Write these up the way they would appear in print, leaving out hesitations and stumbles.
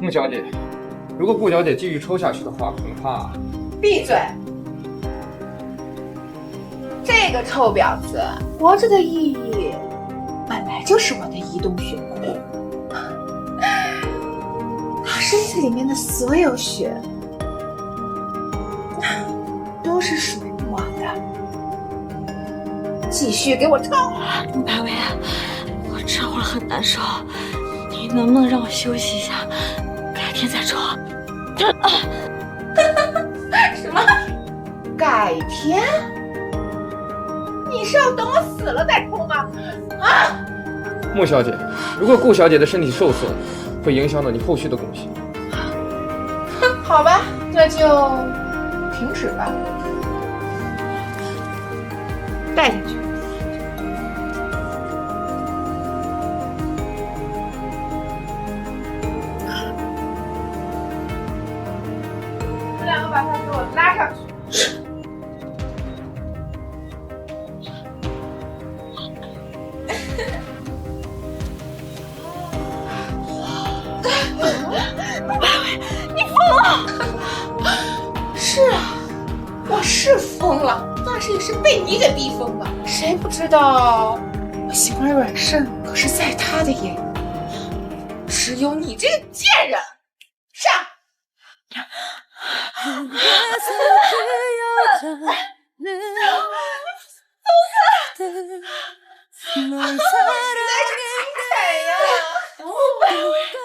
穆小姐，如果顾小姐继续抽下去的话，恐怕……闭嘴！这个臭婊子活着的意义，本来就是我的移动血库，她身体里面的所有血，都是属于我的。继续给我抽！白薇，我这会儿很难受，你能不能让我休息一下，改天再抽？什么？改天？你是要等我死了再抽吗？啊！穆小姐，如果顾小姐的身体受损，会影响到你后续的贡献。好吧，那就停止吧。带进去。这两个把他给我拉上去。是啊，我是疯了，但是也是被你给逼疯的。谁不知道我心软软肾可是在他的眼里，只有你这个贱人，上！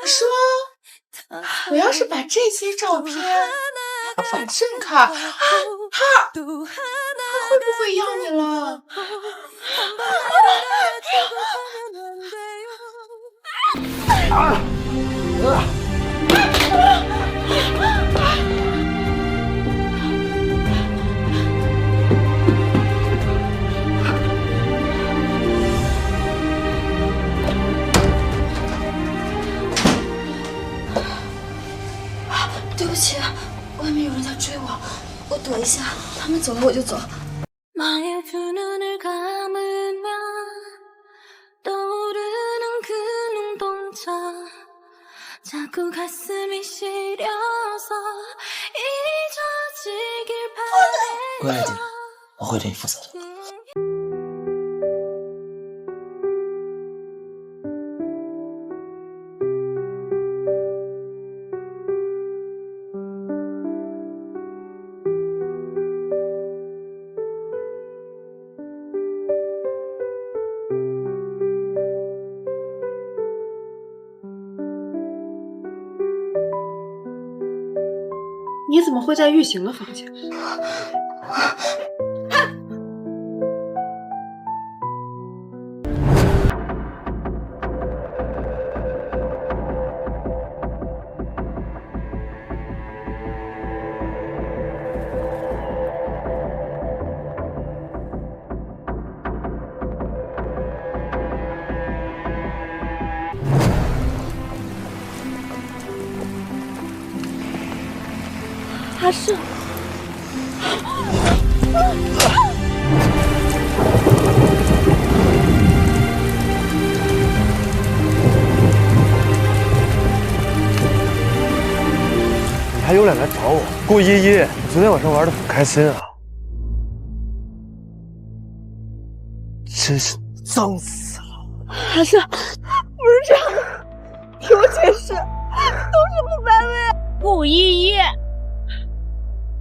说，我要是把这些照片反正看，他会不会要你了？对不起，外面有人在追我，我躲一下，他们走了我就走。乖一点，我会对你负责的。你怎么会在玉行的房间？他是。你还有脸来找我？顾依依，你昨天晚上玩得很开心啊，真是脏死了。还是不是这样的？听我解释，都是顾白薇。顾依依，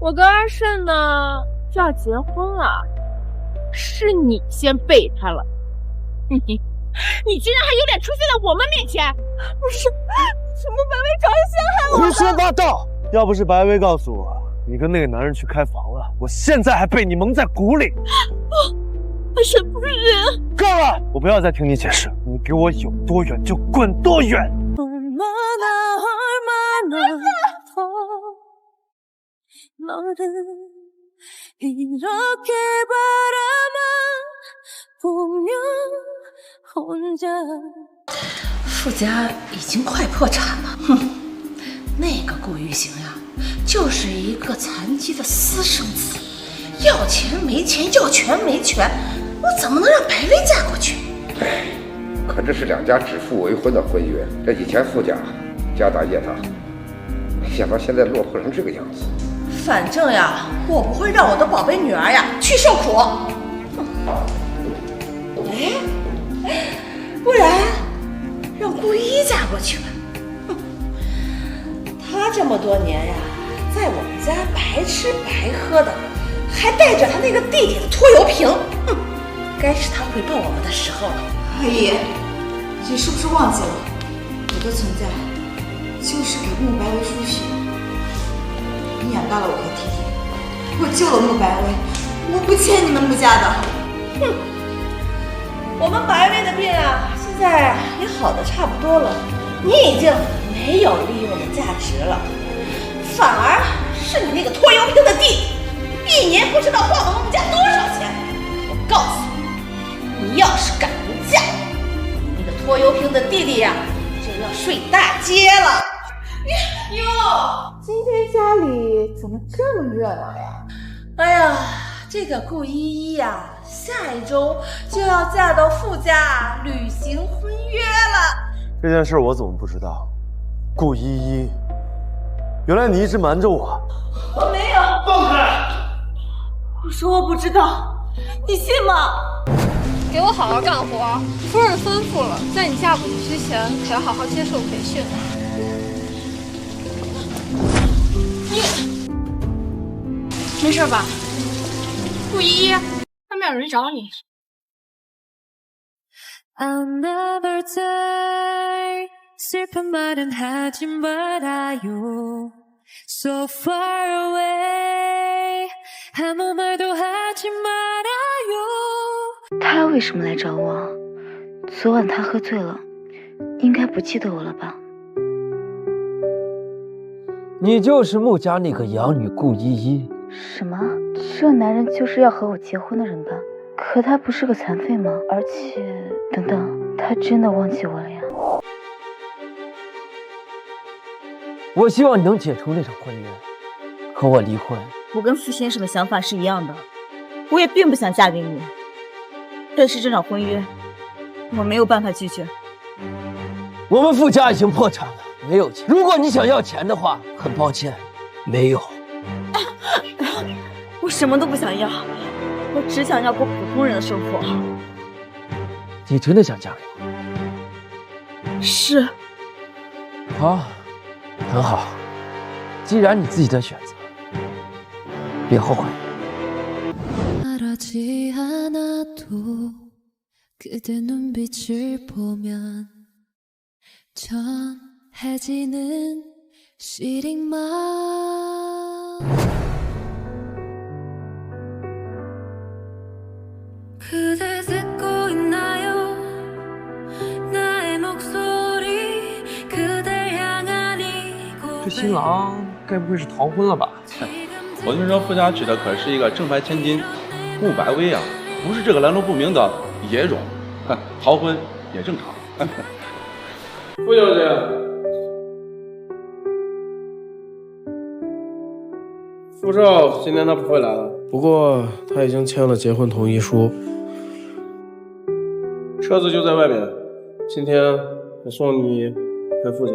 我跟阿胜呢就要结婚了，是你先背他了，你竟然还有脸出现在我们面前！不是，什么白薇找人陷害我？胡说八道！要不是白薇告诉我你跟那个男人去开房了，我现在还被你蒙在鼓里。阿胜不是人。够了！我不要再听你解释，你给我有多远就滚多远。傅家已经快破产了，哼，那个顾玉行呀，就是一个残疾的私生子，要钱没钱，要权没权，我怎么能让白薇嫁过去？可这是两家指腹为婚的婚约，这以前傅家家大业大，想到现在落魄成这个样子。反正呀，我不会让我的宝贝女儿呀去受苦。哎，不然让顾依依嫁过去吧。她这么多年呀，在我们家白吃白喝的，还带着她那个弟弟的拖油瓶。该是她回报我们的时候了。阿姨，你是不是忘记了，我的存在就是给穆白薇输血。你养大了我和弟弟，我救了穆白薇，我不欠你们穆家的。哼，我们白薇的病啊，现在也好的差不多了，你已经没有利用的价值了，反而是你那个拖油瓶的弟弟，一年不知道花我们穆家多少钱。我告诉你，你要是敢不嫁，那个拖油瓶的弟弟呀，就要睡大街了。哟，今天家里怎么这么热闹呀？哎呀，这个顾依依呀，下一周就要嫁到傅家履行婚约了。这件事我怎么不知道？顾依依，原来你一直瞒着我。我没有。放开！我说我不知道，你信吗？给我好好干活。夫人吩咐了，在你嫁过去之前，可要好好接受培训。没事吧？顾依依，外面有人找你。So far away, 아무 말도 하지 말아요. 他为什么来找我？昨晚他喝醉了，应该不记得我了吧？你就是穆家那个养女顾依依。什么？这男人就是要和我结婚的人吧？可他不是个残废吗？而且，等等，他真的忘记我了呀？我希望你能解除那场婚约，和我离婚。我跟傅先生的想法是一样的，我也并不想嫁给你，但是这场婚约，我没有办法拒绝。我们傅家已经破产了，没有钱。如果你想要钱的话，很抱歉，没有。我什么都不想要，我只想要过普通人的生活。你真的想嫁给我？是。好，很好。既然你自己的选择，别后悔。这新郎该不会是逃婚了吧？我听说傅家娶的可是一个正牌千金穆白薇啊，不是这个来路不明的野种，逃婚也正常。傅小姐，傅少今天他不会来了，不过他已经签了结婚同意书，车子就在外面，今天我送你回傅家。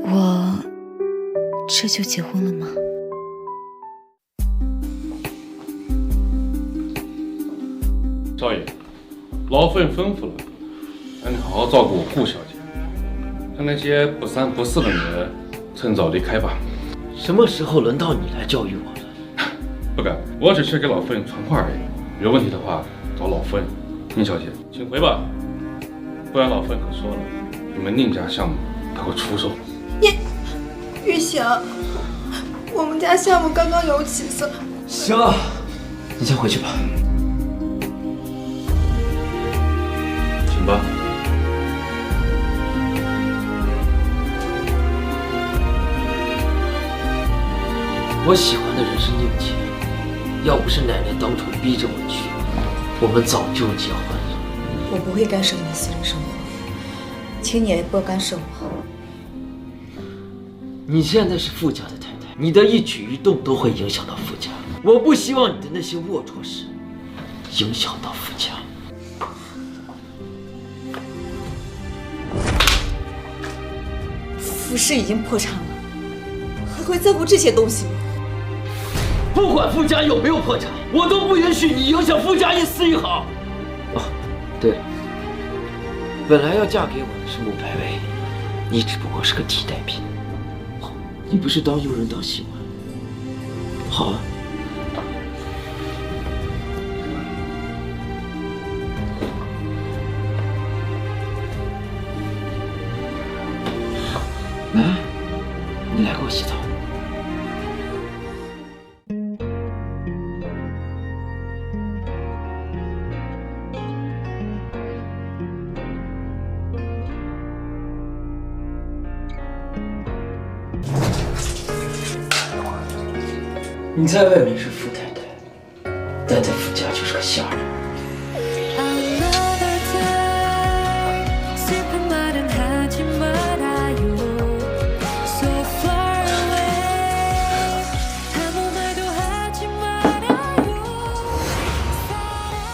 我这就结婚了吗？少爷，老夫人吩咐了，让你好好照顾顾小姐，让那些不三不四的女人趁早离开吧。什么时候轮到你来教育我了？不敢，我只是给老夫人传话而已。有问题的话找老夫人。宁小姐，请回吧，不然老夫人可说了，你们宁家项目她会出售。玉行，我们家项目刚刚有起色。行了，你先回去吧。请吧。我喜欢的人是宁姐，要不是奶奶当初逼着我去，我们早就结婚了。我不会干涉你的私人生活，请你也不要干涉我。你现在是傅家的太太，你的一举一动都会影响到傅家。我不希望你的那些龌龊事影响到傅家。傅氏已经破产了，还会在乎这些东西吗？不管傅家有没有破产，我都不允许你影响傅家一丝一毫。哦，对了，本来要嫁给我的是穆白薇，你只不过是个替代品。你不是当佣人当习惯？好啊。来，你来给我洗澡。你在外面是富太太，但在傅家就是个下人。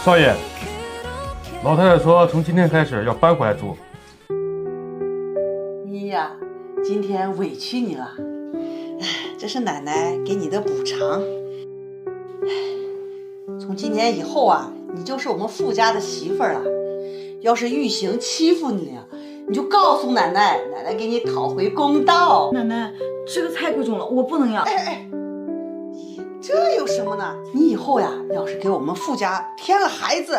少爷，老太太说从今天开始要搬回来住。你呀，今天委屈你了。这是奶奶给你的补偿。从今年以后啊，你就是我们傅家的媳妇儿了。要是玉行欺负你，你就告诉奶奶，奶奶给你讨回公道。奶奶，这个太贵重了，我不能要。这有什么呢？你以后呀，要是给我们傅家添了孩子，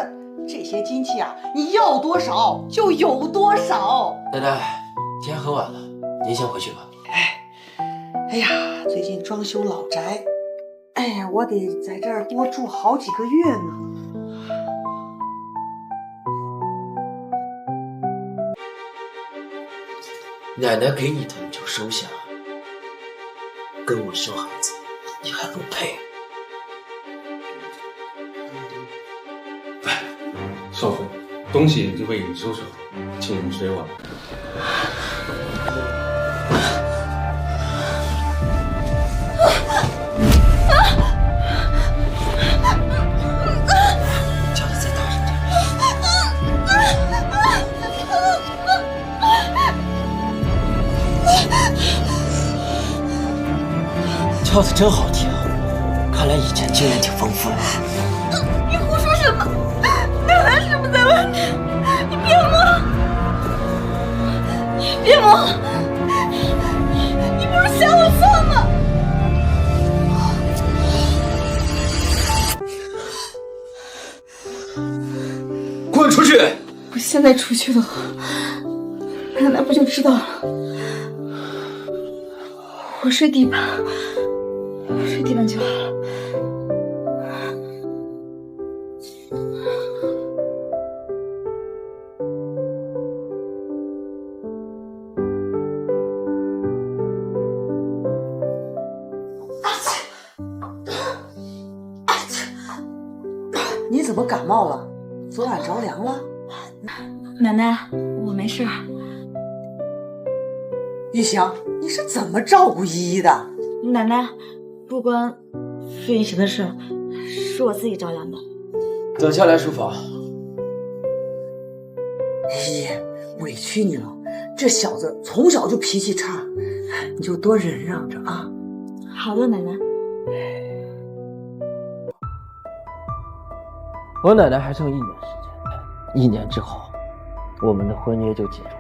这些金器啊，你要多少就有多少。奶奶，天很晚了，您先回去吧。哎呀，最近装修老宅，哎呀，我得在这儿多住好几个月呢。奶奶给你的你就收下，跟我生孩子你还不配。哎，少妃，东西已经为你收拾好，请您睡晚。叫他再大声点。叫的真好听，看来以前经验挺丰富的。你胡说什么？奶奶是不是在外面？你别摸！你别摸！你不是想我错吗？滚出去！我现在出去的话，奶奶不就知道了？我睡地板，睡地板就好了。你怎么感冒了？昨晚着凉了？奶奶，我没事。玉祥，你是怎么照顾依依的？奶奶，不关傅云行的事，是我自己着凉的。等下来书房。依依，委屈你了，这小子从小就脾气差，你就多忍让着啊。好的，奶奶。我奶奶还剩1年时间，1年之后，我们的婚约就结束了。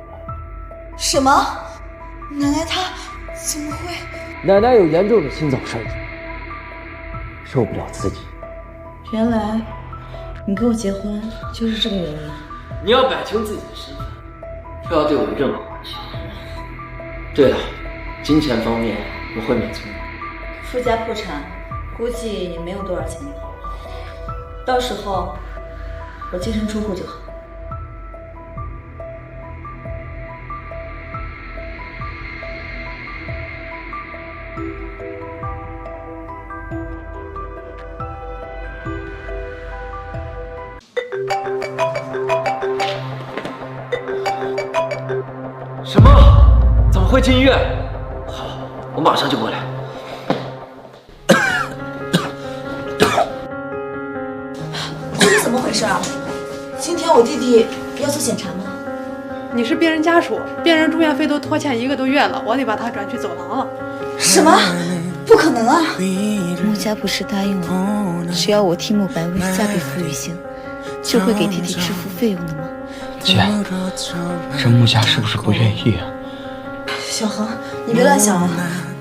什么？奶奶她怎么会？奶奶有严重的心脏衰竭，受不了刺激。原来你跟我结婚就是这个原因。你要摆清自己的身份，不要对我有任何关系。对了，金钱方面我会免清的。傅家破产，估计也没有多少钱了。到时候我净身出户就好。什么？怎么会进医院？好，我马上就过来。这是怎么回事啊？今天我弟弟要做检查吗？你是病人家属，病人住院费都拖欠1个多月了，我得把他转去走廊了。什么？不可能啊！穆家不是答应我，只要我替穆白薇嫁给傅雨行，就会给弟弟支付费用的吗？姐，这穆家是不是不愿意啊？小恒，你别乱想了，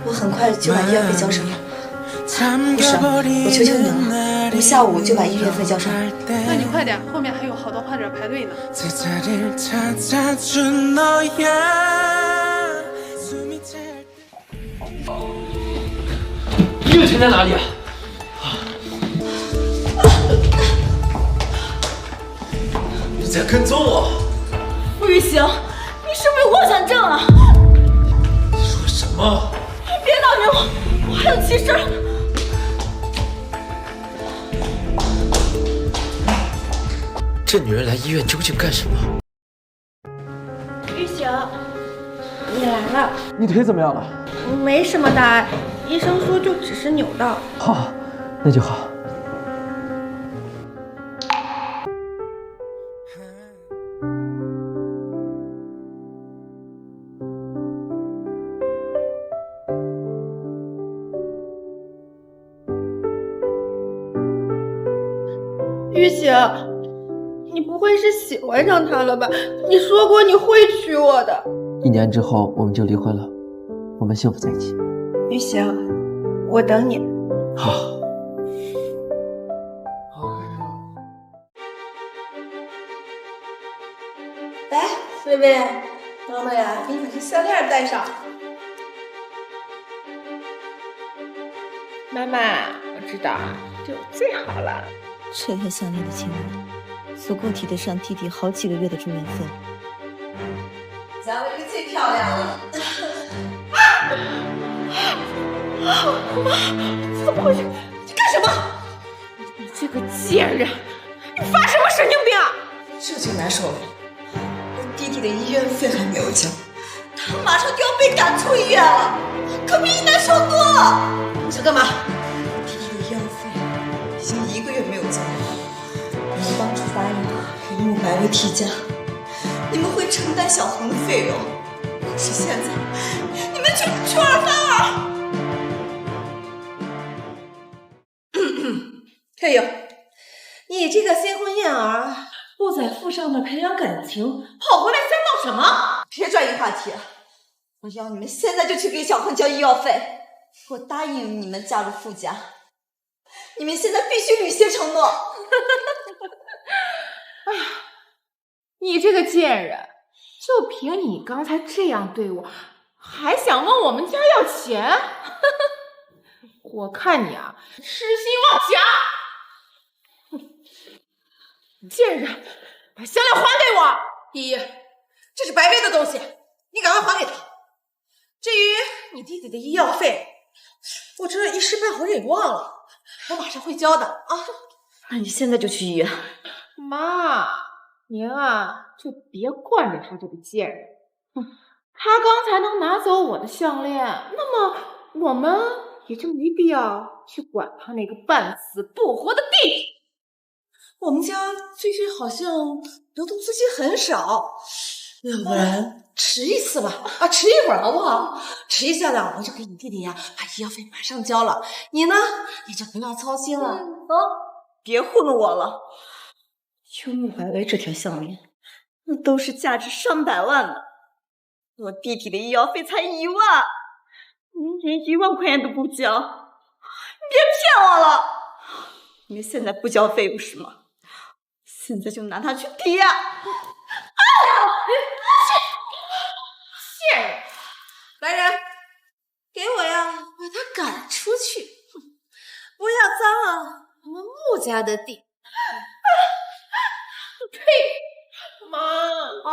我很快就把医药费交上。护士，我求求你了，我下午就把医院费交上。那你快点，后面还有好多患者排队呢。医院钱在哪里啊？你在跟踪我？傅雨行，你是不是有妄想症啊？你说什么？别打晕我，我还有急事。这女人来医院究竟干什么？玉行，你来了。你腿怎么样了？没什么大碍，医生说就只是扭到。好，那就好。玉行，你不会是喜欢上他了吧？你说过你会娶我的。1年之后我们就离婚了，我们幸福在一起。玉行，我等你。好。来，薇薇，妈妈呀，给你把这项链戴上。妈妈，我知道，这最好了。这条项链的金额足够抵得上弟弟好几个月的住院费。咱们这最漂亮了。妈，怎么回事？你干什么？你这个贱人，你发什么神经病啊？这就难受了，我弟弟的医院费还没有交，他马上就要被赶出医院了，可比你难受多了。你想干嘛？弟弟的医药费已经1个月没有交了，你们当初答应给穆白薇提家，你们会承担小恒的费用，可是现在你们却出尔反尔。哎呦，你这个新婚燕尔，不在府上面培养感情，跑回来想闹什么？别转移话题，我要你们现在就去给小恒交医药费。我答应你们嫁入傅家，你们现在必须履行承诺。哎呀，你这个贱人，就凭你刚才这样对我，还想问我们家要钱？我看你啊，痴心妄想！贱人，把项链还给我！依依，这是白薇的东西，你赶快还给他。至于你弟弟的医药费，我这一时半会儿也忘了，我马上会交的啊。那你现在就去医院。妈，您啊，就别惯着他这个贱人。他刚才能拿走我的项链，那么我们也就没必要去管他那个半死不活的弟弟。我们家最近好像流动资金很少，要不然迟一次吧，迟一会儿好不好？迟一下呢，我就给你弟弟呀把医药费马上交了，你呢你就不要操心了啊！别糊弄我了，就穆白薇这条项链，那都是价值上百万的，我弟弟的医药费才1万，你连1万块钱都不交，你别骗我了！你们现在不交费用是吗？现在就拿它去抵押！贱人！来人，给我呀，把他赶出去！不要脏了我们穆家的地！呸！妈！啊！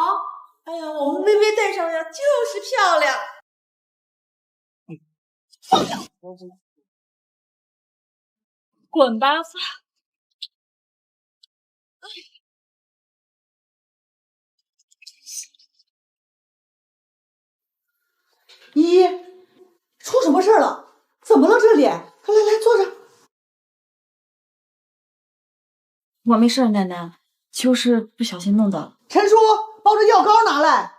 哎呀，我们微微戴上呀，就是漂亮。放下！滚吧！依依，出什么事了？怎么了这里？来坐着。我没事，奶奶，就是不小心弄到了。陈叔，把把我这药膏拿来。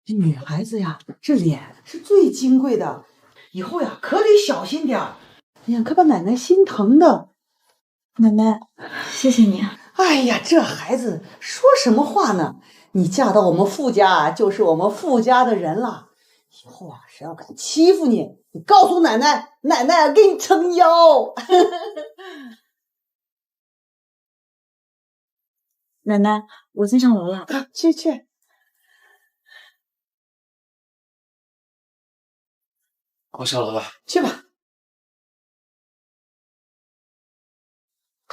这女孩子呀，这脸是最金贵的，以后呀可得小心点儿。哎呀，可把奶奶心疼的。奶奶，谢谢你。哎呀，这孩子说什么话呢？你嫁到我们傅家，就是我们傅家的人了。以后啊，谁要敢欺负你，你告诉奶奶，奶奶给你撑腰。奶奶，我先上楼了。去。我上楼了。去吧。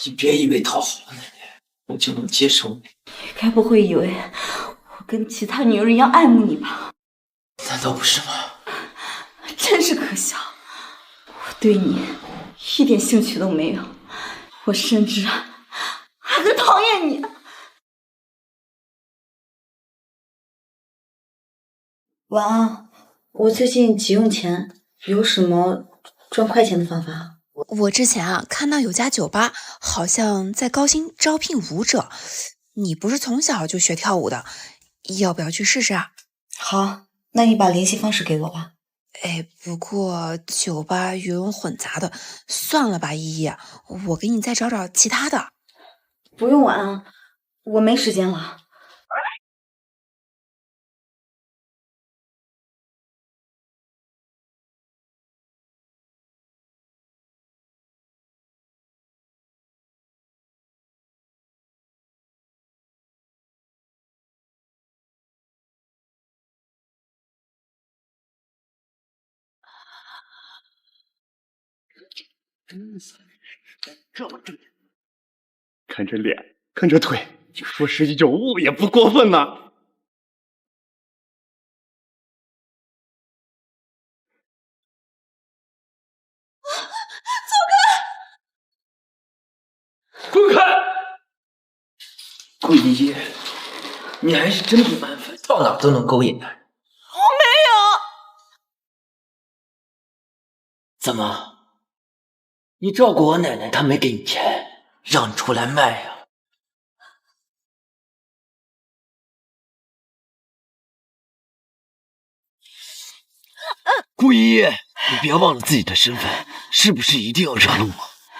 你别以为讨好了奶奶，我就能接受你。该不会以为我跟其他女人一样爱慕你吧？难道不是吗？真是可笑，我对你一点兴趣都没有，我甚至还很讨厌你。晚安，我最近急用钱，有什么赚快钱的方法？我之前啊看到有家酒吧好像在高薪招聘舞者，你不是从小就学跳舞的，要不要去试试啊？好，那你把联系方式给我吧。哎，不过酒吧鱼龙混杂的，算了吧，依依，我给你再找找其他的。不用晚安，我没时间了。这么正，看这脸，看这腿，就说1995也不过分呐。滚开！顾依依，你还是真不安分，到哪都能勾引男人。我没有。怎么？你照顾我奶奶，她没给你钱，让你出来卖呀？顾依依，你别忘了自己的身份，是不是一定要惹怒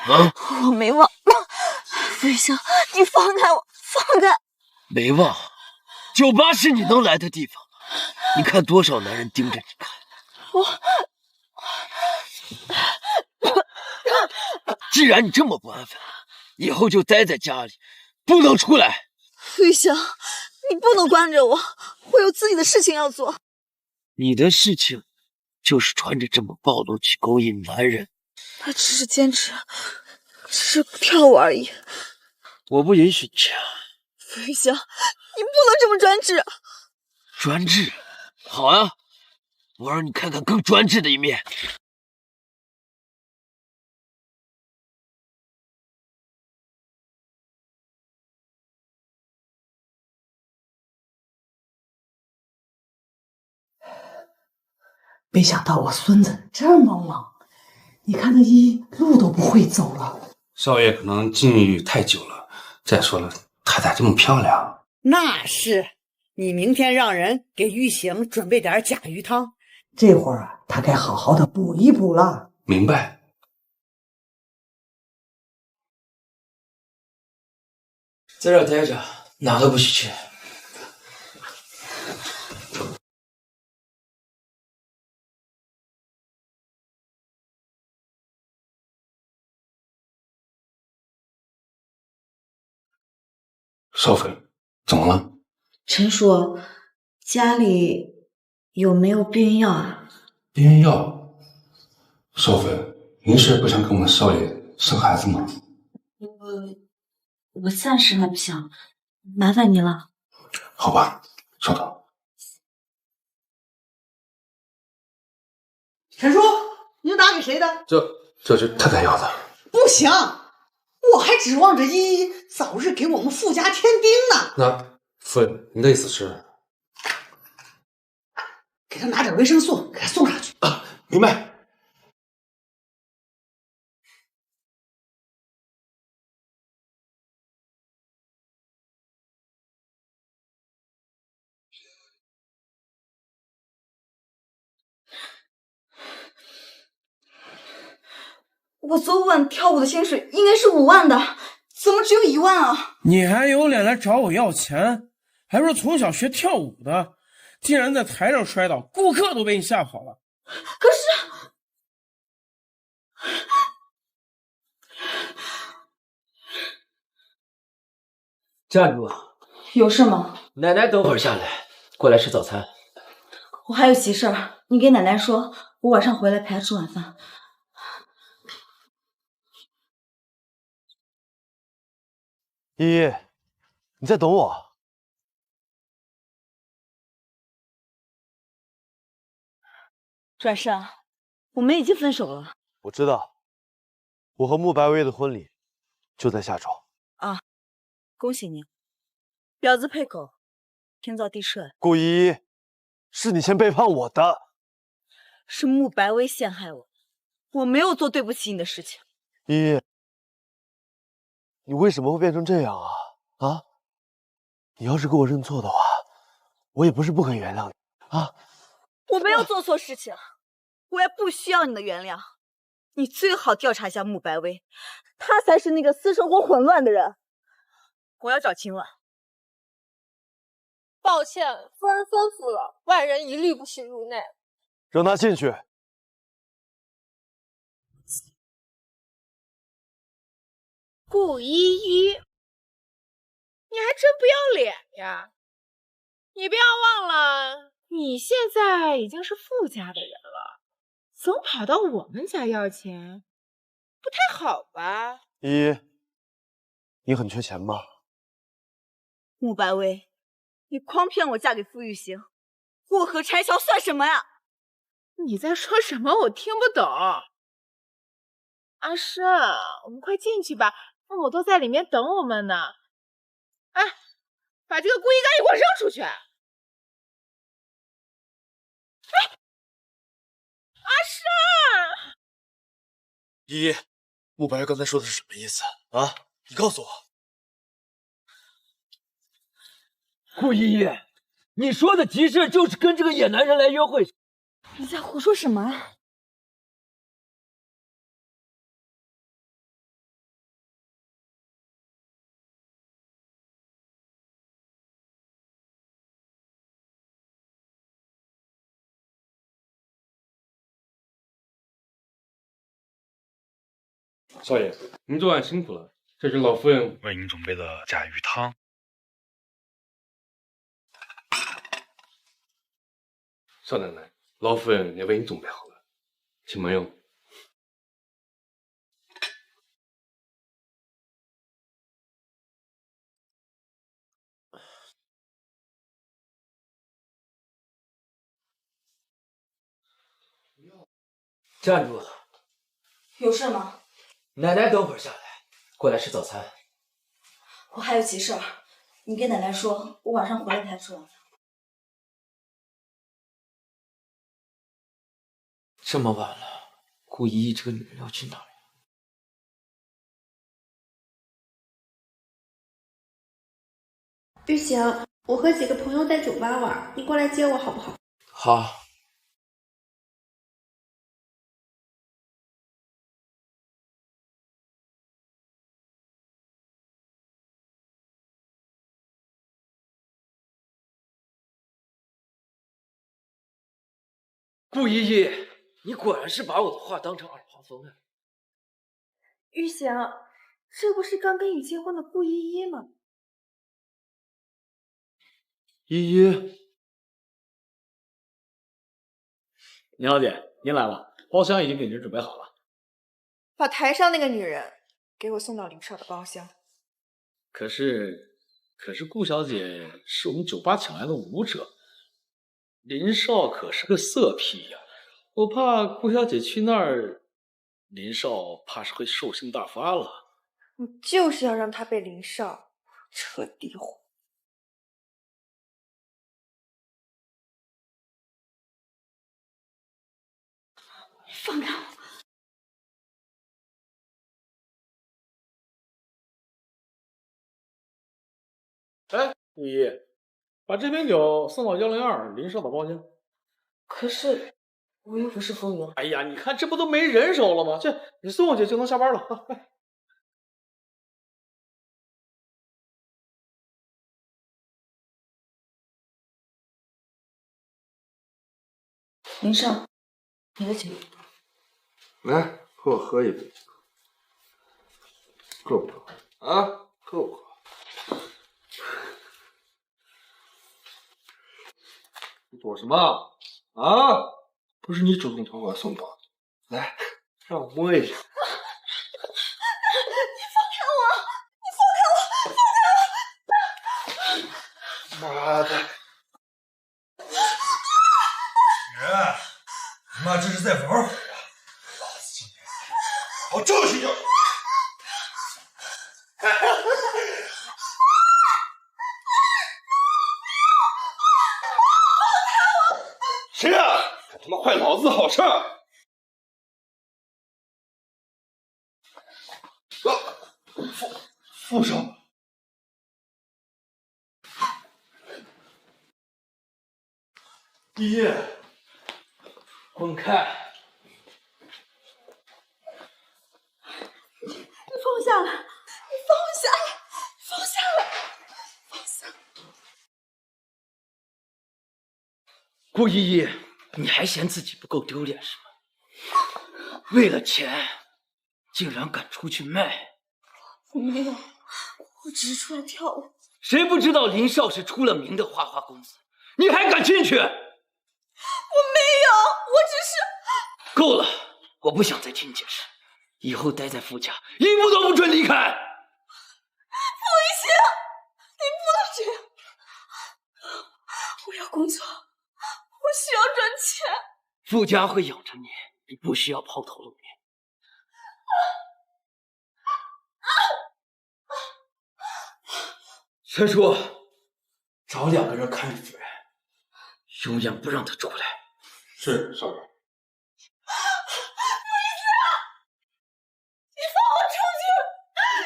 我？啊？我没忘。傅雨香，你放开我，放开！没忘，酒吧是你能来的地方。你看多少男人盯着你看。既然你这么不安分，以后就待在家里，不能出来。傅雨香，你不能关着我，我有自己的事情要做。你的事情就是穿着这么暴露去勾引男人。他只是坚持，只是跳舞而已。我不允许你这样。傅雨香，你不能这么专制。专制？好啊，我让你看看更专制的一面。没想到我孙子这么猛，你看那依路都不会走了。少爷可能禁欲太久了，再说了，太太这么漂亮。那是，你明天让人给玉行准备点甲鱼汤。这会儿啊，他该好好的补一补了。明白。在这儿待着，哪都不许去。少妃，怎么了？陈叔，家里有没有避孕药啊？避孕药？少妃，您是不想给我们少爷生孩子吗？我暂时还不想，麻烦你了。好吧，稍等。陈叔，你拿给谁的？这是太太要的。不行，我还指望着依依早日给我们傅家添丁呢。那夫人，您的意思是？给他拿点维生素，给他送上去。啊，明白。我昨晚跳舞的薪水应该是5万的，怎么只有1万啊？你还有脸来找我要钱？还不是从小学跳舞的，竟然在台上摔倒，顾客都被你吓跑了。可是，站住！有事吗？奶奶等会儿下来，过来吃早餐。我还有急事儿，你给奶奶说，我晚上回来陪她吃晚饭。依依，你在等我？转胜，我们已经分手了。我知道，我和慕白薇的婚礼就在下周。啊，恭喜你，婊子配狗，天造地设。顾依依，是你先背叛我的。是慕白薇陷害我，我没有做对不起你的事情。依依，你为什么会变成这样啊？啊！你要是给我认错的话，我也不是不可以原谅你啊！我没有做错事情，我也不需要你的原谅。你最好调查一下慕白薇，她才是那个私生活混乱的人。我要找秦婉。抱歉，夫人吩咐了，外人一律不许入内。让他进去。顾依依，你还真不要脸呀！你不要忘了，你现在已经是富家的人了，总跑到我们家要钱，不太好吧？依依，你很缺钱吗？慕白薇，你诓骗我嫁给傅玉行，过河拆桥算什么呀？你在说什么？我听不懂。阿生，我们快进去吧，父母都在里面等我们呢。哎，把这个顾一干给我扔出去！哎，阿生！依依，慕白刚才说的是什么意思啊？你告诉我。顾依依，你说的急事就是跟这个野男人来约会。你在胡说什么啊？少爷，您昨晚辛苦了，这是老夫人为您准备的甲鱼汤。少奶奶，老夫人也为您准备好了，请慢用。站住！有事吗？奶奶等会儿下来，过来吃早餐。我还有急事儿，你跟奶奶说，我晚上回来陪她吃晚饭。这么晚了，顾依依这个女人要去哪儿呀？玉行，我和几个朋友在酒吧玩，你过来接我好不好？好。顾依依，你果然是把我的话当成耳旁风啊！玉行，这不是刚跟你结婚的顾依依吗？依依，宁小姐，您来了，包厢已经给您准备好了。把台上那个女人给我送到林少的包厢。可是顾小姐是我们酒吧请来的舞者，林少可是个色批呀，我怕顾小姐去那儿，林少怕是会兽性大发了。你就是要让他被林少彻底毁。放开我！哎，依依，把这瓶酒送到102林少的包厢。可是我又不是服务员。哎呀，你看这不都没人手了吗？这你送过去就能下班了。林少，你的酒。来，和我喝一杯，够不够啊？够不够？你躲什么啊？不是你主动朝我送的，来，让我摸一下。妈的！人，你妈这是在玩火啊！老子今天好教训你！谁啊？他妈坏老子好事！副手。一，滚开！你放下来，你放下来，放下来，放下！顾依依，你还嫌自己不够丢脸是吗？为了钱，竟然敢出去卖！我没有，我只是出来跳舞。谁不知道林少是出了名的花花公子？你还敢进去？我没有，我只是……够了，我不想再听解释。以后待在傅家，一步都不准离开。傅一星，你不能这样！我要工作，我需要赚钱。傅家会养着你，你不需要抛头露面。陈叔，找2个人看着主任，永远不让他出来。是，少长。你放我出去！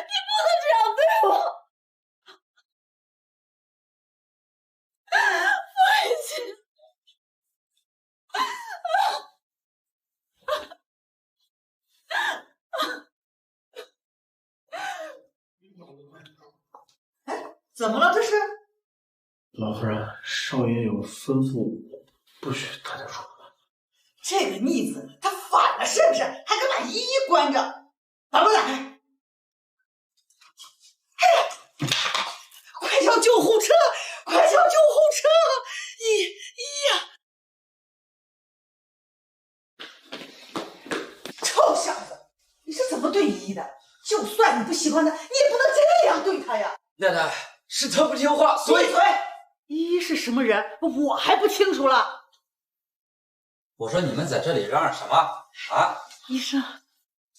你不能这样对我！傅一星，怎么了？这是？老夫人，少爷有吩咐，不许大家出门。这个逆子，他反了是不是？还敢把依依关着，把门打开！快叫救护车！快叫救护车！依呀！臭小子，你是怎么对依依的？就算你不喜欢他，你也不能这样对他呀！奶奶，是他不听话，所以……闭嘴！依依是什么人，我还不清楚了。我说你们在这里嚷嚷什么啊？医生，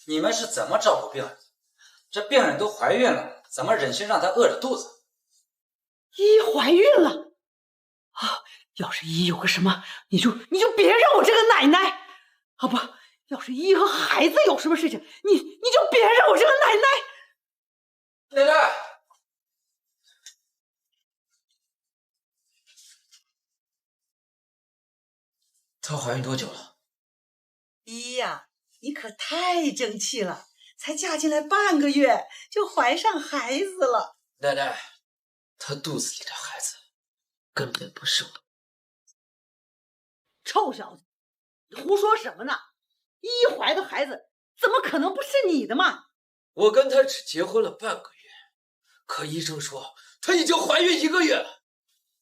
你们是怎么照顾病人的？这病人都怀孕了，怎么忍心让她饿着肚子？依依怀孕了啊！要是依依有个什么，你就别让我这个奶奶啊！不，要是依依和孩子有什么事情，你就别让我这个奶奶。奶奶，她怀孕多久了？依依呀，你可太争气了，才嫁进来半个月就怀上孩子了。奶奶，她肚子里的孩子根本不是我的。臭小子，你胡说什么呢？依依怀的孩子怎么可能不是你的嘛？我跟她只结婚了半个月，可医生说她已经怀孕1个月了。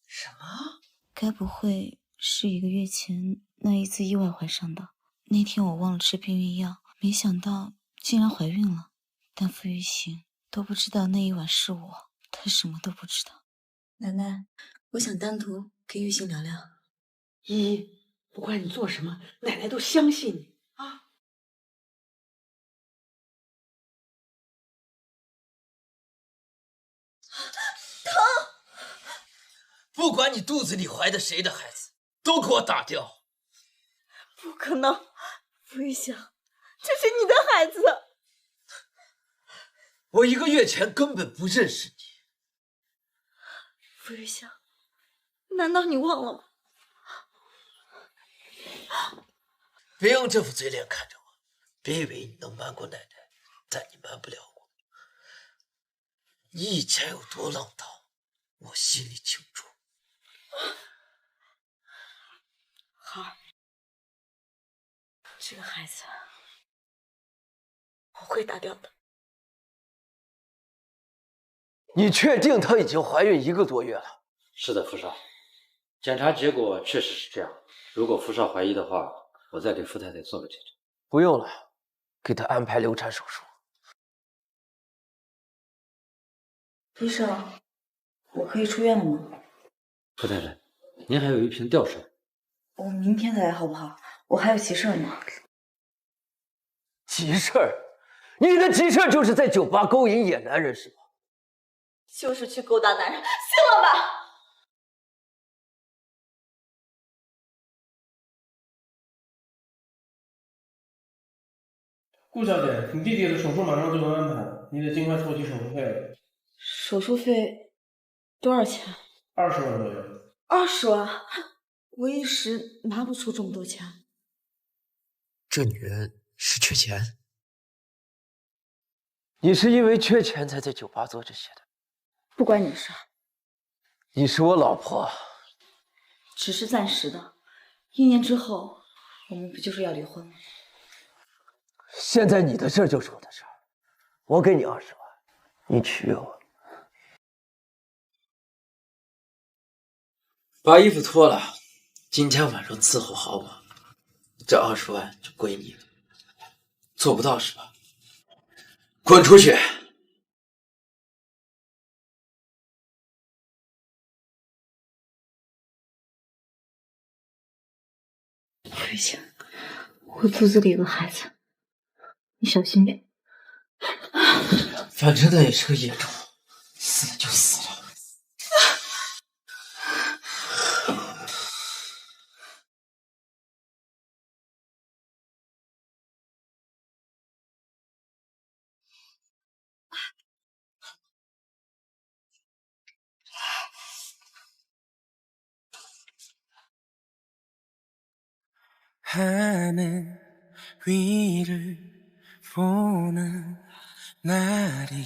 什么？该不会是1个月前那一次意外怀上的？那天我忘了吃避孕药，没想到竟然怀孕了。但傅玉行都不知道那一晚是我，他什么都不知道。奶奶，我想单独跟玉行聊聊。依依，不管你做什么，奶奶都相信你啊。疼！不管你肚子里怀的谁的孩子，都给我打掉！不可能，傅玉行，这是你的孩子。我1个月前根本不认识你。傅玉行，难道你忘了吗？别用这副嘴脸看着我，别以为你能瞒过奶奶，但你瞒不了我。你以前有多浪荡，我心里清楚。好，这个孩子我会打掉的。你确定她已经怀孕1个多月了？是的，傅少，检查结果确实是这样。如果傅少怀疑的话，我再给傅太太做个检查。不用了，给她安排流产手术。医生，我可以出院了吗？傅太太，您还有一瓶吊水。我明天再来好不好？我还有急事呢。急事儿？你的急事儿就是在酒吧勾引野男人是吗？就是去勾搭男人，信了吧？顾小姐，你弟弟的手术马上就能安排，你得尽快筹集手术费了。手术费多少钱？20万左右。20万？我一时拿不出这么多钱。这女人是缺钱？你是因为缺钱才在酒吧做这些的？不关你的事。你是我老婆，只是暂时的。1年之后，我们不就是要离婚吗？现在你的事儿就是我的事儿。我给你20万，你娶我。把衣服脱了，今天晚上伺候好我，这20万就归你了。做不到是吧？滚出去！不行，我肚子里有个孩子，你小心点。反正那也是个野种，死了就死了。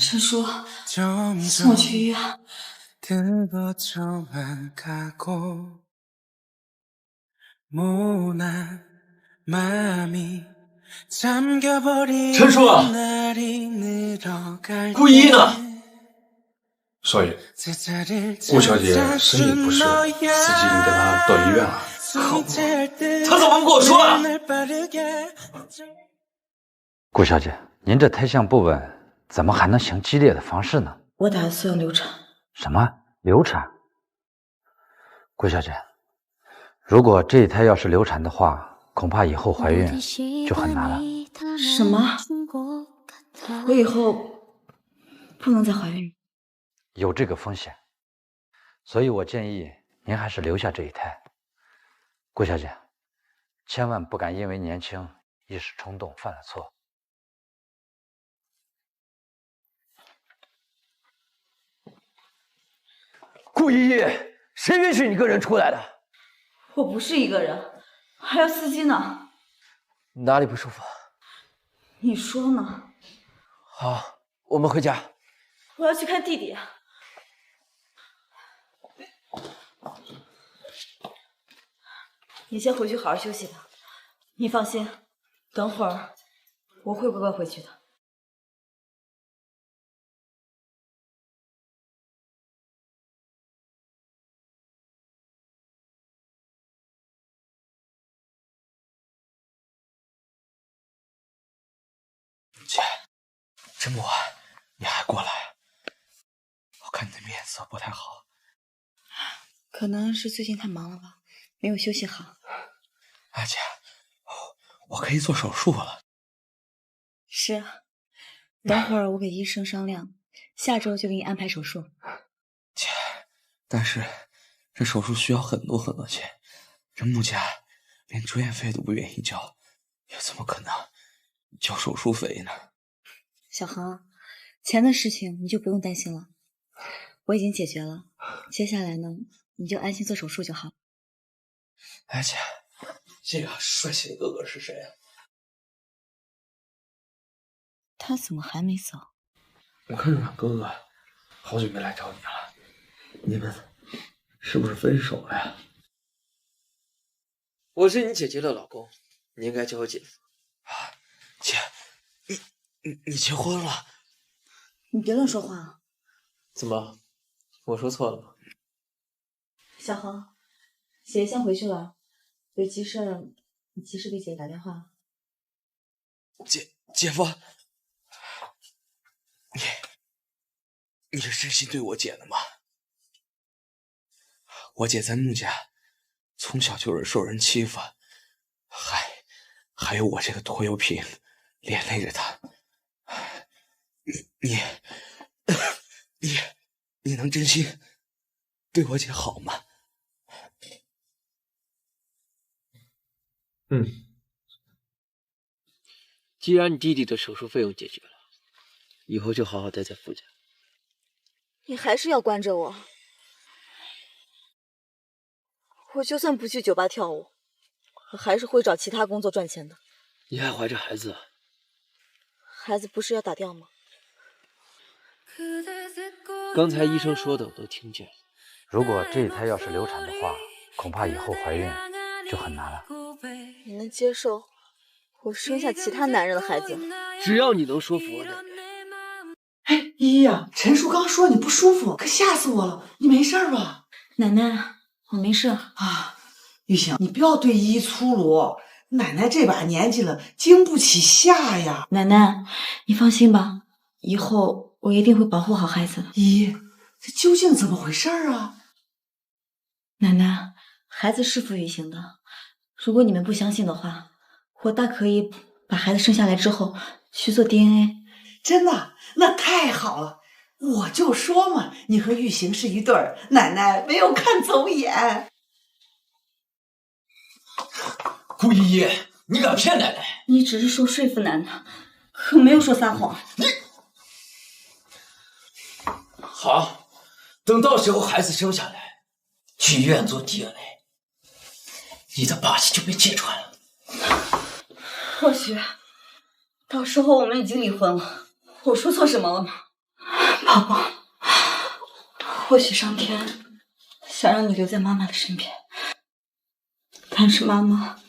陈叔，送我去医院。陈叔，顾一呢？少爷，顾小姐身体不适，司机已经带她到医院了。他怎么不跟我说啊？顾小姐，您这胎相不稳，怎么还能行激烈的方式呢？我打算流产。什么流产？顾小姐，如果这一胎要是流产的话，恐怕以后怀孕就很难了。什么？我以后不能再怀孕？有这个风险，所以我建议您还是留下这一胎。顾小姐，千万不敢因为年轻一时冲动犯了错。顾依依，谁允许你一个人出来的？我不是一个人，还有司机呢。哪里不舒服？你说呢？好，我们回家。我要去看弟弟。你先回去好好休息吧。你放心，等会儿我会乖乖回去的。姐，这么晚你还过来？我看你的面色不太好。可能是最近太忙了吧，没有休息好。阿姐，我可以做手术了。是啊，等会儿我给医生商量，下周就给你安排手术。姐，但是这手术需要很多很多钱，这穆家连住院费都不愿意交，又怎么可能交手术费呢？小恒，钱的事情你就不用担心了，我已经解决了。接下来呢，你就安心做手术就好。哎姐，这个帅气的哥哥是谁啊？他怎么还没走？我看阮哥哥好久没来找你了，你们是不是分手了呀？我是你姐姐的老公，你应该叫我姐夫。姐，你结婚了？你别乱说话啊！怎么，我说错了吗？小恒，姐先回去了，有急事儿你及时给姐打电话。姐夫，你是真心对我姐的吗？我姐在穆家从小就是受人欺负，还有我这个拖油瓶连累着她。你能真心对我姐好吗？既然你弟弟的手术费用解决了，以后就好好待在傅家。你还是要惯着我。我就算不去酒吧跳舞，我还是会找其他工作赚钱的。你还怀着孩子啊？孩子不是要打掉吗？刚才医生说的我都听见了。如果这一胎要是流产的话，恐怕以后怀孕就很难了。你能接受我生下其他男人的孩子？只要你能说服我奶奶。哎，依依啊，陈叔刚说你不舒服，可吓死我了！你没事吧？奶奶，我没事啊。玉醒，你不要对依依粗鲁，奶奶这把年纪了，经不起吓呀。奶奶，你放心吧，以后我一定会保护好孩子的。依依，这究竟怎么回事啊？奶奶，孩子是傅玉行的，如果你们不相信的话，我大可以把孩子生下来之后去做 DNA。真的？那太好了！我就说嘛，你和玉行是一对儿，奶奶没有看走眼。顾依依，你敢骗奶奶？你只是说说服奶奶，可没有说撒谎。好，等到时候孩子生下来，去医院做 DNA， 你的霸气就被揭穿了。或许到时候我们已经离婚了，我说错什么了吗？宝宝，或许上天想让你留在妈妈的身边，但是妈妈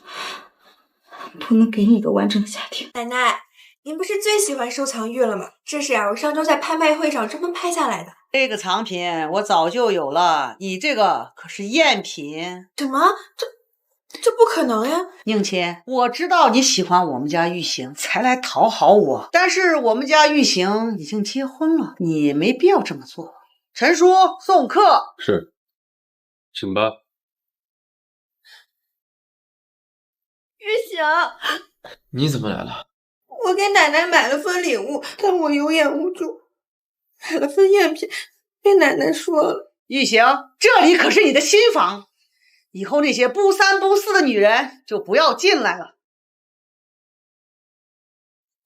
不能给你一个完整的家庭。奶奶，您不是最喜欢收藏玉了吗？这是我上周在拍卖会上专门拍下来的。这个藏品我早就有了，你这个可是赝品。什么？这不可能呀！宁亲，我知道你喜欢我们家玉行，才来讨好我。但是我们家玉行已经结婚了，你没必要这么做。陈叔，送客。是，请吧。玉行，你怎么来了？我给奶奶买了份礼物，但我有眼无珠，买了份赝品，被奶奶说了。玉行，这里可是你的新房。以后那些不三不四的女人就不要进来了。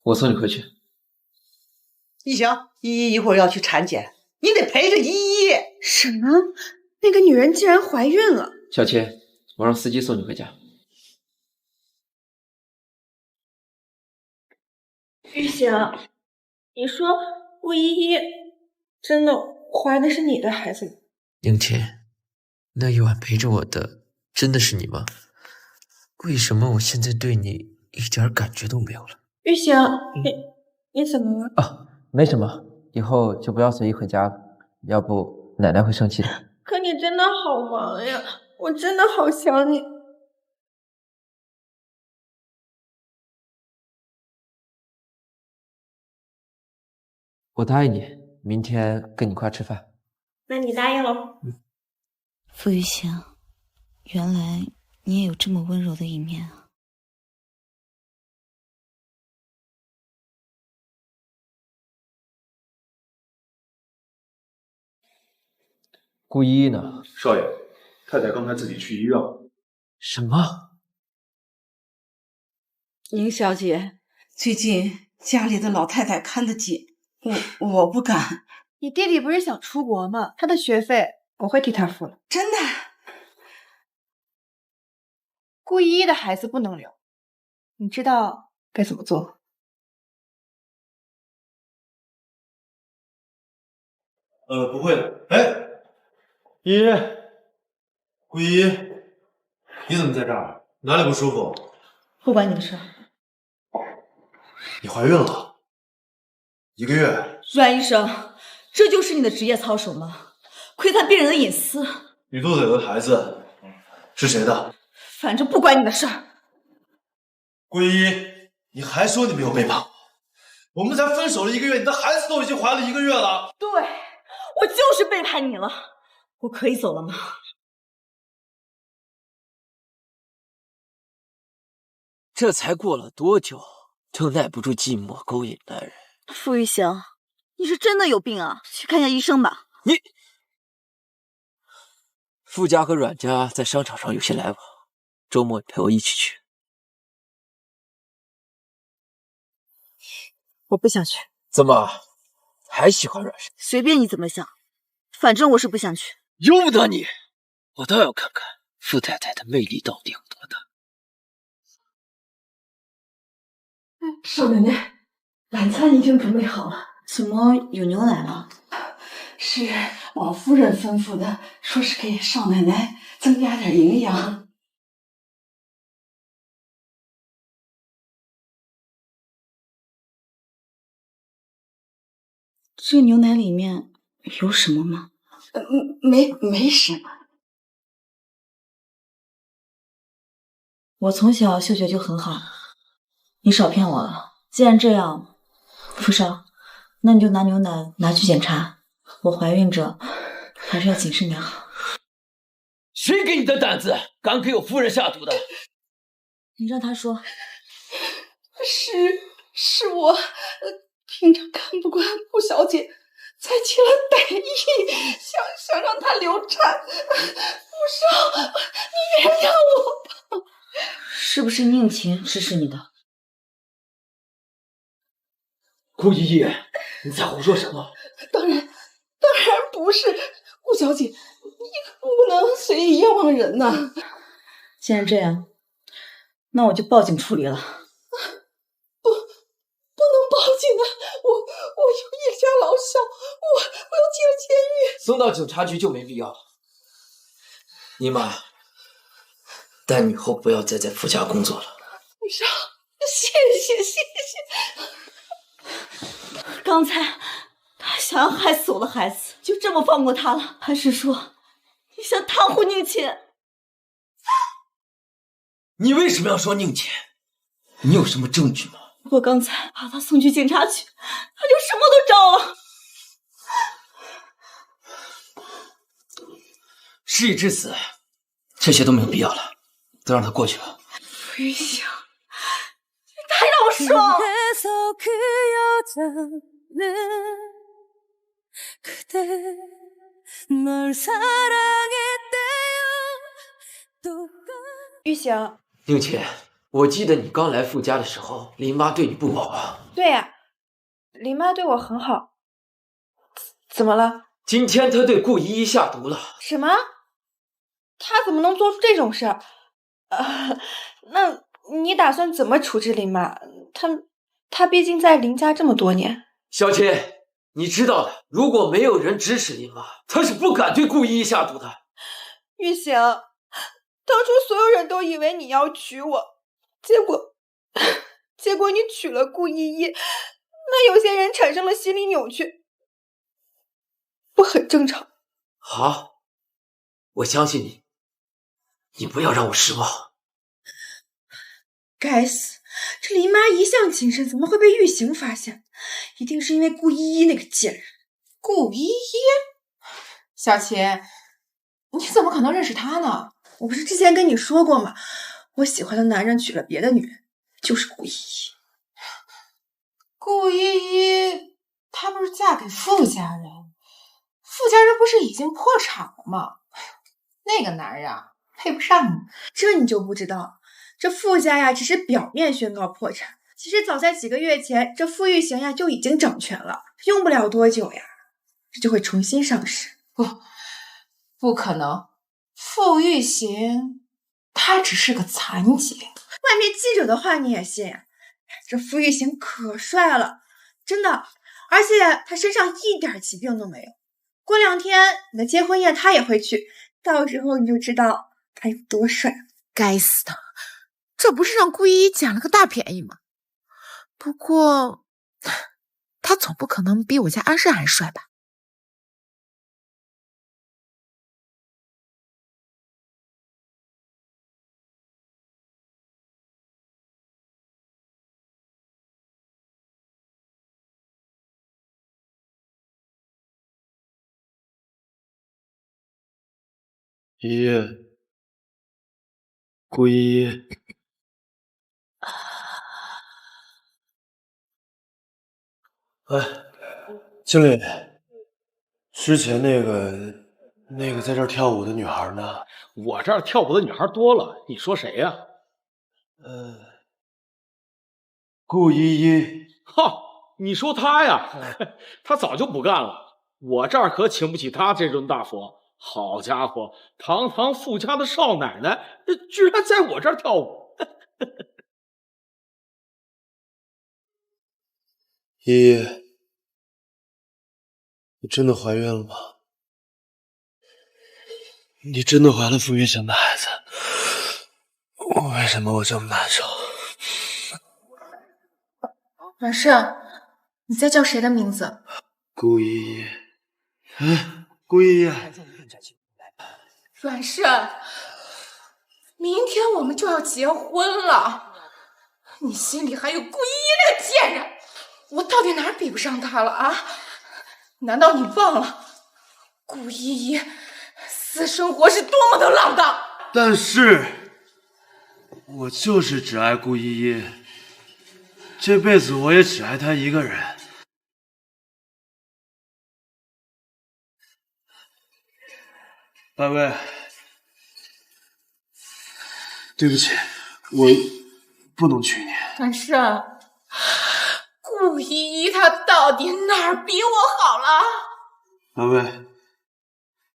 我送你回去。一行，依依一会儿要去产检，你得陪着依依。什么？那个女人竟然怀孕了！小千，我让司机送你回家。玉行，你说顾依依真的怀的是你的孩子吗？宁倩，那一晚陪着我的真的是你吗？为什么我现在对你一点感觉都没有了？玉行，你怎么了？啊，没什么，以后就不要随意回家了，要不奶奶会生气的。可你真的好忙呀，我真的好想你。我答应你，明天跟你一块吃饭。那你答应了？傅玉行，原来你也有这么温柔的一面啊！顾依依呢？少爷，太太刚才自己去医院了。什么？宁小姐，最近家里的老太太看得紧，我不敢。你弟弟不是想出国吗？他的学费我会替他付了。真的？顾依依的孩子不能留，你知道该怎么做？不会的。哎，依依，顾依依，你怎么在这儿？哪里不舒服？不关你的事。你怀孕了？1个月？阮医生，这就是你的职业操守吗？窥探病人的隐私。你肚子有个孩子，是谁的？反正不关你的事儿。顾依依，你还说你没有背叛我？我们才分手了1个月，你的孩子都已经怀了1个月了。对，我就是背叛你了。我可以走了吗？这才过了多久，就耐不住寂寞勾引男人。傅玉行，你是真的有病啊！去看一下医生吧。你，傅家和阮家在商场上有些来往，周末陪我一起去。我不想去。怎么，还喜欢阮氏？随便你怎么想，反正我是不想去。由不得你，我倒要看看傅太太的魅力到底有多大。少奶奶，晚餐已经准备好了。怎么有牛奶了？是老夫人吩咐的，说是给少奶奶增加点营养。这牛奶里面有什么吗？没什么。我从小嗅觉就很好，你少骗我了。既然这样，傅少，那你就拿牛奶拿去检查。我怀孕着，还是要谨慎点好。谁给你的胆子，敢给我夫人下毒的？你让他说。是我，平常看不惯顾小姐，才起了歹意，想让她流产。傅少，你原谅我吧。是不是宁琴指使你的？顾依依，你在胡说什么？当然不是，顾小姐，你不能随意冤枉人呐。既然这样，那我就报警处理了。不能报警啊！我有叶家老小，我要进了监狱。送到警察局就没必要了。尼玛，但你以后不要再在傅家工作了。傅少，谢谢。刚才他想要害死我的孩子，就这么放过他了？还是说你想袒护宁琴？你为什么要说宁琴？你有什么证据吗？我刚才把他送去警察局，他就什么都招了。事已至此，这些都没有必要了，都让他过去吧。傅玉行，你太让我失望了。玉行，宁琴，我记得你刚来傅家的时候，林妈对你不薄啊。对呀，林妈对我很好。怎么了？今天她对顾依依下毒了。什么？她怎么能做出这种事儿？那你打算怎么处置林妈？她毕竟在林家这么多年。小琴，你知道的，如果没有人指使林妈，她是不敢对顾依依下毒的。玉行，当初所有人都以为你要娶我，结果你娶了顾依依，那有些人产生了心理扭曲，不很正常。好，我相信你，你不要让我失望。该死，这林妈一向谨慎，怎么会被玉行发现？一定是因为顾依依那个贱人。顾依依？小琴，你怎么可能认识她呢？我不是之前跟你说过吗？我喜欢的男人娶了别的女人，就是顾依依。顾依依，她不是嫁给傅家人，傅家人不是已经破产了吗？那个男人啊，配不上你。这你就不知道，这傅家呀，只是表面宣告破产，其实早在几个月前，这傅玉行呀就已经掌权了，用不了多久呀，这就会重新上市。不可能，傅玉行他只是个残疾。外面记者的话你也信？这傅玉行可帅了，真的，而且他身上一点疾病都没有。过2天你的结婚宴他也会去，到时候你就知道他有多帅。该死的，这不是让顾依依捡了个大便宜吗？不过他总不可能比我家安胜还帅吧？依依，顾依依，哎，经理，之前那个在这儿跳舞的女孩呢？我这儿跳舞的女孩多了，你说谁呀？顾依依。哈，你说她呀？她早就不干了。我这儿可请不起她这尊大佛。好家伙，堂堂富家的少奶奶，居然在我这儿跳舞！依依，你真的怀孕了吗？你真的怀了傅玉行的孩子？为什么我这么难受？阮胜，你在叫谁的名字？顾依依。顾依依。阮胜，明天我们就要结婚了，你心里还有顾依依那个贱人，我到底哪儿比不上她了啊？难道你忘了顾依依私生活是多么的浪荡？但是，我就是只爱顾依依，这辈子我也只爱她一个人。百威，对不起，我不能娶你。阮胜，顾依依她到底哪儿比我好了？百威，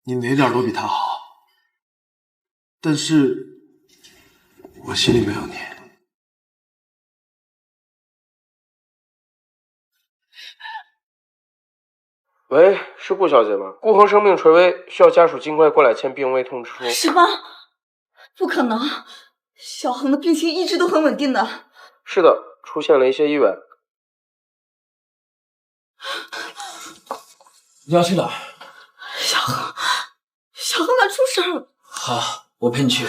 你哪点都比她好，但是我心里没有你。喂，是顾小姐吗？顾恒生命垂危，需要家属尽快过来签病危通知书。什么？不可能！小恒的病情一直都很稳定的。是的，出现了一些意外。你要去哪儿？小恒他出事了。好，我陪你去。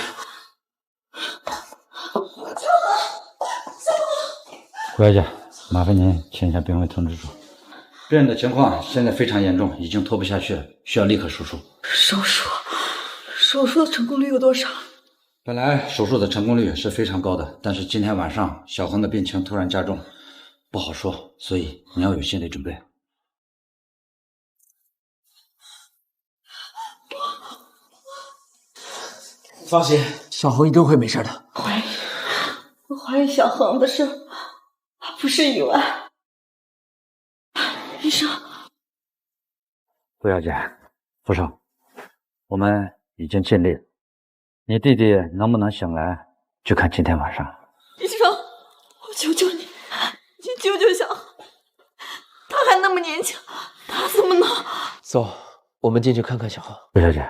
顾小姐，麻烦您签一下病危通知书。病人的情况现在非常严重，已经拖不下去了，需要立刻手术。手术的成功率有多少？本来手术的成功率是非常高的，但是今天晚上小恒的病情突然加重，不好说，所以你要有心理准备。放心，小恒一定会没事的。我怀疑小恒的事不是意外。医生，顾小姐，副手，我们已经尽力了。你弟弟能不能醒来，就看今天晚上。医生，我求求你，你救救小恒，他还那么年轻，他怎么能……走，我们进去看看小恒。顾小姐，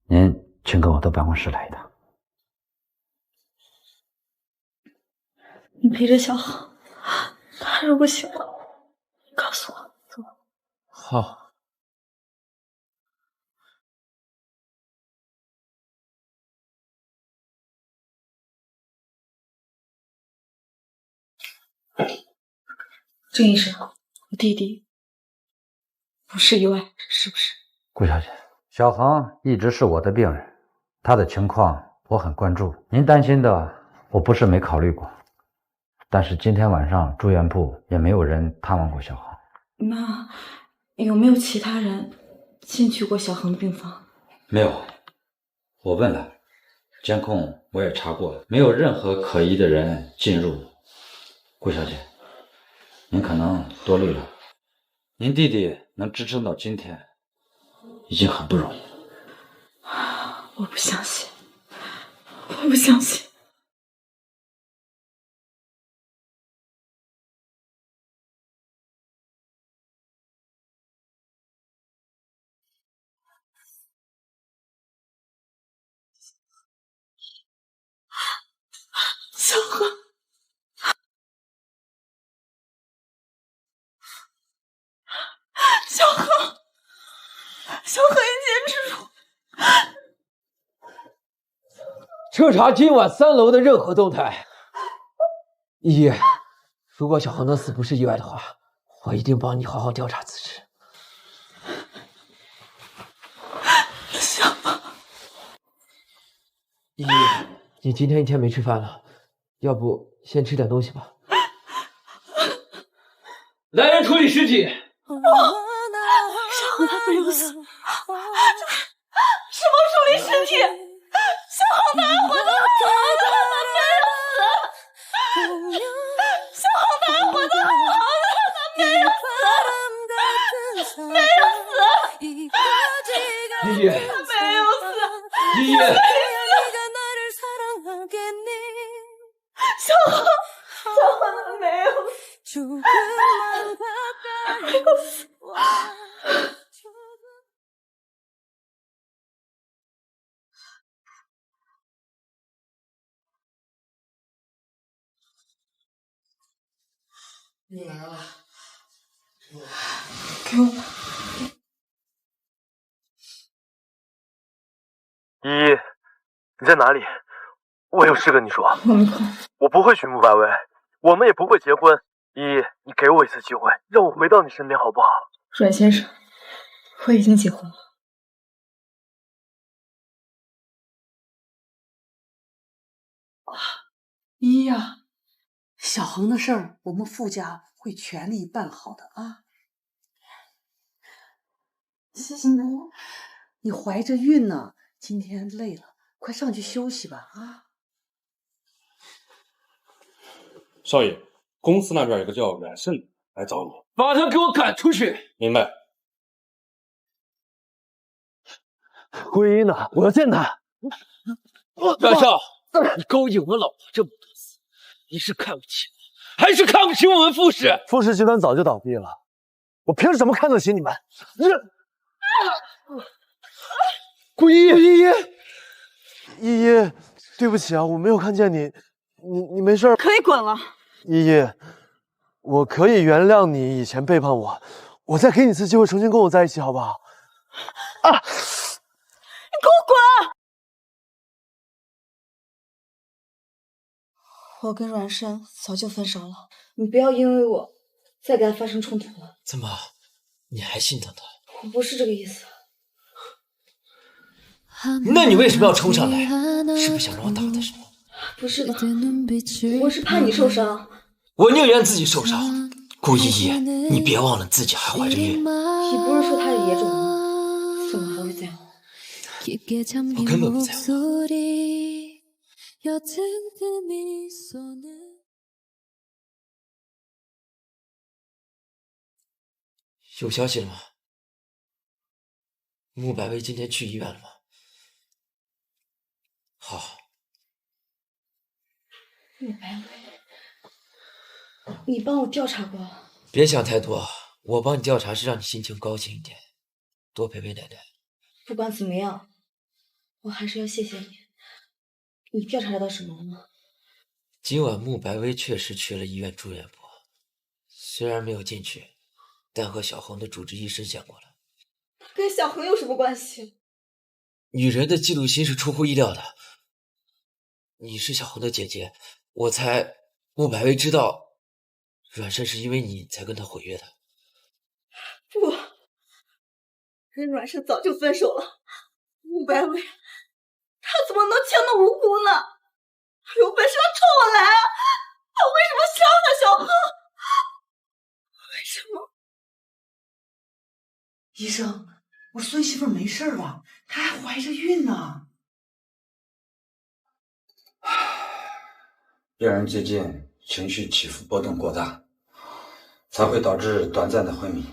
您请跟我到办公室来一趟。你陪着小恒，他如果醒了，告诉我。走。好。郑医生，我弟弟不是意外，是不是？顾小姐，小恒一直是我的病人，他的情况我很关注。您担心的，我不是没考虑过。但是今天晚上住院部也没有人探望过小恒。那有没有其他人进去过小恒的病房？没有，我问了，监控我也查过了，没有任何可疑的人进入。顾小姐，您可能多虑了，您弟弟能支撑到今天，已经很不容易了。我不相信，我不相信。小恒，小恒，小恒，你坚持住！彻查今晚3楼的任何动态。依依，如果小恒的死不是意外的话，我一定帮你好好调查此事。小恒，依依，你今天一天没吃饭了，要不先吃点东西吧。来人，处理尸体。小恒他没有死，什么处理尸体？小恒他还活得好好的，他没有死。小恒他还活得好好的，他没有死，没有死。依依，他没有死。依依，小恒，小恒他没有死，没有死。你来了，给我。依依，你在哪里？我有事跟你说。我没空。我不会娶穆白薇，我们也不会结婚。依依，你给我一次机会，让我回到你身边好不好？阮先生，我已经结婚了。依依呀，小恒的事儿，我们傅家会全力办好的啊！谢谢奶奶。你怀着孕呢，今天累了，快上去休息吧啊！少爷，公司那边有个叫阮胜的来找你，把他给我赶出去。明白。桂英呢？我要见他。阮少，你勾引我老婆这么多次，你是看不起我，还是看不起我们傅氏？傅氏集团早就倒闭了，我凭什么看得起你们？顾依依，依依，对不起啊，我没有看见你，你没事？可以滚了。依依，我可以原谅你以前背叛我，我再给你一次机会，重新跟我在一起，好不好？啊！你给我滚！我跟阮胜早就分手了，你不要因为我再跟他发生冲突了。怎么，你还心疼他？我不是这个意思。那你为什么要冲上来？是不是想让我打他是吗？不是的，我是怕你受伤。我宁愿自己受伤。顾依依，你别忘了自己还怀着孕。你不是说他有野种吗？怎么还会这样？我根本不在乎。有消息了吗？穆白薇今天去医院了吗？好。穆白薇，你帮我调查过？别想太多，我帮你调查是让你心情高兴一点，多陪陪奶奶。不管怎么样，我还是要谢谢你。你调查到什么了吗？今晚穆白薇确实去了医院住院部，虽然没有进去，但和小恒的主治医生见过了。跟小恒有什么关系？女人的嫉妒心是出乎意料的。你是小恒的姐姐，我猜穆白薇知道阮胜是因为你才跟他毁约的。不，跟阮胜早就分手了。穆白薇，他怎么能情那无辜呢？他有本事他冲我来啊！他为什么伤害小恒？为什么？医生，我孙媳妇没事吧？她还怀着孕呢。病人最近情绪起伏波动过大，才会导致短暂的昏迷。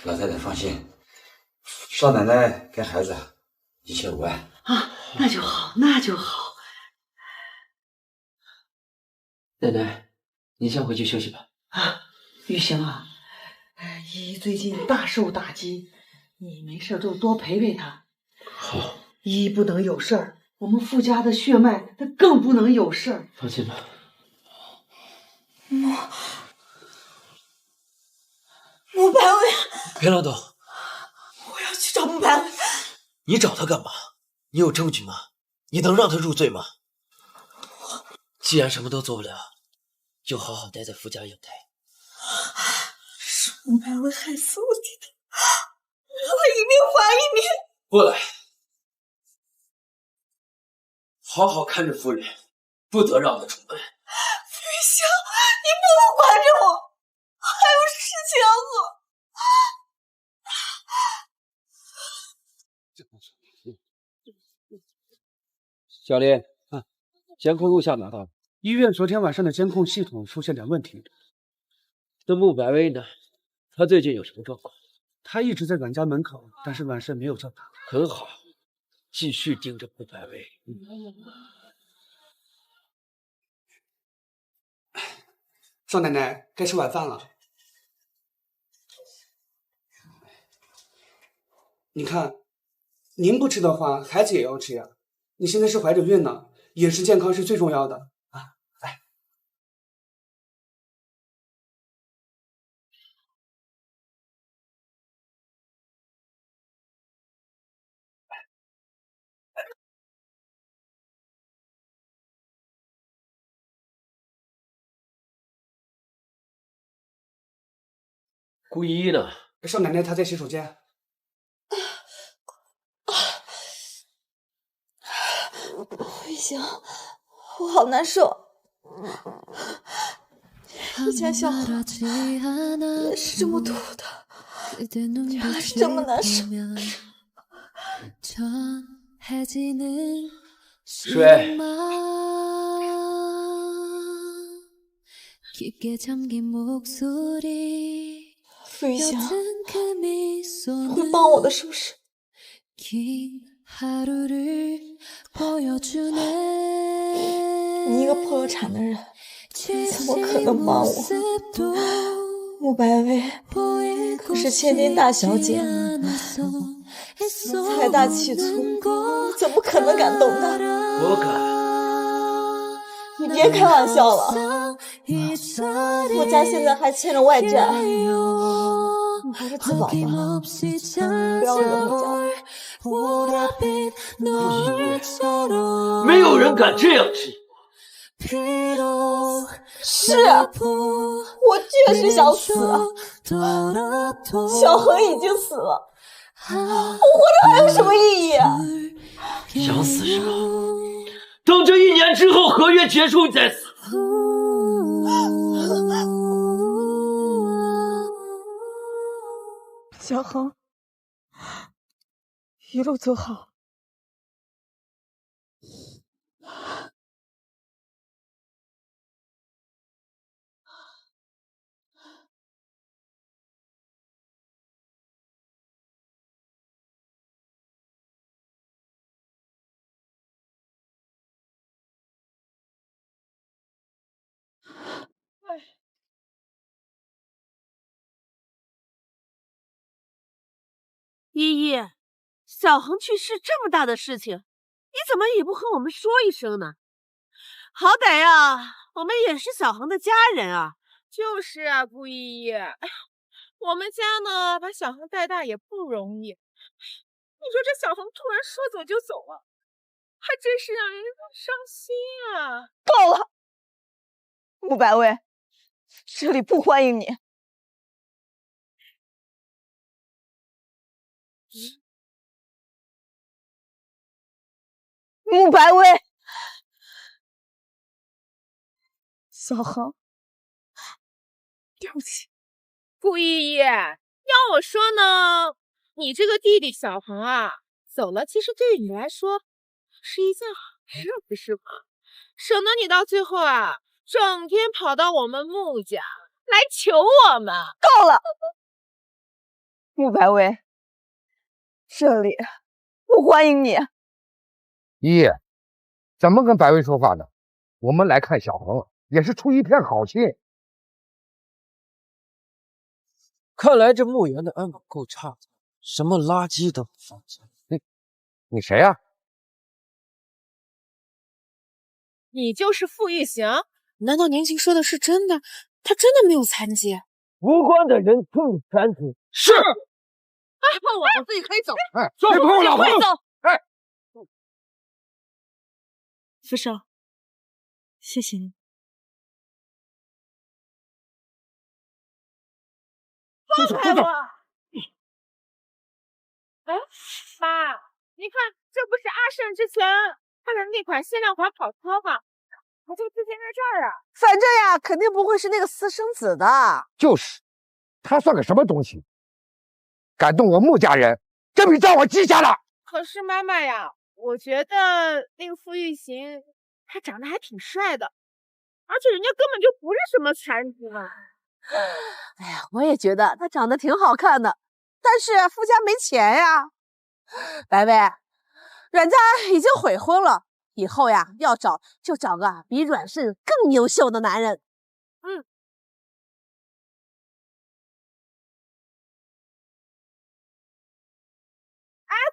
老太太放心，少奶奶跟孩子一切无碍。啊，那就好，那就好。奶奶，您先回去休息吧。啊，玉行啊，依依最近大受打击，你没事就多陪陪她。好，依依不能有事儿，我们傅家的血脉，她更不能有事儿。放心吧。穆白薇，裴老董，我要去找穆白薇。你找他干嘛？你有证据吗？你能让他入罪吗？既然什么都做不了，就好好待在傅家养胎。是穆白薇害死我弟的，让他一命还一命。过来，好好看着夫人，不得让她出门。傅玉香，你不能管着我，还有事情要做。小林，监控录像拿到了。医院昨天晚上的监控系统出现点问题。那穆白薇呢？她最近有什么状况？她一直在阮家门口，但是晚上没有叫她。很好，继续盯着穆白薇。少奶奶，该吃晚饭了。你看，您不吃的话，孩子也要吃呀。你现在是怀着孕呢，饮食健康是最重要的啊！来，顾依依呢？少奶奶她在洗手间。不行，我好难受。以前小孩也是这么吐的，原来是这么难受。水。傅玉香，你会帮我的是不是？你一个破了产的人，怎么可能帮我？穆白薇可是千金大小姐，财大气粗，你怎么可能敢动她？我敢。你别开玩笑了，我家现在还欠着外债，你不是自保吗？不要惹我家。没有人敢这样质疑我。是，我确实想死啊！小恒已经死了，我活着还有什么意义啊？想死是吧？等这1年之后合约结束你再死。小恒，一路走好。依依，小恒去世这么大的事情，你怎么也不和我们说一声呢？好歹呀，我们也是小恒的家人啊。就是啊，顾依依，哎呀，我们家呢把小恒带大也不容易。你说这小恒突然说走就走了，还真是让人伤心啊！够了，穆白薇，这里不欢迎你。穆白薇，小恒，对不起。顾依依，要我说呢，你这个弟弟小恒啊，走了，其实对于你来说是一件好事，不是吗？省得你到最后啊，整天跑到我们穆家来求我们。够了，穆白薇，这里不欢迎你。依依，怎么跟白薇说话呢？我们来看小恒，也是出于一片好心。看来这墓园的安保够差的，什么垃圾都放下。你谁呀？你就是傅玉行？难道年轻说的是真的？他真的没有残疾？无关的人不残疾。是。我自己可以走。哎，别碰我老婆！哎，傅少，谢谢你。放开我！哎，妈，你看，这不是阿胜之前他的那款限量款跑车吗？我就自行在这儿啊。反正呀，肯定不会是那个私生子的。就是，他算个什么东西？敢动我穆家人，这笔账我记下了。可是妈妈呀，我觉得那个傅玉行他长得还挺帅的，而且人家根本就不是什么残疾嘛。哎呀，我也觉得他长得挺好看的，但是傅家没钱呀。白薇，阮家已经悔婚了，以后呀要找就找个比阮胜更优秀的男人。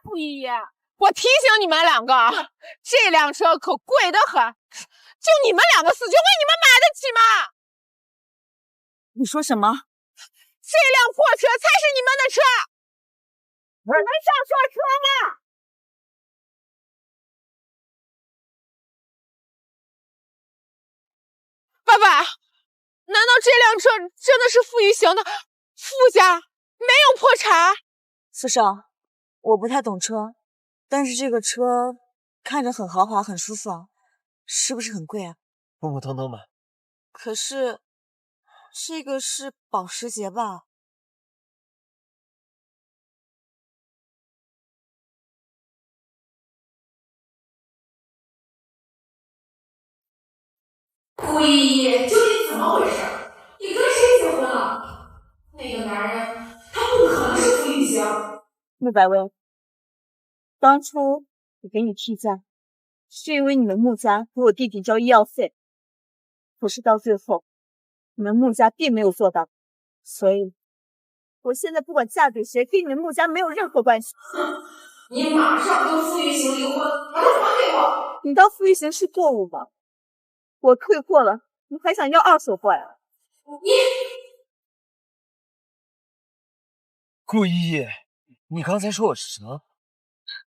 傅姨爷，我提醒你们两个，这辆车可贵得很，就你们两个死绝鬼，你们买得起吗？你说什么？这辆破车才是你们的车，你们上错车了。爸爸，难道这辆车真的是傅玉行的？傅家没有破产？四少，我不太懂车，但是这个车看着很豪华，很舒服啊，是不是很贵啊？普普通通吧。可是这个是保时捷吧？傅依依，究竟怎么回事？你跟谁结婚了？那个男人，他不可能是傅玉行。穆白薇，当初我给你替嫁，是因为你们穆家给我弟弟交医药费，可是到最后，你们穆家并没有做到，所以，我现在不管嫁给谁，跟你们穆家没有任何关系。你马上跟傅玉行离婚，把他还给我！你当傅玉行是过物吗？我退货了，你还想要二手货呀？顾依依，你刚才说我是蛇？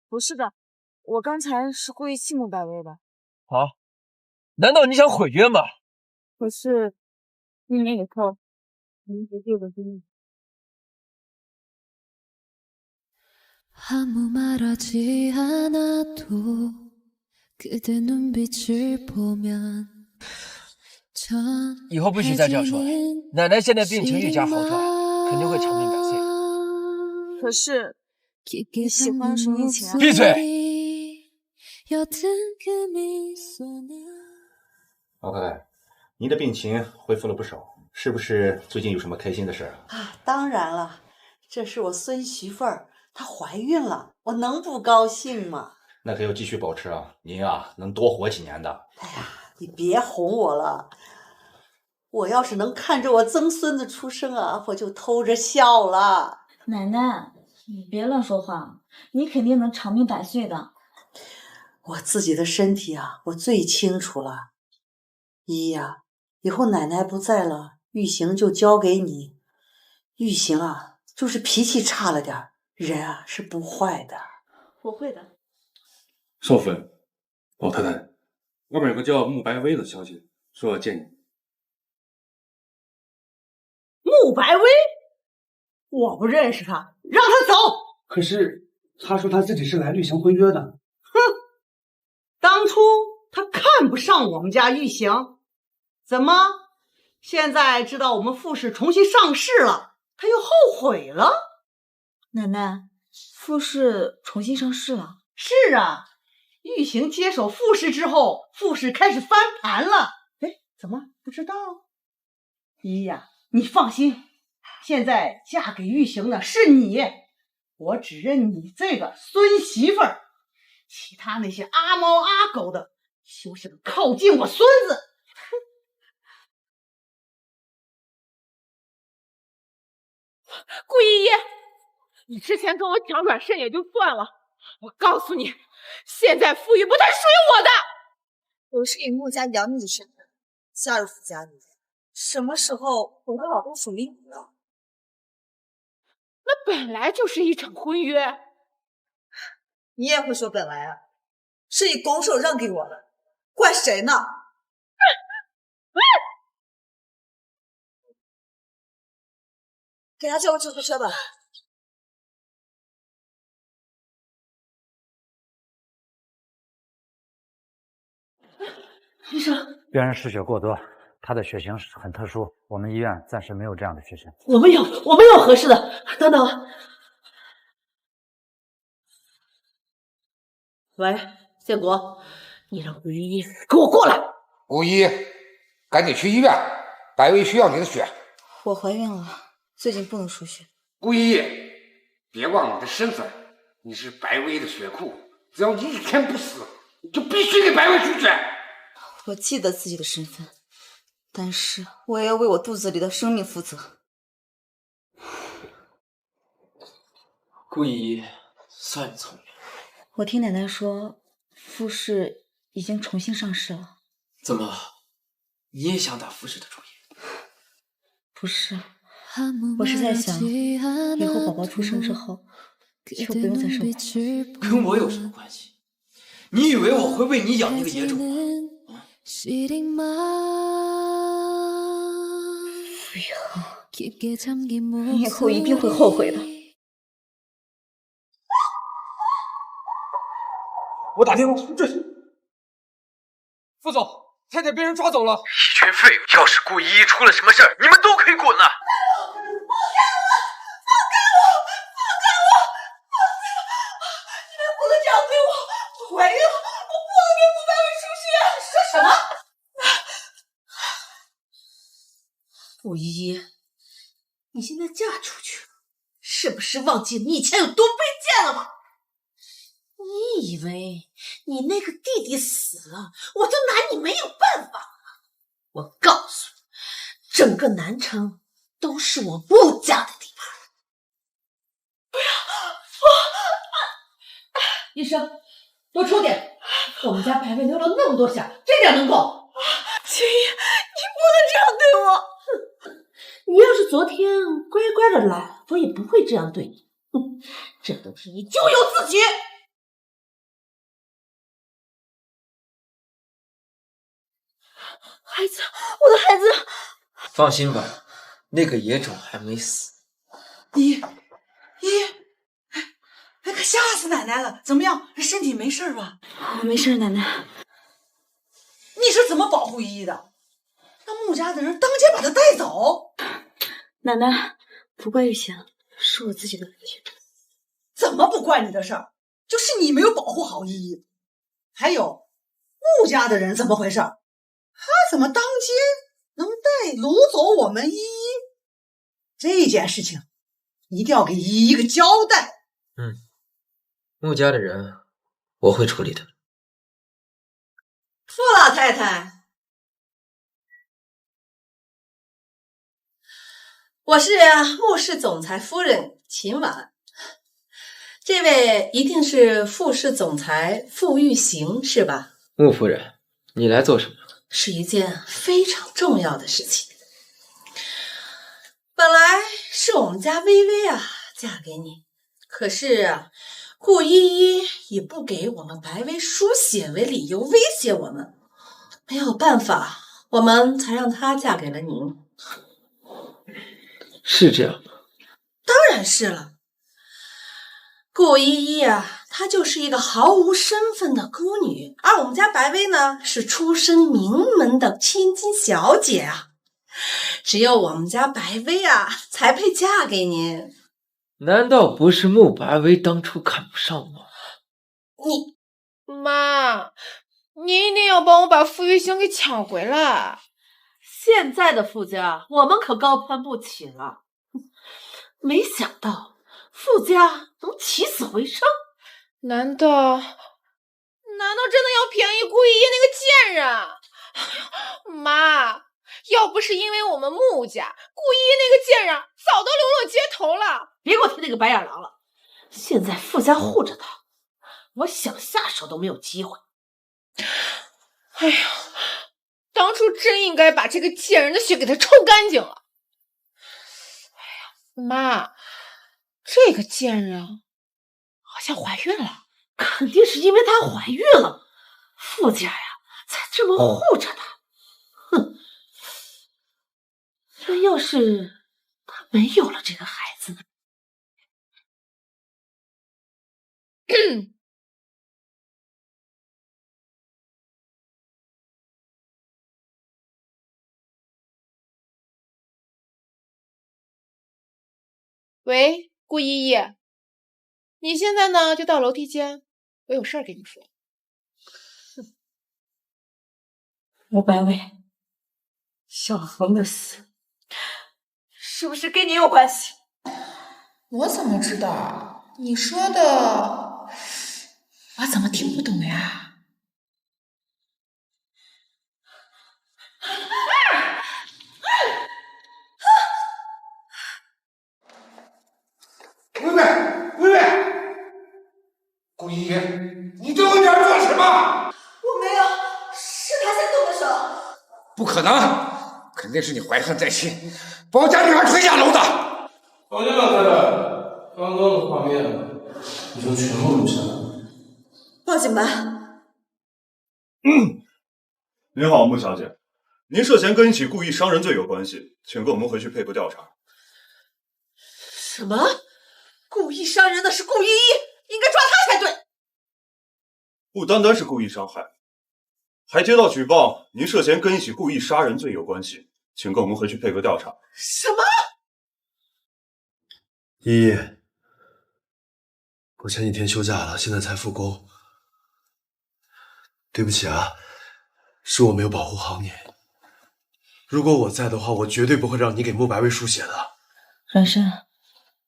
不是的，我刚才是故意气穆白薇的。啊？难道你想毁约吗？可是1年以后，您决定我跟你。 아무 말하지 않아도 그대 눈빛을 보면 以后不许再这样说了。奶奶现在病情愈加好转，肯定会长命百岁。可是你喜欢是以前。闭嘴！老太太，您的病情恢复了不少，是不是最近有什么开心的事啊？当然了，这是我孙媳妇儿。 她怀孕了，我能不高兴吗？那可要继续保持啊！您啊，能多活几年的。哎呀，你别哄我了。我要是能看着我曾孙子出生啊，我就偷着笑了。奶奶，你别乱说话，你肯定能长命百岁的。我自己的身体啊，我最清楚了。依依呀，以后奶奶不在了，玉行就交给你。玉行啊，就是脾气差了点儿。 人啊是不坏的，我会的。少芬，老太太，外面有个叫穆白薇的小姐说要见你。穆白薇，我不认识她，让她走。可是她说她自己是来履行婚约的。哼，当初她看不上我们家玉行，怎么现在知道我们傅氏重新上市了，她又后悔了？ 奶奶，傅氏重新上市了。是啊，玉行接手傅氏之后，傅氏开始翻盘了。哎，怎么不知道？依依呀，你放心，现在嫁给玉行的是你，我只认你这个孙媳妇儿，其他那些阿猫阿狗的，休想靠近我孙子。哼，顾依依，你之前跟我讲阮慎也就算了，我告诉你，现在傅玉不但属于我的。我是以穆家养女的身份嫁入傅家里，什么时候我的老公属于你了？那本来就是一场婚约。你也会说本来啊？是你拱手让给我的，怪谁呢？给他叫个救护车吧。医生，病人失血过多，他的血型很特殊，我们医院暂时没有这样的血型。我们有合适的。等等，喂，建国，你让顾依依给我过来。顾依，赶紧去医院，白薇需要你的血。我怀孕了，最近不能输血。顾依依，别忘了你的身份，你是白薇的血库，只要你一天不死，你就必须给白薇输血。我记得自己的身份，但是我也要为我肚子里的生命负责。顾依依，算你聪明。我听奶奶说，傅氏已经重新上市了。怎么，你也想打傅氏的主意？不是，我是在想，以后宝宝出生之后，就不用再受苦。跟我有什么关系？你以为我会为你养那个野种吗？你以后一定会后悔的。我打电话这是副总，太太被人抓走了。一群废物！要是顾依依出了什么事儿，你们都可以滚了。顾依依，你现在嫁出去了，是不是忘记你以前有多卑贱了吗？你以为你那个弟弟死了，我就拿你没有办法吗？我告诉你，整个南城都是我穆家的地盘。不要！医生，多抽点，我们家白薇流了那么多血，这点能够？青衣，你不能这样对我。你要是昨天乖乖的来，我也不会这样对你。这都是你咎由自取。孩子，我的孩子。放心吧，那个野种还没死。依，可吓死奶奶了！怎么样，身体没事吧？没事，奶奶。你是怎么保护依依的？让穆家的人当街把她带走？奶奶，不怪玉贤，是我自己的问题。怎么不怪你的事儿？就是你没有保护好依依。还有穆家的人怎么回事？他怎么当街能掳走我们依依？这件事情一定要给依依一个交代。穆家的人我会处理的。傅老太太，我是穆氏总裁夫人秦婉，这位一定是傅氏总裁傅玉行是吧？穆夫人，你来做什么？是一件非常重要的事情。本来是我们家薇薇嫁给你，可是顾依依以不给我们白薇输血为理由威胁我们，没有办法，我们才让她嫁给了您。是这样吗？当然是了。顾依依她就是一个毫无身份的孤女，而我们家白薇呢，是出身名门的千金小姐只有我们家白薇才配嫁给您。难道不是穆白薇当初看不上我？你妈，你一定要帮我把傅玉行给抢回来。现在的傅家我们可高攀不起了，没想到傅家能起死回生。难道真的要便宜顾依依那个贱人？哎呀，妈，要不是因为我们穆家，顾依依那个贱人早都流落街头头了。别给我提那个白眼狼了。现在傅家护着他，我想下手都没有机会。哎呀，当初真应该把这个贱人的血给他抽干净了。哎呀，妈，这个贱人好像怀孕了。肯定是因为她怀孕了，傅家呀才这么护着她。哼，这要是她没有了这个孩子呢？喂，顾依依，你现在呢就到楼梯间，我有事儿跟你说。吴白薇，小恒的死是不是跟你有关系？我怎么知道？你说的，我怎么听不懂呀？薇薇，顾依依，你这会点做什么？我没有，是他先动的手。不可能，肯定是你怀恨在心，把我家女儿推下楼的。放心吧，太太，刚刚的画面已经全部录下来了。报警吧。您好，穆小姐，您涉嫌跟一起故意伤人罪有关系，请跟我们回去配合调查。什么？故意伤人的是顾依依，应该抓他才对。不单单是故意伤害，还接到举报，您涉嫌跟一起故意杀人罪有关系，请跟我们回去配合调查。什么？依依，我前几天休假了，现在才复工。对不起啊，是我没有保护好你。如果我在的话，我绝对不会让你给穆白薇输血的。阮生，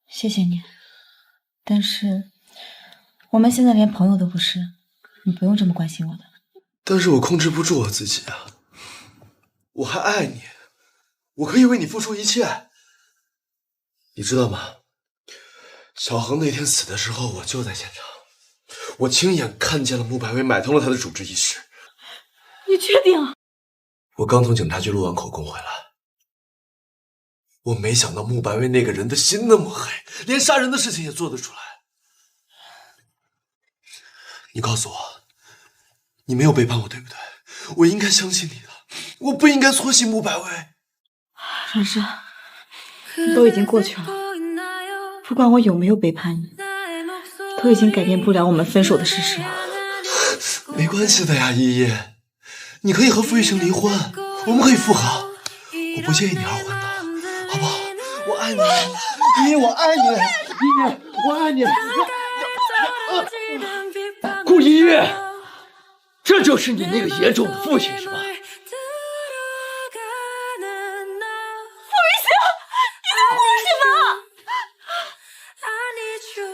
谢谢你，但是我们现在连朋友都不是，你不用这么关心我的。但是我控制不住我自己啊，我还爱你，我可以为你付出一切。你知道吗？小恒那天死的时候，我就在现场，我亲眼看见了穆白薇买通了他的主治医师。你确定？我刚从警察局录完口供回来，我没想到穆白薇那个人的心那么黑，连杀人的事情也做得出来。你告诉我，你没有背叛我，对不对？我应该相信你的，我不应该错信穆白薇。阮生，都已经过去了，不管我有没有背叛你，都已经改变不了我们分手的事实了。没关系的呀，依依，你可以和傅玉行离婚，我们可以复合，我不介意你二婚的，好不好？我爱你，依依，我爱你，依依，我爱你。顾依依，这就是你那个野种的父亲是吧？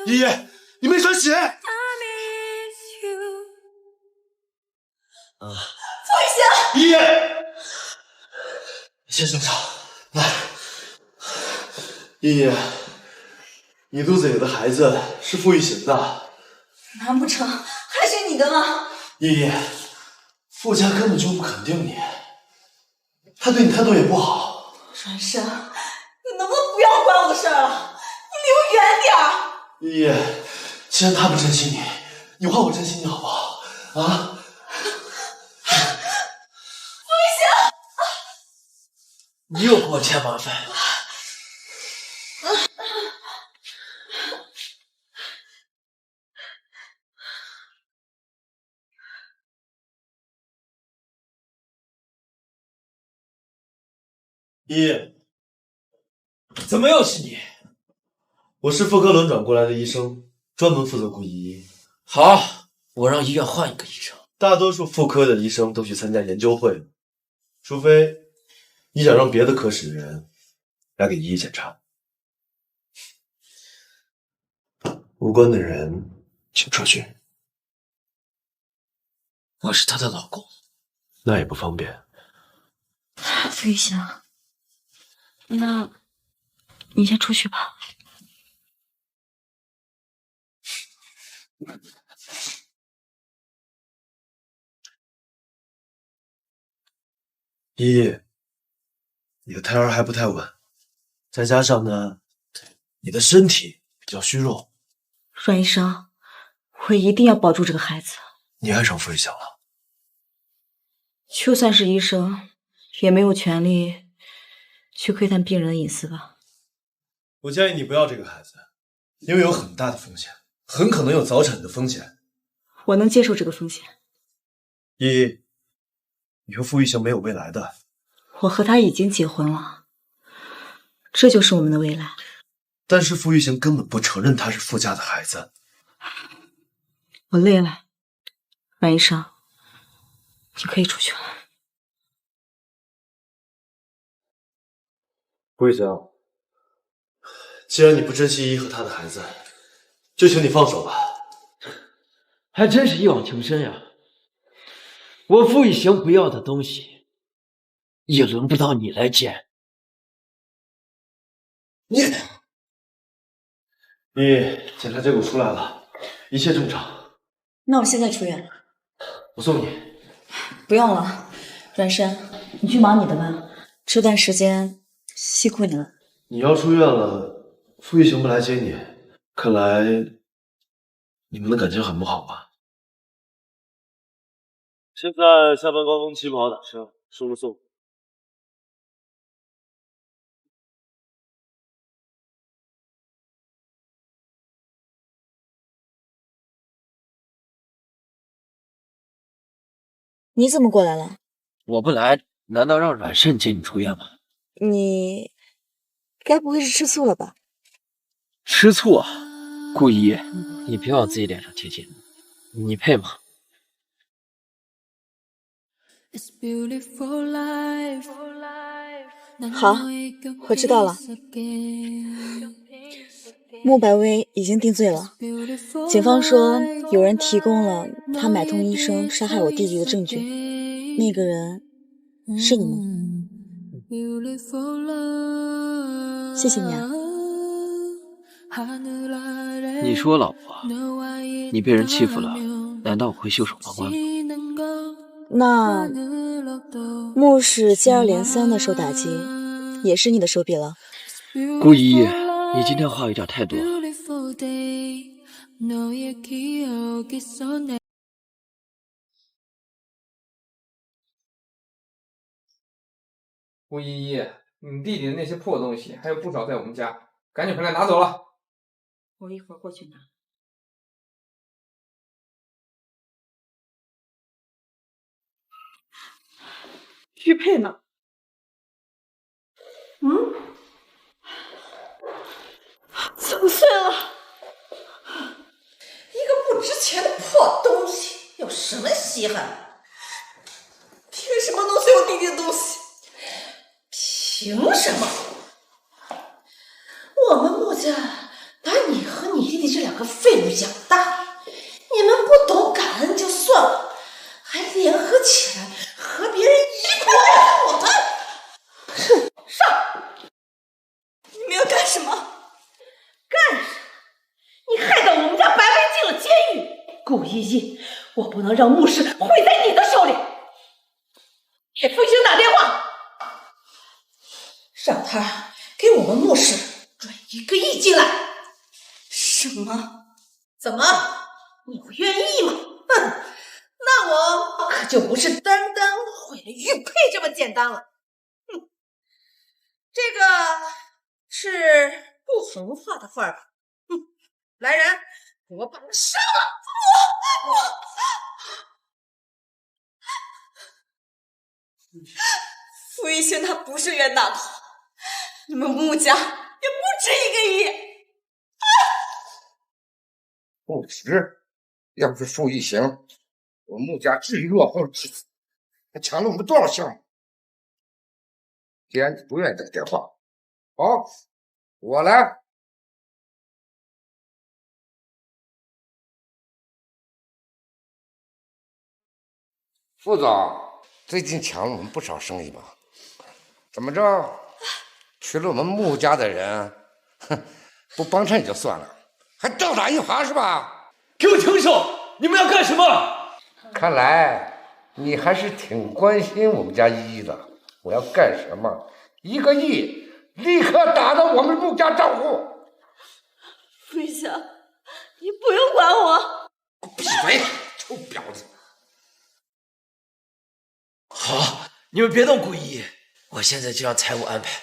依依，你没穿鞋。傅玉行，依依，先生上来。依依，你肚子里的孩子是傅玉行的。难不成还是你的吗？依依，傅家根本就不肯定你，他对你态度也不好。阮生，你能不能不要管我的事儿了？你离我远点儿。依依，既然他不珍惜你，你换我珍惜你好不好？啊？傅玉行，你又给我添麻烦。依依，怎么又是你？我是妇科轮转过来的医生，专门负责顾依依。好，我让医院换一个医生。大多数妇科的医生都去参加研究会，除非你想让别的科室的人来给依依检查。无关的人请出去。我是她的老公，那也不方便。傅玉行，那你先出去吧。依依，你的胎儿还不太稳，再加上呢，你的身体比较虚弱。阮医生，我一定要保住这个孩子。你爱上傅玉祥了？就算是医生，也没有权利去窥探病人的隐私吧？我建议你不要这个孩子，因为有很大的风险，很可能有早产的风险。我能接受这个风险。依依，你和傅玉祥没有未来的。我和他已经结婚了，这就是我们的未来。但是傅玉祥根本不承认他是傅家的孩子。我累了，阮医生，你可以出去了。傅玉祥，既然你不珍惜依依和她的孩子，就请你放手吧。还真是一往情深呀！我傅玉祥不要的东西，也轮不到你来捡。你，依依，检查结果出来了，一切正常。那我现在出院。我送你。不用了，阮生，你去忙你的吧。这段时间辛苦你了。你要出院了，傅玉祥不来接你，看来你们的感情很不好吧？现在下班高峰期不好打车，送不送？你怎么过来了？我不来，难道让阮慎接你出院吗？你该不会是吃醋了吧？吃醋啊！顾一，你别往自己脸上贴金，你配吗？好，我知道了。穆白薇已经定罪了，警方说有人提供了他买通医生杀害我弟弟的证据，那个人是你吗？谢谢你啊。你是我老婆，你被人欺负了，难道我会袖手旁观吗？那穆氏接二连三的受打击，也是你的手笔了。顾一，你今天话有点太多。顾依依，你弟弟的那些破东西还有不少在我们家，赶紧回来拿走了。我一会儿过去拿。玉佩呢？怎么碎了？一个不值钱的破东西，有什么稀罕？凭什么弄碎我弟弟的东西？凭什么？我们穆家把你和你弟弟这两个废物养大，你们不懂感恩就算了，还联合起来和别人一块来我们。哼，上！你们要干什么？干什么？你害到我们家白薇进了监狱。顾依依，我不能让穆氏毁在你的手里。给傅星打电话，让他给我们穆氏转1个亿进来。什么？怎么？你不愿意吗？哼，那我可就不是单单毁了玉佩这么简单了。哼，这个是不红话的话吧？哼，来人，给我把他杀了！傅玉兴他不是冤大头，你们穆家也不值1个亿。不值！要不是傅玉行，我穆家至于落后至此，还抢了我们多少项目？既然你不愿意打电话，好，我来。傅总，最近抢了我们不少生意吧？怎么着？娶了我们穆家的人，哼，不帮衬也就算了，还倒打一耙是吧？给我停手！你们要干什么？看来你还是挺关心我们家依依的。我要干什么？1个亿立刻打到我们穆家账户。飞翔，你不用管我。闭嘴，臭婊子！好，你们别动顾一，我现在就让财务安排。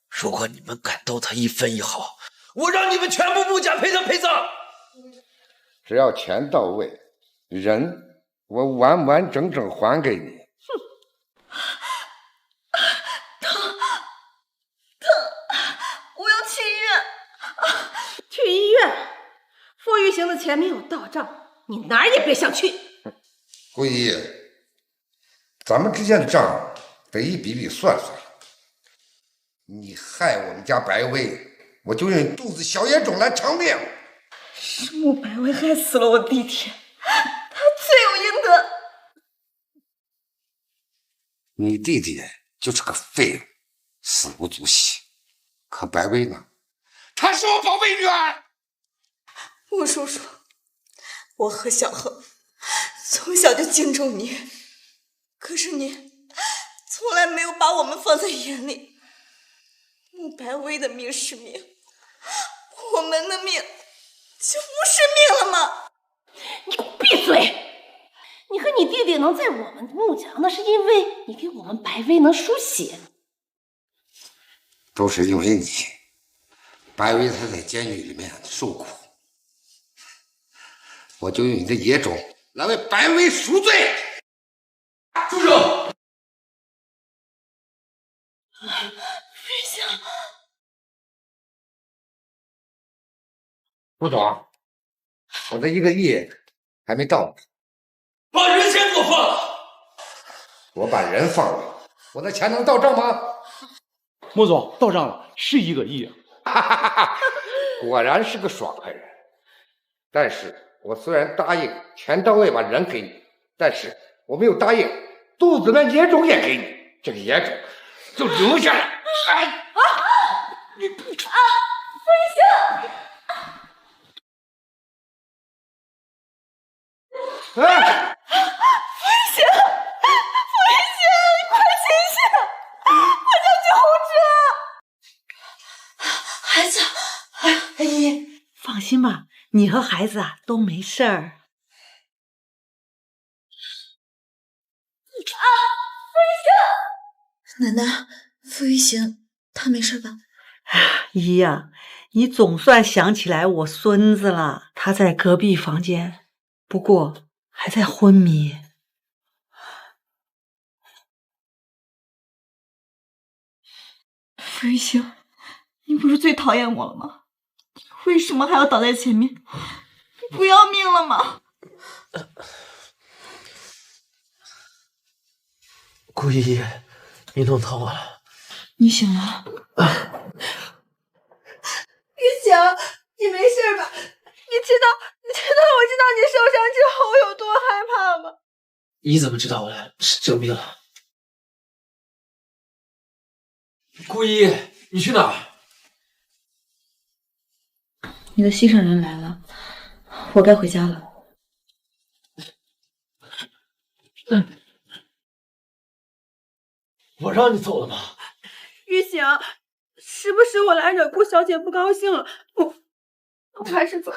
如果你们敢动他1分1毫，我让你们全部穆家赔偿赔偿。只要钱到位，人我完完整整还给你。我要去医院。去医院？付玉行的钱没有到账，你哪儿也别想去。顾一，咱们之间的账得一笔笔算算。你害我们家白薇，我就用你肚子小野种来偿命。是穆白薇害死了我弟弟，他罪有应得。你弟弟就是个废物，死无足惜。可白薇呢？她是我宝贝女儿。穆叔叔，我和小恒从小就敬重你，可是你从来没有把我们放在眼里。穆白薇的命是命，我们的命就不是命了吗？你给我闭嘴！你和你弟弟能在我们穆家，那是因为你给我们白薇能输血。都是因为你，白薇她在监狱里面受苦，我就用你的野种来为白薇赎罪。住手！飞翔，副总，我的1个亿还没到呢。把人先给我放了！我把人放了，我的钱能到账吗？穆总，到账了，是1个亿。果然是个爽快人。但是我虽然答应全到位把人给你，但是我没有答应肚子那野种也给你。这个野种就留下来。你不飞翔！哎，飞翔，快醒醒！我叫救护车！孩子，阿姨，放心吧，你和孩子啊都没事儿。奶奶，傅玉行他没事吧？姨呀，你总算想起来我孙子了，他在隔壁房间，不过还在昏迷。傅玉行，你不是最讨厌我了吗？为什么还要挡在前面？你不要命了吗？顾一，你弄疼我了。你醒了？玉行，你没事吧？你知道我知道你受伤之后我有多害怕吗？你怎么知道我来生病了？顾一，你去哪儿？你的心上人来了，我该回家了。我让你走了吗？玉行，是不是我来惹顾小姐不高兴了？我还是走。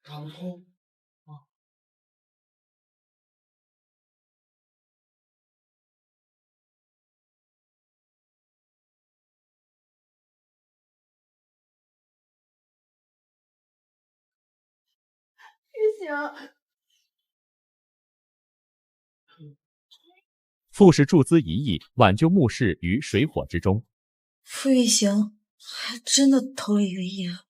打不通。玉行。傅氏注资1亿，挽救穆氏于水火之中。傅玉行还真的投了1个亿啊！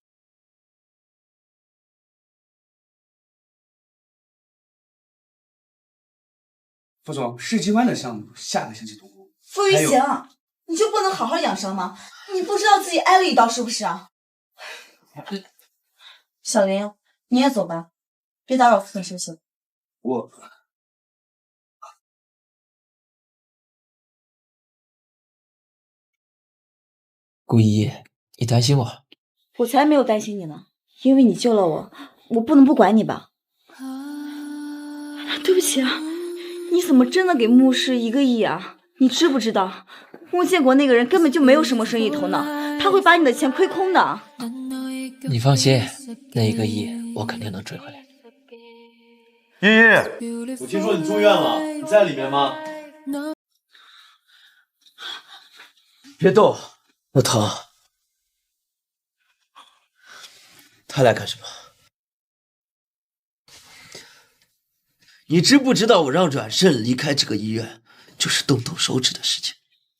副总，世纪湾的项目下个星期动工。傅玉行，你就不能好好养伤吗？你不知道自己挨了一刀是不是啊？小林，你也走吧，别打扰夫人休息了。我。顾一，你担心我？我才没有担心你呢。因为你救了我，我不能不管你吧？对不起啊，你怎么真的给牧师1个亿啊？你知不知道，穆建国那个人根本就没有什么生意头脑，他会把你的钱亏空的。你放心，那1个亿我肯定能追回来。依依，我听说你住院了，你在里面吗？别动，我疼。他来干什么？你知不知道我让阮胜离开这个医院，就是动手指的事情？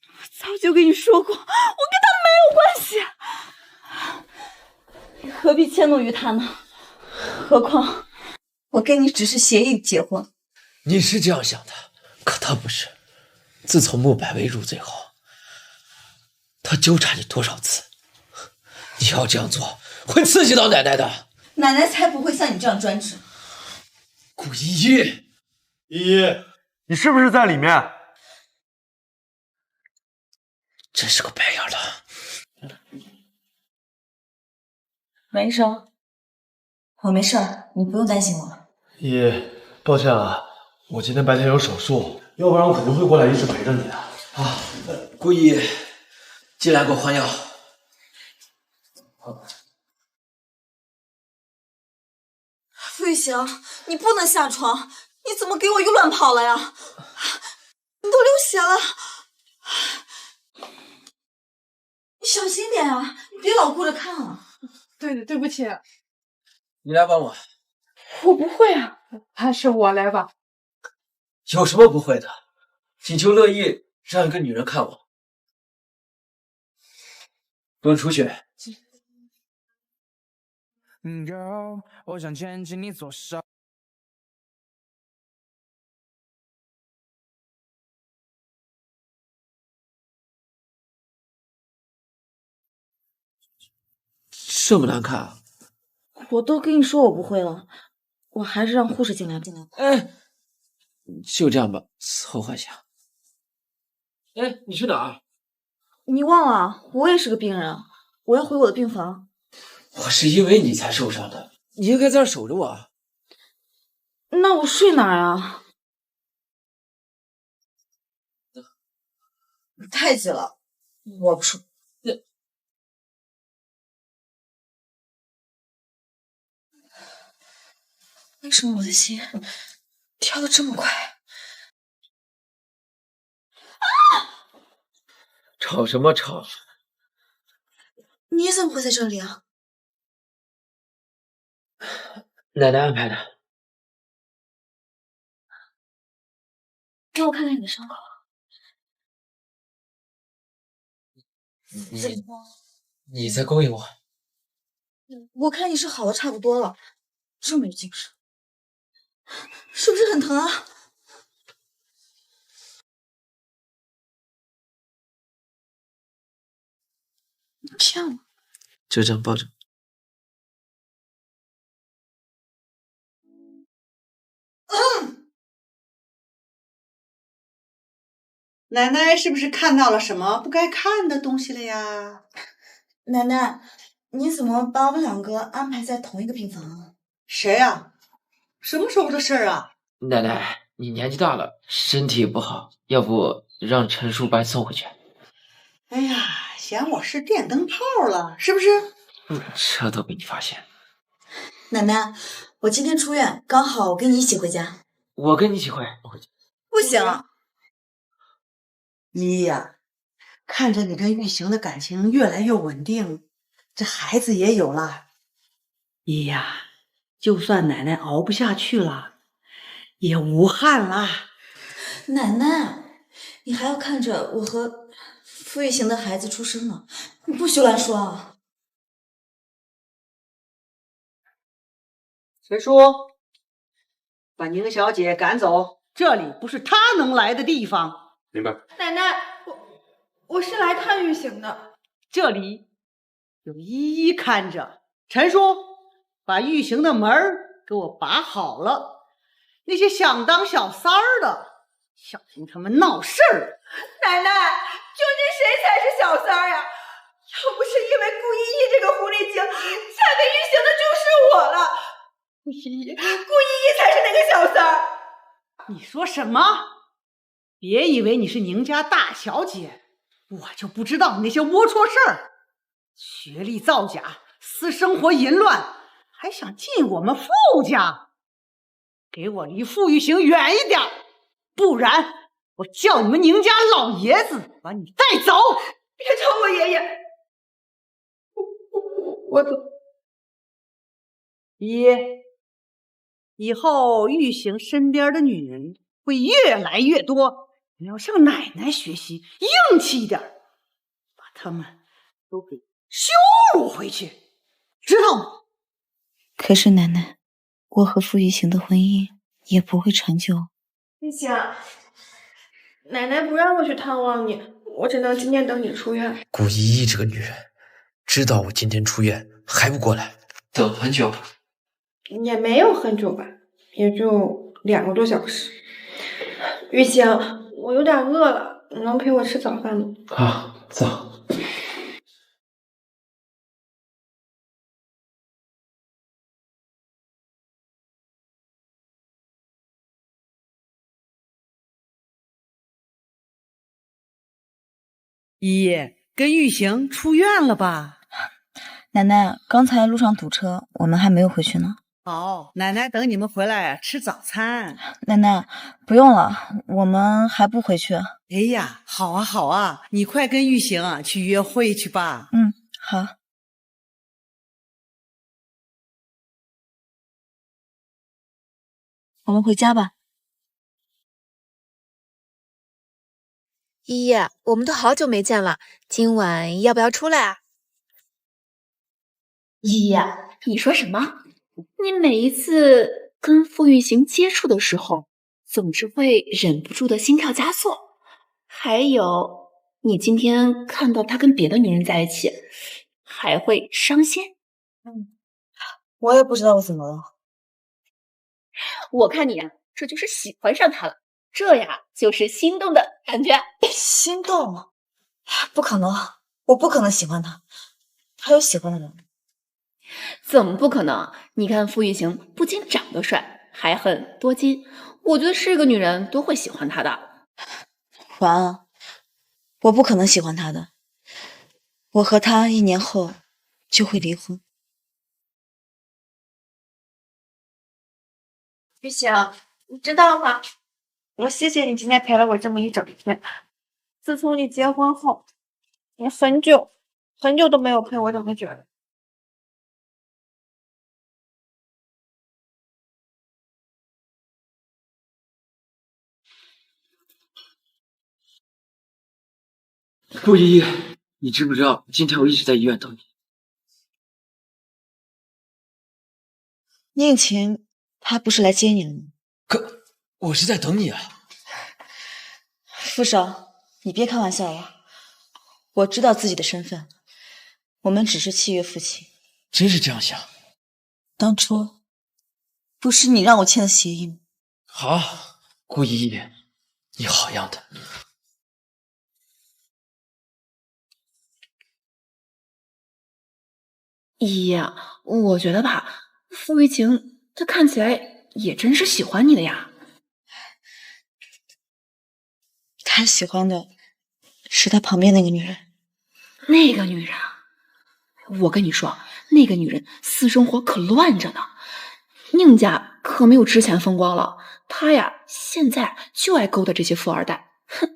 我早就跟你说过，我跟他没有关系，你何必迁怒于他呢？何况我跟你只是协议结婚。你是这样想的，可他不是。自从穆百威入罪后，他纠缠你多少次？你要这样做，会刺激到奶奶的。奶奶才不会像你这样专制。顾依依，依依，你是不是在里面？真是个白眼狼。阮医生，我没事儿，你不用担心我。依依，抱歉啊，我今天白天有手术，要不然我肯定会过来一直陪着你的。啊，顾依依，进来给我换药。傅玉行，你不能下床，你怎么给我又乱跑了呀？你都流血了，你小心点啊，你别老顾着看啊。对不起，你来帮我。我不会啊，还是我来吧。有什么不会的？锦秋乐意让一个女人看我。不用出去。Girl， 我想牵起你左手。这么难看啊！我都跟你说我不会了，我还是让护士进来。哎，就这样吧，伺候换下。哎，你去哪儿？你忘了，我也是个病人，我要回我的病房。我是因为你才受伤的，你应该在这守着我啊。那我睡哪儿啊？太挤了，我不睡。为什么我的心跳得这么快？吵什么吵？你怎么会在这里啊？奶奶安排的。让我看看你的伤口。你在勾引我？我看你是好的差不多了，这么有精神，是不是很疼啊？你骗我！就这样抱着。奶奶是不是看到了什么不该看的东西了呀？奶奶，你怎么把我们2个安排在同一个病房啊？谁呀？什么时候的事儿啊？奶奶，你年纪大了，身体不好，要不让陈叔把你送回去？哎呀，嫌我是电灯泡了，是不是？这都被你发现。奶奶，我今天出院，刚好我跟你一起回家。我跟你一起回。不行。依依呀，看着你跟玉行的感情越来越稳定，这孩子也有了。依依呀，就算奶奶熬不下去了，也无憾啦。奶奶，你还要看着我和傅玉行的孩子出生呢，你不许乱说啊！陈叔，把宁小姐赶走，这里不是她能来的地方。明白。奶奶，我是来看玉行的，这里有依依看着。陈叔，把玉行的门给我把好了，那些想当小三儿的，小心他们闹事儿。奶奶，究竟谁才是小三儿呀？要不是因为顾依依这个狐狸精，嫁给玉行的就是我了。顾依依才是那个小三儿。你说什么？别以为你是宁家大小姐，我就不知道你那些龌龊事儿，学历造假，私生活淫乱，还想进我们傅家，给我离傅玉行远一点，不然我叫你们宁家老爷子把你带走。别吵我爷爷，我走。以后玉行身边的女人会越来越多，你要向奶奶学习，硬气一点，把她们都给羞辱回去，知道吗？可是奶奶，我和傅玉行的婚姻也不会长久。玉行，奶奶不让我去探望你，我只能今天等你出院。顾依依这个女人，知道我今天出院还不过来，等很久。也没有很久吧，也就2个多小时。玉行，我有点饿了，你能陪我吃早饭吗？好，走。依依跟玉行出院了吧？奶奶，刚才路上堵车，我们还没有回去呢。好，奶奶等你们回来吃早餐。奶奶，不用了，我们还不回去。哎呀，好啊好啊，你快跟玉行去约会去吧。嗯，好。我们回家吧。依依，我们都好久没见了，今晚要不要出来啊？依依，你说什么？你每一次跟傅玉行接触的时候，总是会忍不住的心跳加速。还有，你今天看到他跟别的女人在一起，还会伤心。我也不知道我怎么了。我看你呀，这就是喜欢上他了。这呀，就是心动的感觉。心动？不可能，我不可能喜欢他，他有喜欢的人。怎么不可能？你看傅玉行不仅长得帅，还很多金，我觉得是个女人都会喜欢他的。晚安，我不可能喜欢他的，我和他1年后就会离婚。玉行，你知道吗？我谢谢你今天陪了我这么一整天。自从你结婚后，你很久都没有陪我这么久了。顾依依，你知不知道今天我一直在医院等你？宁晴，他不是来接你了吗？可我是在等你啊。傅少，你别开玩笑了，我知道自己的身份，我们只是契约夫妻。真是这样想？当初不是你让我签的协议吗？好，顾依依，你好样的。依依啊，我觉得吧，傅玉晴她看起来也真是喜欢你的呀。他喜欢的是他旁边那个女人。那个女人啊，我跟你说，那个女人私生活可乱着呢。宁家可没有之前风光了，她呀现在就爱勾搭这些富二代。哼，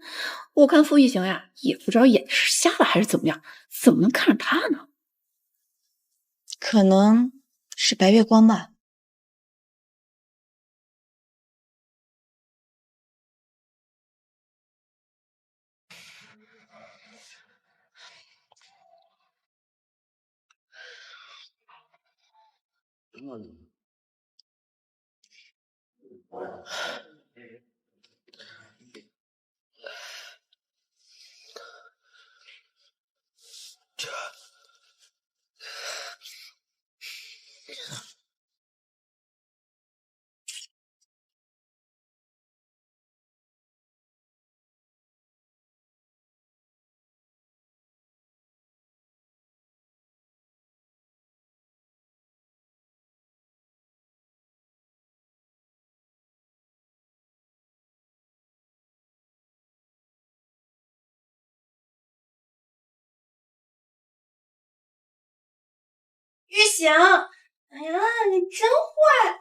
我看傅玉行呀，也不知道眼睛是瞎了还是怎么样，怎么能看上他呢？可能是白月光吧。玉醒，哎呀，你真坏！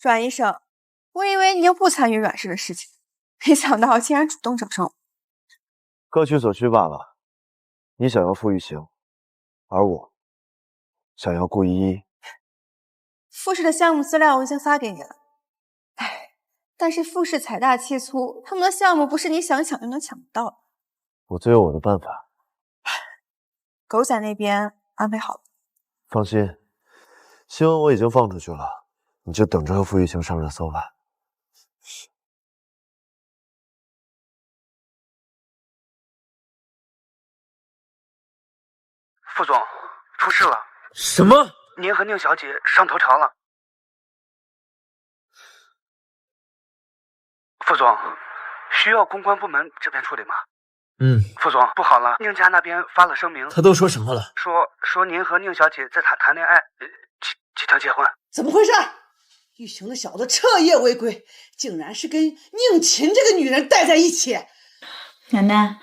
阮医生，我以为你又不参与阮氏的事情，没想到竟然主动找上我。各取所需罢了。你想要傅玉行，而我想要顾依依。傅氏的项目资料我已经发给你了，唉，但是傅氏财大气粗，他们的项目不是你想抢就能抢到的。我自有我的办法。狗仔那边安排好了。放心，新闻我已经放出去了，你就等着和傅玉行上热搜吧。副总，出事了！什么？您和宁小姐上头条了。副总，需要公关部门这边处理吗？副总，不好了，宁家那边发了声明。他都说什么了？说您和宁小姐在谈恋爱，即将结婚。怎么回事？玉行的小子彻夜未归，竟然是跟宁琴这个女人待在一起。奶奶，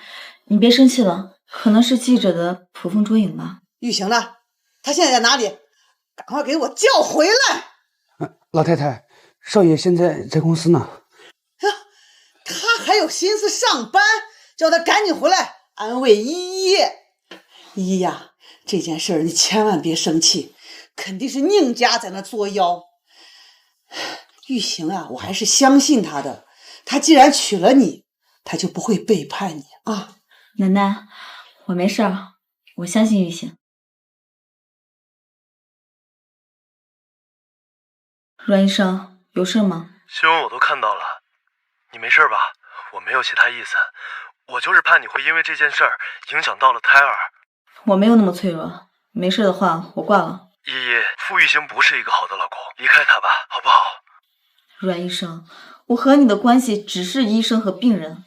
你别生气了，可能是记者的捕风捉影吧。玉行呢？他现在在哪里？赶快给我叫回来！老太太，少爷现在在公司呢。他还有心思上班，叫他赶紧回来安慰依依。依依呀，这件事儿你千万别生气，肯定是宁家在那作妖。玉行啊，我还是相信他的，他既然娶了你，他就不会背叛你啊。奶奶，我没事儿，我相信玉行。阮医生，有事吗？新闻我都看到了，你没事吧？我没有其他意思，我就是怕你会因为这件事儿影响到了胎儿。我没有那么脆弱，没事的话我挂了。依依，傅玉行不是一个好的老公，离开他吧，好不好？阮医生，我和你的关系只是医生和病人。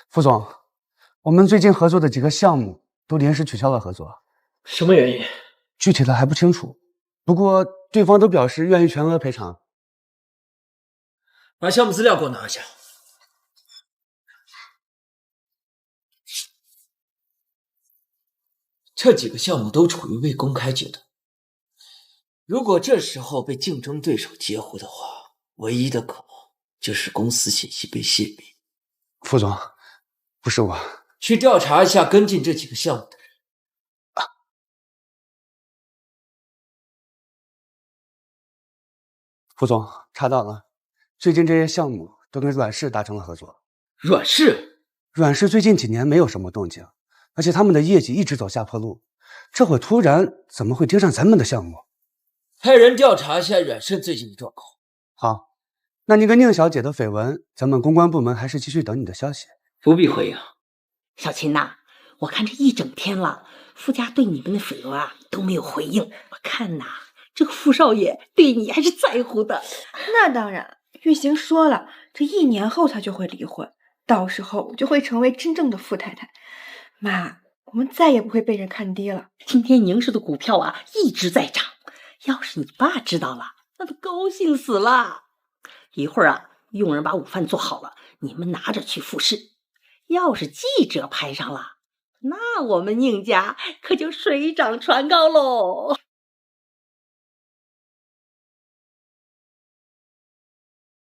副总，我们最近合作的几个项目都临时取消了合作。什么原因？具体的还不清楚，不过对方都表示愿意全额赔偿。把项目资料给我拿一下。这几个项目都处于未公开阶段，如果这时候被竞争对手截胡的话，唯一的可能就是公司信息被泄密。副总，不是我，去调查一下跟进这几个项目的人。副总，查到了，最近这些项目都跟阮氏达成了合作。阮氏最近几年没有什么动静，而且他们的业绩一直走下坡路，这会突然怎么会盯上咱们的项目？派人调查一下阮氏最近的状况。好，那你跟宁小姐的绯闻，咱们公关部门还是继续等你的消息。不必回应。小秦呐，我看这一整天了，傅家对你们的绯闻啊都没有回应，我看呐，这个傅少爷对你还是在乎的。那当然，玉行说了，这1年后他就会离婚，到时候我就会成为真正的傅太太。妈，我们再也不会被人看低了。今天宁氏的股票啊一直在涨，要是你爸知道了，那都高兴死了。一会儿啊，佣人把午饭做好了，你们拿着去复试。要是记者拍上了，那我们宁家可就水涨船高喽。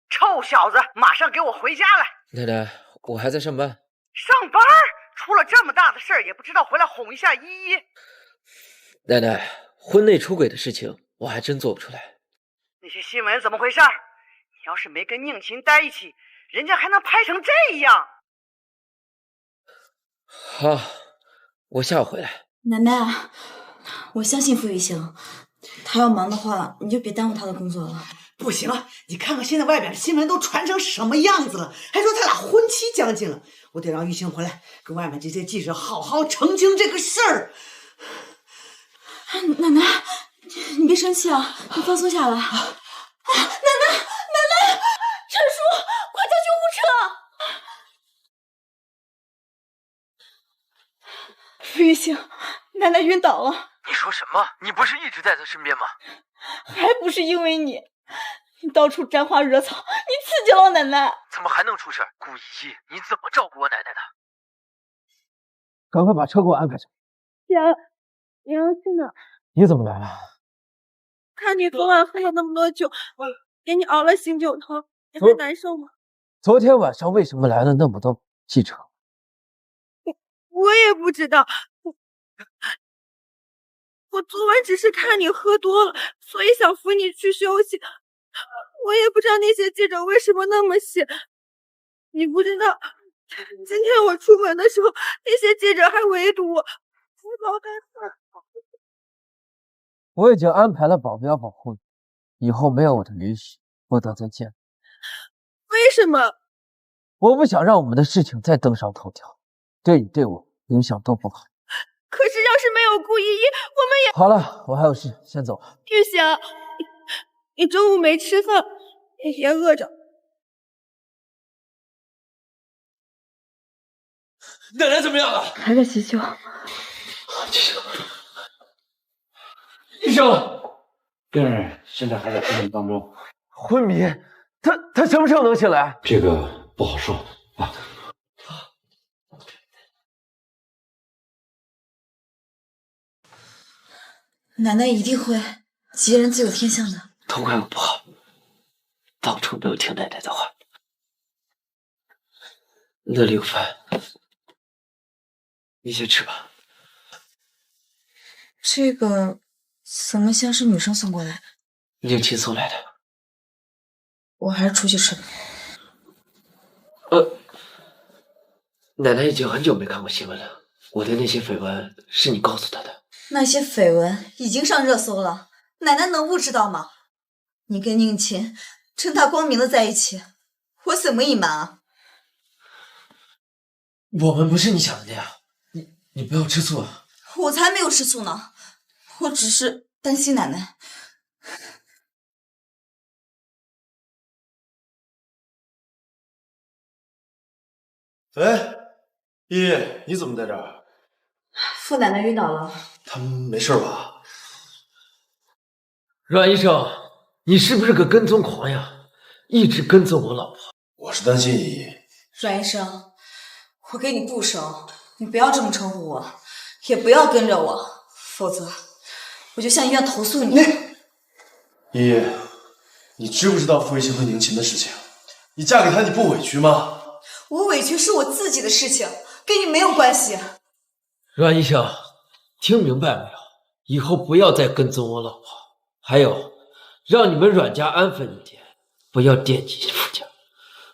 臭小子，马上给我回家来！奶奶，我还在上班。上班？出了这么大的事儿，也不知道回来哄一下依依。奶奶，婚内出轨的事情我还真做不出来。那些新闻怎么回事？你要是没跟宁琴待一起，人家还能拍成这样？好，我下午回来。奶奶，我相信傅玉行，他要忙的话，你就别耽误他的工作了。不行，你看看现在外边的新闻都传成什么样子了，还说他俩婚期将近了。我得让玉兴回来跟外面这些记者好好澄清这个事儿。奶奶，你别生气啊，你放松下来。奶奶，陈叔，快叫救护车！傅玉兴，奶奶晕倒了。你说什么？你不是一直在他身边吗？还不是因为你到处沾花惹草，你刺激了奶奶。怎么还能出事？顾依依，你怎么照顾我奶奶的？赶快把车给我安排上。娘去哪？你怎么来了？看你昨晚喝了那么多酒，给你熬了醒酒汤，你还难受吗？昨天晚上为什么来了那么多记者？我也不知道。我昨晚只是看你喝多了，所以想扶你去休息。我也不知道那些记者为什么那么写。你不知道，今天我出门的时候，那些记者还围堵我，我老害怕。我已经安排了保镖保护你，以后没有我的允许，不得再见。为什么？我不想让我们的事情再登上头条，对你对我影响都不好。可是要是没有顾依依，我们也……好了，我还有事，先走。玉兴，你中午没吃饭，也别饿着。奶奶怎么样了？还在急救。医生，病人现在还在昏迷当中。昏迷？他什么时候能醒来？这个不好说啊。奶奶一定会吉人自有天相的。都怪我不好，当初没有听奶奶的话。那里有饭，你先吃吧。这个怎么像是女生送过来的？宁亲送来的。我还是出去吃吧。奶奶已经很久没看过新闻了。我的那些绯闻是你告诉她的。那些绯闻已经上热搜了，奶奶能不知道吗？你跟宁琴正大光明的在一起，我怎么隐瞒啊？我们不是你想的那样，你不要吃醋啊！我才没有吃醋呢，我只是担心奶奶。哎，依依，你怎么在这儿？傅奶奶晕倒了，他们没事吧？阮医生，你是不是个跟踪狂呀？一直跟踪我老婆。我是担心依依。阮医生，我给你不熟，你不要这么称呼我，也不要跟着我，否则我就向医院投诉你。依依，你知不知道傅玉清和宁琴的事情？你嫁给他你不委屈吗？我委屈是我自己的事情，跟你没有关系。阮医生，听明白没有？以后不要再跟踪我老婆，还有，让你们阮家安分一点，不要惦记傅家，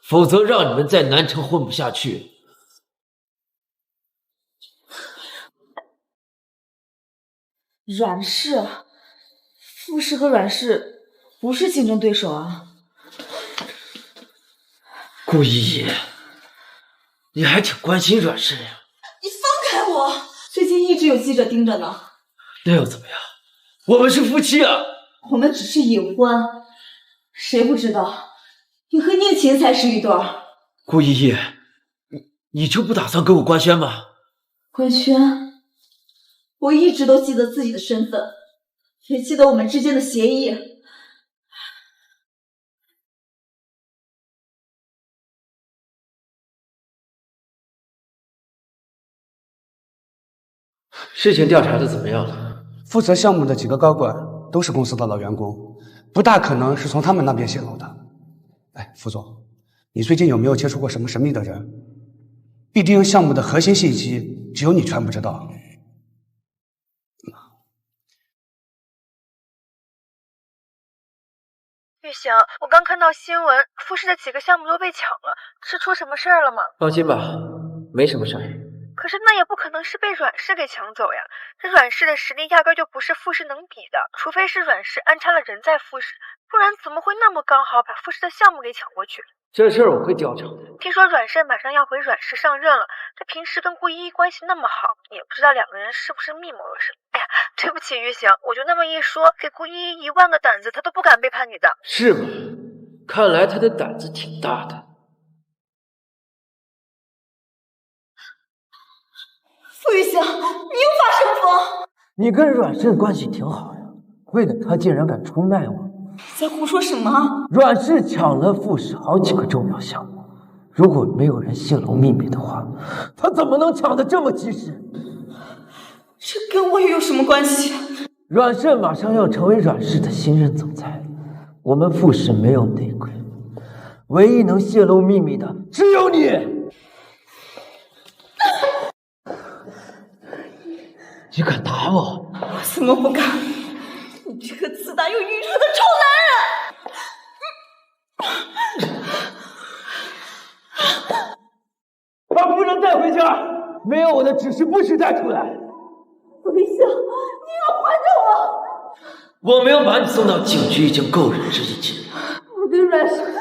否则让你们在南城混不下去。阮氏、傅氏和阮氏不是竞争对手啊。顾依依，你还挺关心阮氏呀？你放开我！最近一直有记者盯着呢。那又怎么样？我们是夫妻啊！我们只是隐婚，谁不知道你和宁琴才是一对儿。顾依依，你就不打算跟我官宣吗？官宣？我一直都记得自己的身份，也记得我们之间的协议。事情调查的怎么样了？负责项目的几个高管都是公司的老员工，不大可能是从他们那边泄露的。哎，副总，你最近有没有接触过什么神秘的人？毕竟项目的核心信息只有你全部知道。玉祥，我刚看到新闻，富士的几个项目都被抢了，是出什么事儿了吗？放心吧，没什么事儿。可是那也不可能是被阮氏给抢走呀，这阮氏的实力压根就不是傅氏能比的，除非是阮氏安插了人在傅氏，不然怎么会那么刚好把傅氏的项目给抢过去？这事儿我会调查的。听说阮氏马上要回阮氏上任了，这平时跟顾依依关系那么好，也不知道两个人是不是密谋了什么。哎呀，对不起玉行，我就那么一说，给顾依依10000个胆子，她都不敢背叛你的。是吗？看来他的胆子挺大的。傅玉行，你又发什么疯？你跟阮氏关系挺好呀，为了他竟然敢出卖我！在胡说什么？阮氏抢了傅氏好几个重要项目，如果没有人泄露秘密的话，他怎么能抢得这么及时？这跟我又有什么关系？阮氏马上要成为阮氏的新任总裁，我们傅氏没有内鬼，唯一能泄露秘密的只有你。你敢打我？我怎么不敢？你这个自大又愚蠢的臭男人！把夫人带回家，没有我的指示不许带出来。傅玉行，你要还着我！我没有把你送到警局已经够仁至义尽了。我跟阮氏根本就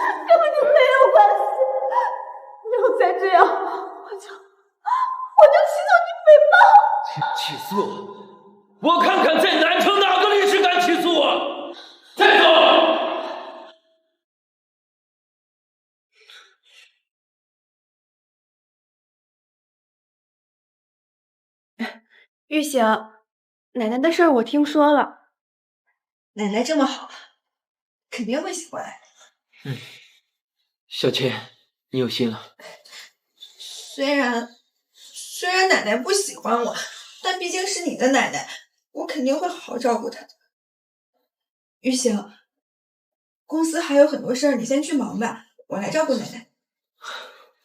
没有关系，你要再这样，我就起诉你诽谤。起诉我？我看看在南城哪个律师敢起诉我！带走！玉行，奶奶的事儿我听说了。奶奶这么好，肯定会喜欢来的。小倩，你有心了。虽然奶奶不喜欢我，但毕竟是你的奶奶，我肯定会好好照顾她的。玉行，公司还有很多事儿，你先去忙吧，我来照顾奶奶。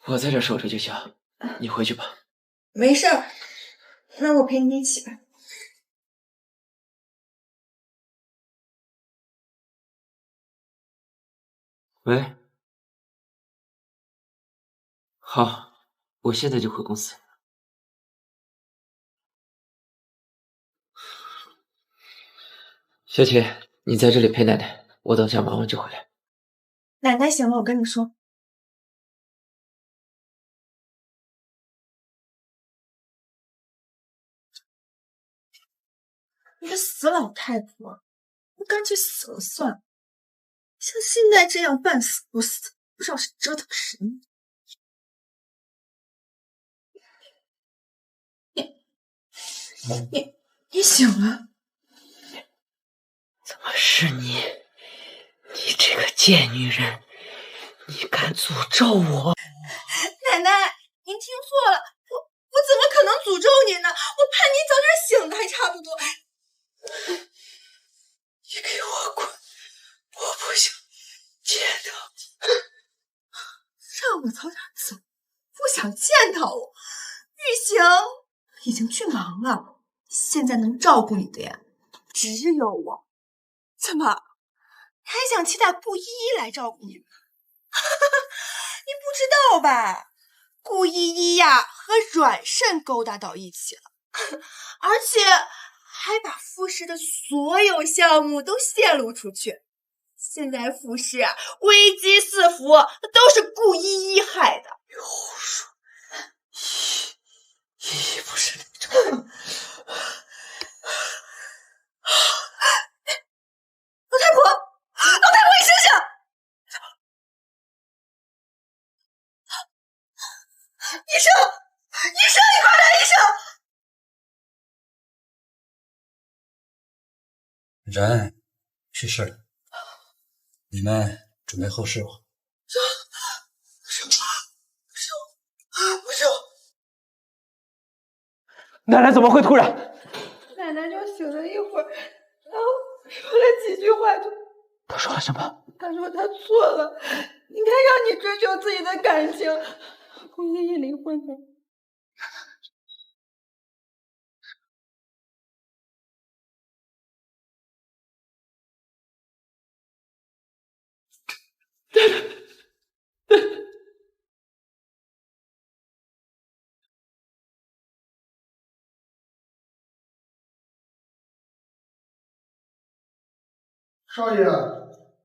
我在这守着就行，你回去吧。没事儿，那我陪你一起吧。喂，好，我现在就回公司。小姐，你在这里陪奶奶，我等下忙完就回来。奶奶醒了，我跟你说。你个死老太婆，你干脆死了算了。像现在这样半死不死，不知道是折腾谁呢。你醒了？怎么是你？你这个贱女人，你敢诅咒我？奶奶，您听错了，我怎么可能诅咒您呢？我盼您早点醒的还差不多。你给我滚！我不想见到你。让我早点走，不想见到我。玉行已经去忙了，现在能照顾你的呀，只有我。怎么，还想期待顾依依来照顾你吗？你不知道吧？顾依依呀和阮慎勾搭到一起了，而且还把傅氏的所有项目都泄露出去。现在傅氏啊危机四伏，都是顾依依害的。胡说，依依不是那种。老太婆，你醒醒！医生，你快来！医生，然去世了，你们准备后事吧。不是我。奶奶怎么会突然？奶奶就醒了一会儿，然后说了几句话就。她说了什么？她说她错了，应该让你追求自己的感情。顾依依离婚了。少爷，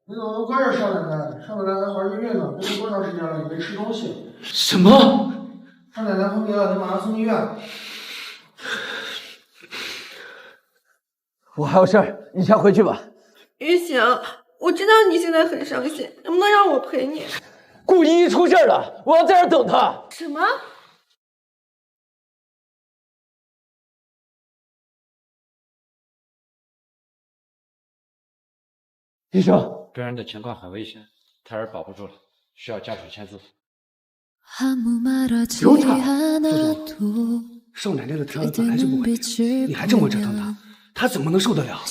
你怎么能怪着少奶奶？少奶奶还怀着孕呢，这都多长时间了，你没吃东西？什么？少奶奶昏迷了，你马上送医院。我还有事儿，你先回去吧。玉行，我知道你现在很伤心，能不能让我陪你？顾依依出事了，我要在这儿等她。什么？医生，病人的情况很危险，胎儿保不住了，需要家属签字。刘畅，副总，少奶奶的胎儿本来就不稳定，你还这么折腾她，她怎么能受得了？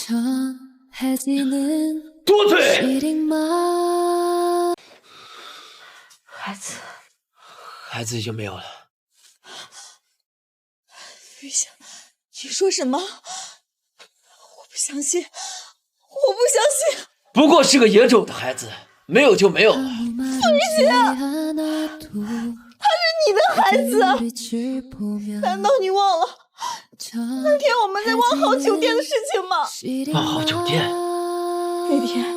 多嘴！孩子已经没有了。玉香，你说什么？我不相信，我不相信！不过是个野种的孩子，没有就没有了。玉香，他是你的孩子，难道你忘了那天我们在万豪酒店的事情吗？万豪酒店那天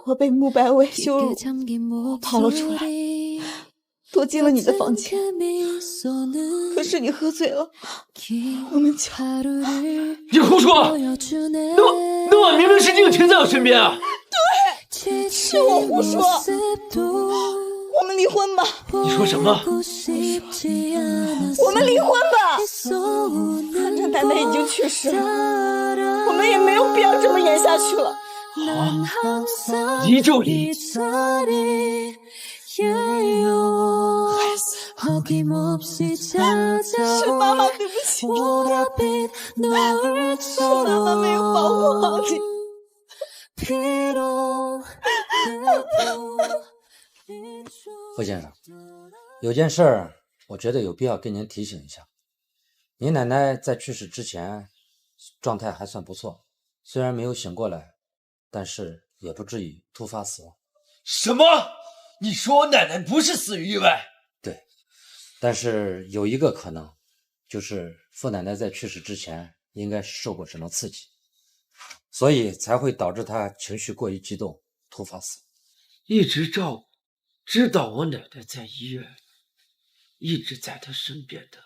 我被慕白薇羞辱，我跑了出来，躲进了你的房间。可是你喝醉了，我们就……你胡说！那晚明明是宁晴在我身边啊！对，是我胡说。我们离婚吧！你说什么？我们离婚吧！反正奶奶已经去世了，我们也没有必要这么演下去了。好，离就离。是妈妈对不起，是妈妈没有保护好你。傅先生，有件事儿，我觉得有必要跟您提醒一下。您奶奶在去世之前状态还算不错，虽然没有醒过来，但是也不至于突发死亡。什么？你说我奶奶不是死于意外？对，但是有一个可能，就是傅奶奶在去世之前应该是受过什么刺激，所以才会导致她情绪过于激动，突发死亡。一直照顾，知道我奶奶在医院，一直在她身边的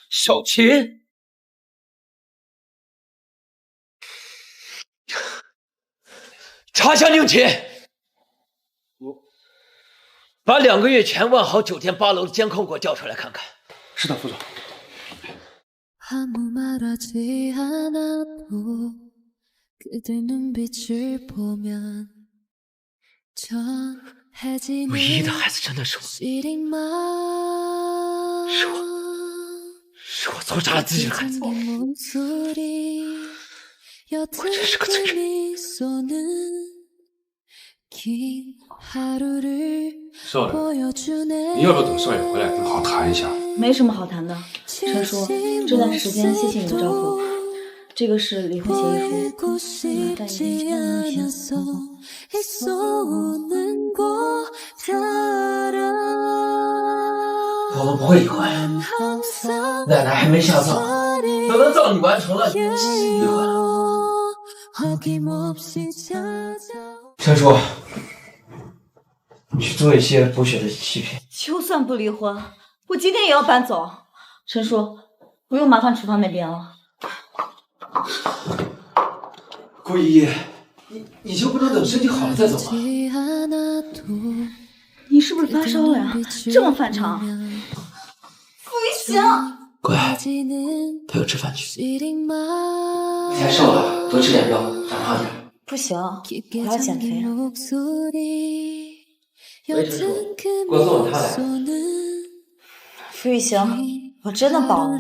小琴。查下宁琴，把2个月前万豪酒店8楼的监控给我调出来看看。是的，副总。唯一的孩子真的是我，是我仇杀了自己的孩子，我真是个罪人。少爷，你要不要等少爷回来，好谈一下？没什么好谈的，陈叔，这段时间谢谢你的照顾。这个是离婚协议书，但已经签了1天。我们不会离婚，奶奶还没下葬，等到葬礼完成了，离婚。陈叔，你去做一些补血的器皿。就算不离婚，我今天也要搬走。陈叔，不用麻烦厨房那边了。顾依依，你就不能等身体好了再走吗？你是不是发烧了呀？这么反常。傅一翔，乖，陪我吃饭去。你太瘦了，多吃点肉，长胖点。不行，我要减肥。喂，陈叔，给我送碗汤来。傅玉行，我真的饱了。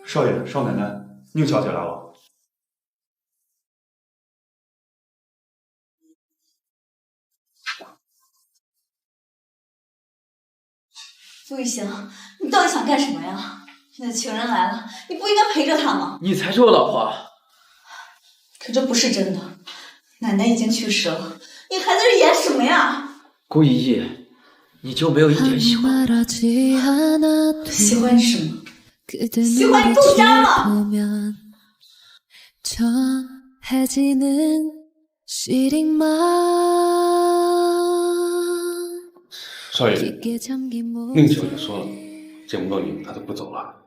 少爷、少奶奶，宁小姐来了。傅玉行，你到底想干什么呀？你的情人来了，你不应该陪着他吗？你才是我老婆。可这不是真的，奶奶已经去世了，你还在这演什么呀？顾依依，你就没有一点喜欢我？喜欢什么？喜欢杜莎吗？少爷，宁小姐说了，见不到你，她就不走了。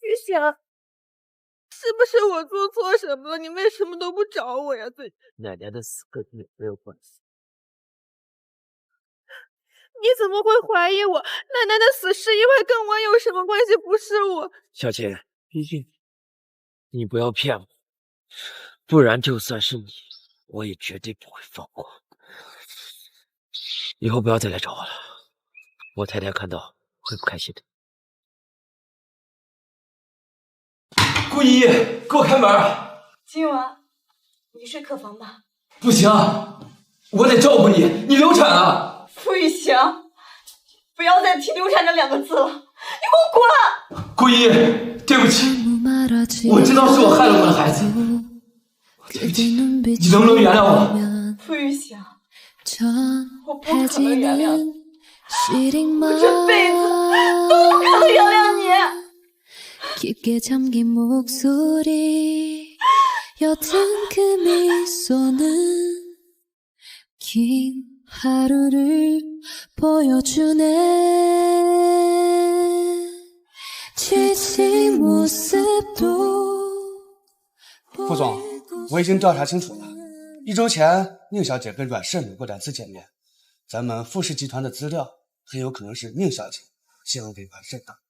玉霞，是不是我做错什么了？你为什么都不找我呀？奶奶的死跟你没有关系。你怎么会怀疑我？奶奶的死是因为跟我有什么关系？不是我。小姐，你不要骗我，不然就算是你，我也绝对不会放过。以后不要再来找我了，我太太看到会不开心的。顾依依，给我开门！今晚你睡客房吧。不行，我得照顾你，你流产了。傅玉祥，不要再提流产这2个字了，你给我滚！顾依依，对不起，我知道是我害了我的孩子，对不起，你能不能原谅我？傅玉祥，我不可能原谅你，我这辈子都不可能原谅你。 깊게 잠긴 목소리 옅은 그 미소는 긴 하루를 보여주네 지친 모습도 副总，我已经调查清楚了。1周前，宁小姐跟阮胜有过2次见面。咱们傅氏集团的资料很有可能是宁小姐泄露给阮胜的。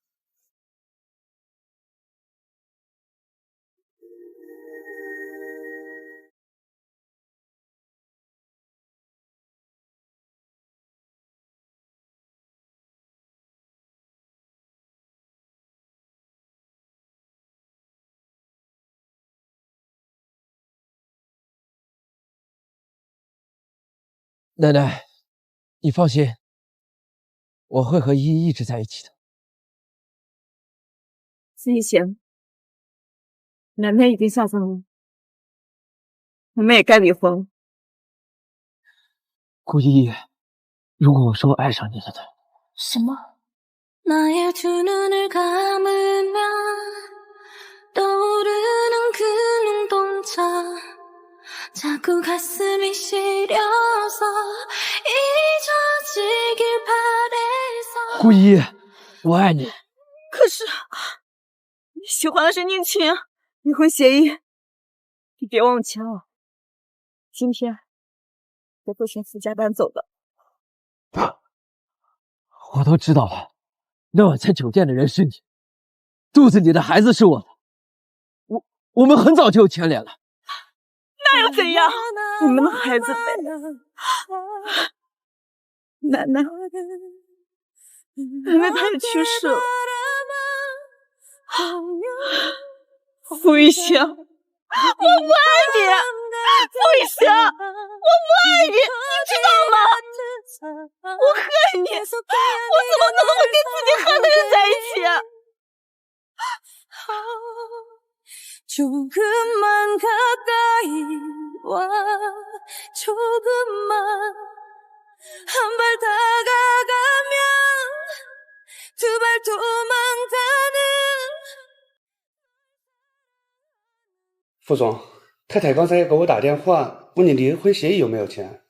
奶奶，你放心，我会和依依一直在一起的。司一贤，奶奶已经下葬了，我们也该离婚。顾依依，如果我说我爱上你了呢？什么？ 나의 두 눈을 감으면 떠오르는 그 눈동자 자꾸 가슴이 시려서 잊어지길 바래서 顾依依，我爱你。可是你喜欢的是宁晴，离婚协议你别忘签了。今天我会从傅家搬走的。我都知道了，那晚在酒店的人是你，肚子里的孩子是我的，我们很早就有牵连了。那又怎样？我们的孩子被奶奶她也去世了。傅玉香，我不爱你，傅玉香，我不爱你，你知道吗？我恨你，我怎么能够跟自己恨的人在一起？ 조금만 가까이 와 조금만 한 발 다가가면 두 발 도망가는 副总，太太刚才给我打电话，问你离婚协议有没有签。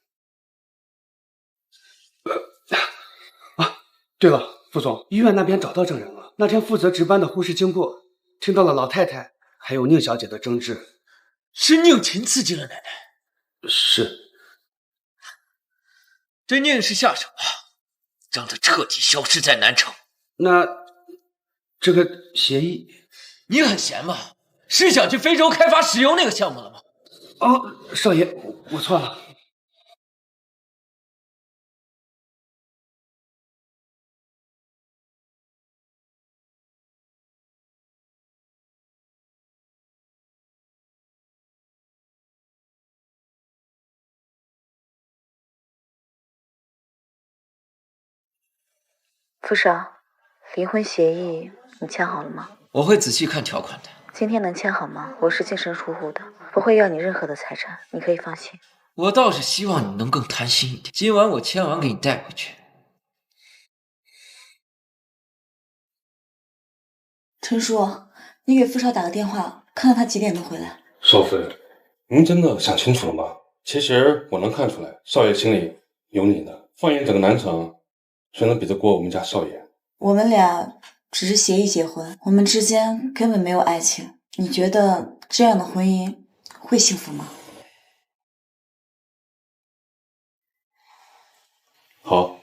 对了，副总，医院那边找到证人了。那天负责值班的护士经过，听到了老太太还有宁小姐的争执。是宁晴刺激了奶奶。是。这宁氏下手了，让她彻底消失在南城。那这个协议，你很闲吗？是想去非洲开发石油那个项目了吗？哦，少爷，我错了。 傅少，离婚协议你签好了吗？我会仔细看条款的。今天能签好吗？我是净身出户的，不会要你任何的财产，你可以放心。我倒是希望你能更贪心一点。今晚我签完给你带回去。陈叔，你给傅少打个电话，看看他几点能回来。少妃，您真的想清楚了吗？其实我能看出来，少爷心里有你的。放眼整个南城，谁能比得过我们家少爷？我们俩只是协议结婚，我们之间根本没有爱情。你觉得这样的婚姻会幸福吗？好，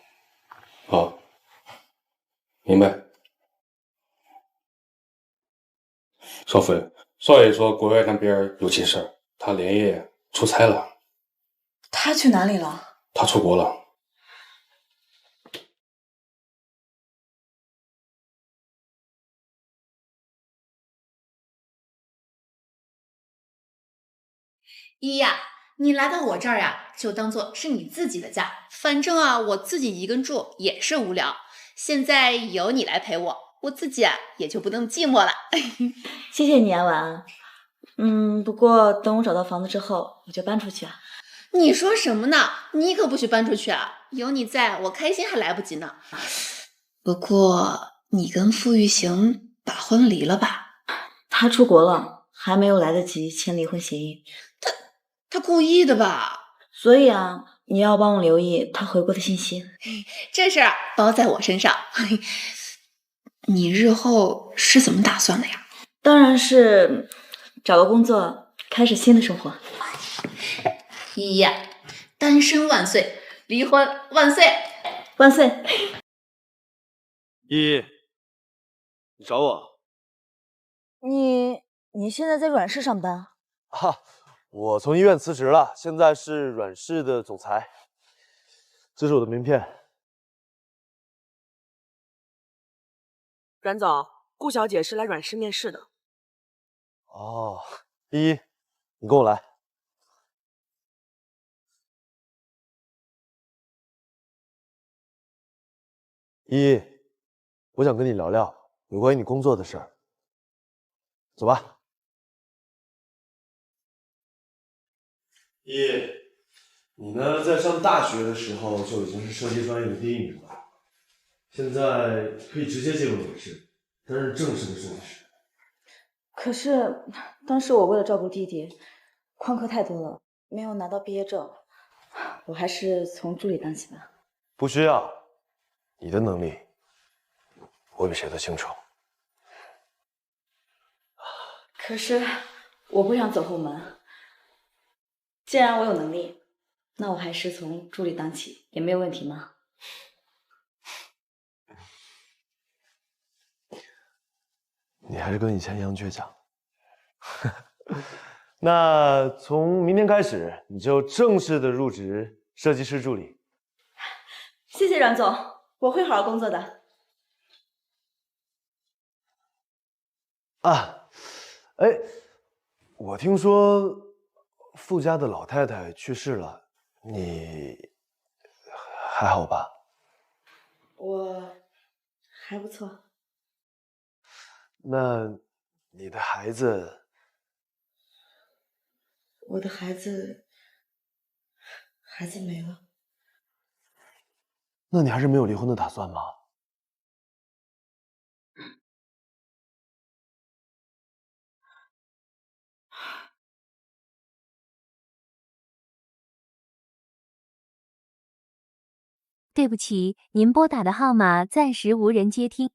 好，明白。少妃，少爷说国外那边有急事，他连夜出差了。他去哪里了？他出国了。依呀，你来到我这儿呀，就当做是你自己的家。反正啊，我自己一个人住也是无聊。现在有你来陪我，我自己啊也就不那么寂寞了。谢谢你啊，晚安。不过等我找到房子之后，我就搬出去啊。你说什么呢？你可不许搬出去啊！有你在，我开心还来不及呢。不过你跟傅玉行把婚离了吧？他出国了，还没有来得及签离婚协议。他故意的吧？所以啊，你要帮我留意他回国的信息。这事儿包在我身上。你日后是怎么打算的呀？当然是找个工作，开始新的生活。依呀，单身万岁，离婚万岁，万岁！依依，你找我？你现在在阮氏上班？我从医院辞职了，现在是阮氏的总裁。这是我的名片。阮总，顾小姐是来阮氏面试的。哦，依依，你跟我来。依依，我想跟你聊聊有关于你工作的事儿。走吧。依依，你呢，在上大学的时候就已经是设计专业的第1名了，现在可以直接进入阮氏，担任正式的设计师。可是当时我为了照顾弟弟，旷课太多了，没有拿到毕业证，我还是从助理当起吧。不需要，你的能力我比谁都清楚。可是我不想走后门，既然我有能力，那我还是从助理当起，也没有问题吗？你还是跟以前一样倔强。那从明天开始，你就正式的入职设计师助理。谢谢阮总，我会好好工作的。我听说傅家的老太太去世了，你还好吧？我还不错。那你的孩子？我的孩子没了。那你还是没有离婚的打算吗？对不起，您拨打的号码暂时无人接听。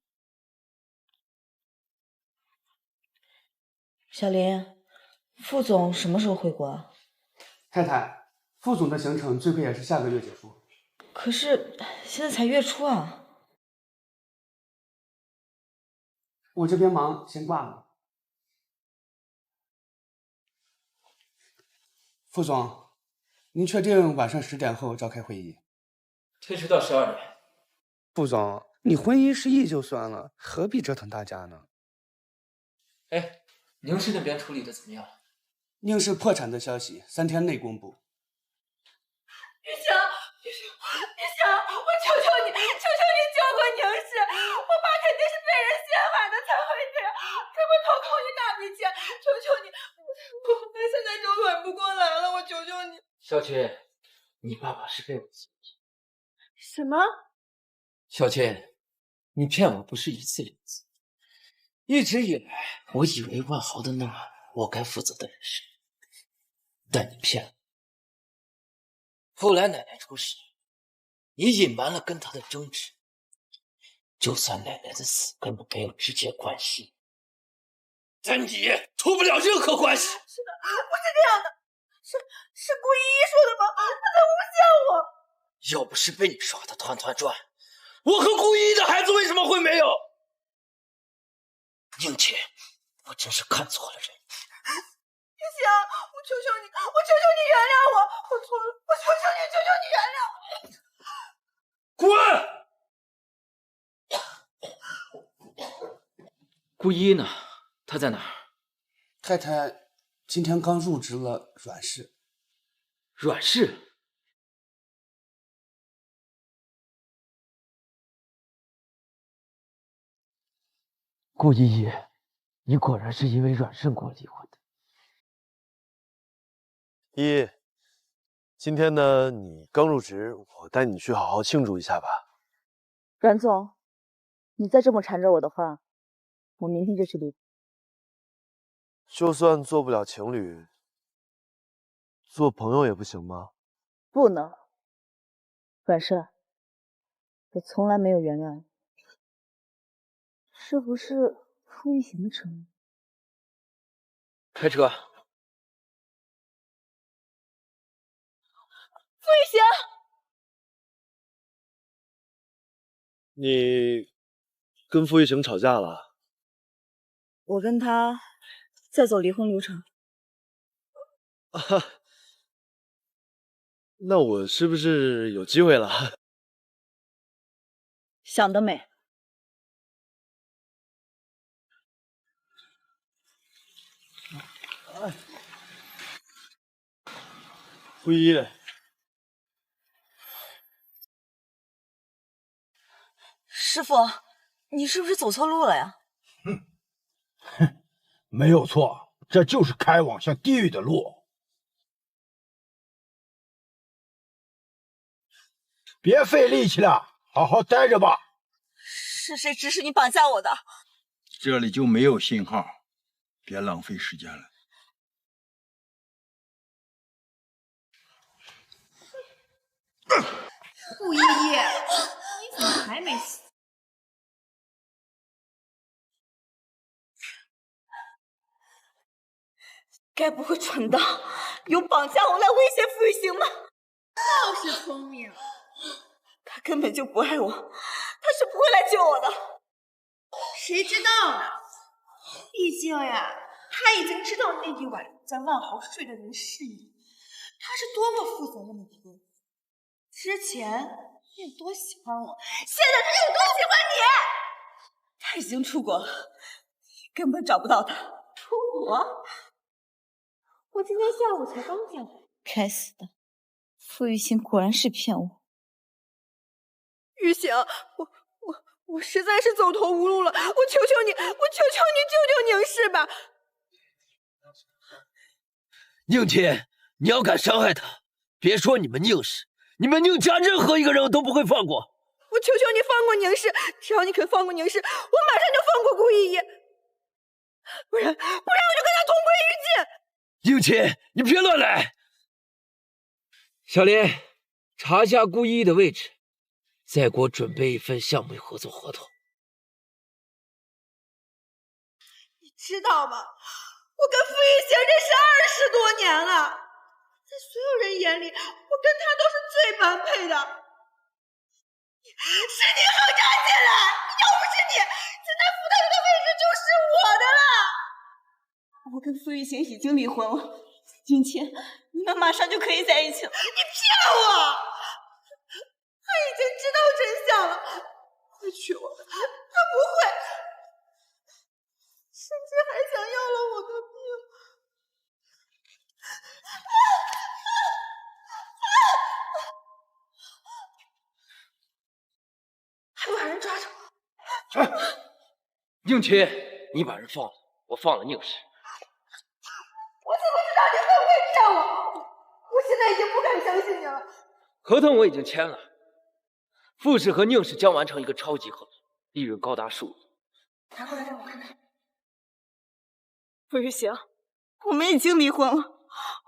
小林，副总什么时候回国？太太，副总的行程最快也是下个月结束。可是现在才月初啊。我这边忙，先挂了。副总，您确定晚上10点后召开会议？推迟到12点。副总，你婚姻失忆就算了，何必折腾大家呢？哎，宁氏那边处理的怎么样了？宁氏破产的消息3天内公布。玉香，我求求你救过宁氏，我爸肯定是被人陷害的才会这样。这不投靠一大笔钱，求求你，我现在就缓不过来了，我求求你。小琴，你爸爸是被我欺骗。什么？小琴，你骗我不是一次两次，一直以来我以为万豪的那我该负责的人是你，但你骗了。后来奶奶出事，你隐瞒了跟她的争执，就算奶奶的死跟我没有直接关系，但你脱不了任何关系。是的，不是这样的，是顾依依说的吗？她在诬陷我。要不是被你耍得团团转，我和顾依依的孩子为什么会没有？宁姐，我真是看错了人。玉香，我求求你，我求求你原谅我，我错了，我求求你，求求你原谅滚！顾依依呢？她在哪儿？太太今天刚入职了阮氏。阮氏？顾依依，你果然是因为阮胜国离婚的。依，今天呢你刚入职，我带你去好好庆祝一下吧。阮总，你再这么缠着我的话，我明天就去离婚。就算做不了情侣，做朋友也不行吗？不能，阮胜，我从来没有原谅你。是不是傅玉行的承诺？开车。傅玉行，你跟傅玉行吵架了？我跟他在走离婚流程。啊，那我是不是有机会了？想得美。傅依，师傅，你是不是走错路了呀？没有错，这就是开往向地狱的路。别费力气了，好好待着吧。是谁指使你绑架我的？这里就没有信号，别浪费时间了。顾依依，你怎么还没死？该不会蠢到用绑架我来威胁傅玉行吧？倒是聪明。他根本就不爱我，他是不会来救我的。谁知道呢？毕竟呀，他已经知道那一晚在万豪睡的人是你，他是多么负责任的一个人。之前你有多喜欢我，现在他有多喜欢你。他已经出国了，你根本找不到他。出国？我今天下午才刚进来。该死的，傅玉行果然是骗我。玉行，我实在是走投无路了，我求求你，我求求你救救宁氏吧！宁姐，你要敢伤害她，别说你们宁氏，你们宁家任何一个人我都不会放过。我求求你放过宁氏，只要你肯放过宁氏，我马上就放过顾依依，不然我就跟她同归于尽。宁姐，你别乱来。小林，查下顾依依的位置，再给我准备一份项目合作合同。你知道吗？我跟傅玉行认识20多年了，在所有人眼里，我跟他都是最般配的。是你横站进来，要不是你，现在傅太太的位置就是我的了。我跟傅玉行已经离婚了，今天你们马上就可以在一起了。你骗我！他已经知道真相了，会娶我的，他不会，甚至还想要了我的命。还把人抓住！宁琪，你把人放了，我放了宁氏。我怎么知道你会不会骗我？我现在已经不敢相信你了。合同我已经签了，傅氏和宁氏将完成一个超级合作，利润高达数亿。拿过来让我看看。傅玉行，我们已经离婚了，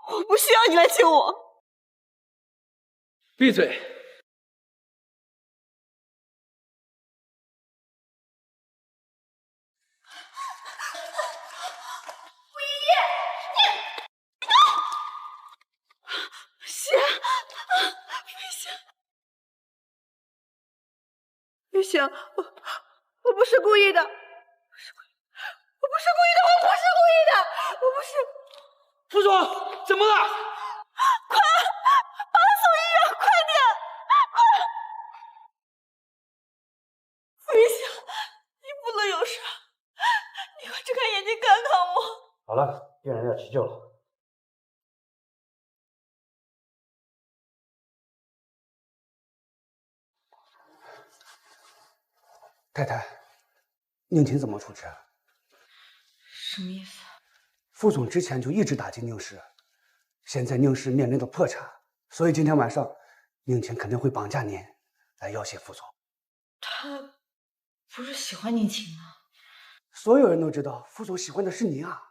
我不需要你来救我。闭嘴！玉行，我不是故意的，我不是故意的。副总，怎么了？快，把他送医院，快点，快！傅玉行，你不能有事，你快睁开眼睛看看我。好了，病人要急救了。太太，宁琴怎么处置？什么意思？傅总之前就一直打击宁氏，现在宁氏面临着破产，所以今天晚上宁琴肯定会绑架您，来要挟傅总。他不是喜欢宁琴吗？所有人都知道傅总喜欢的是您啊。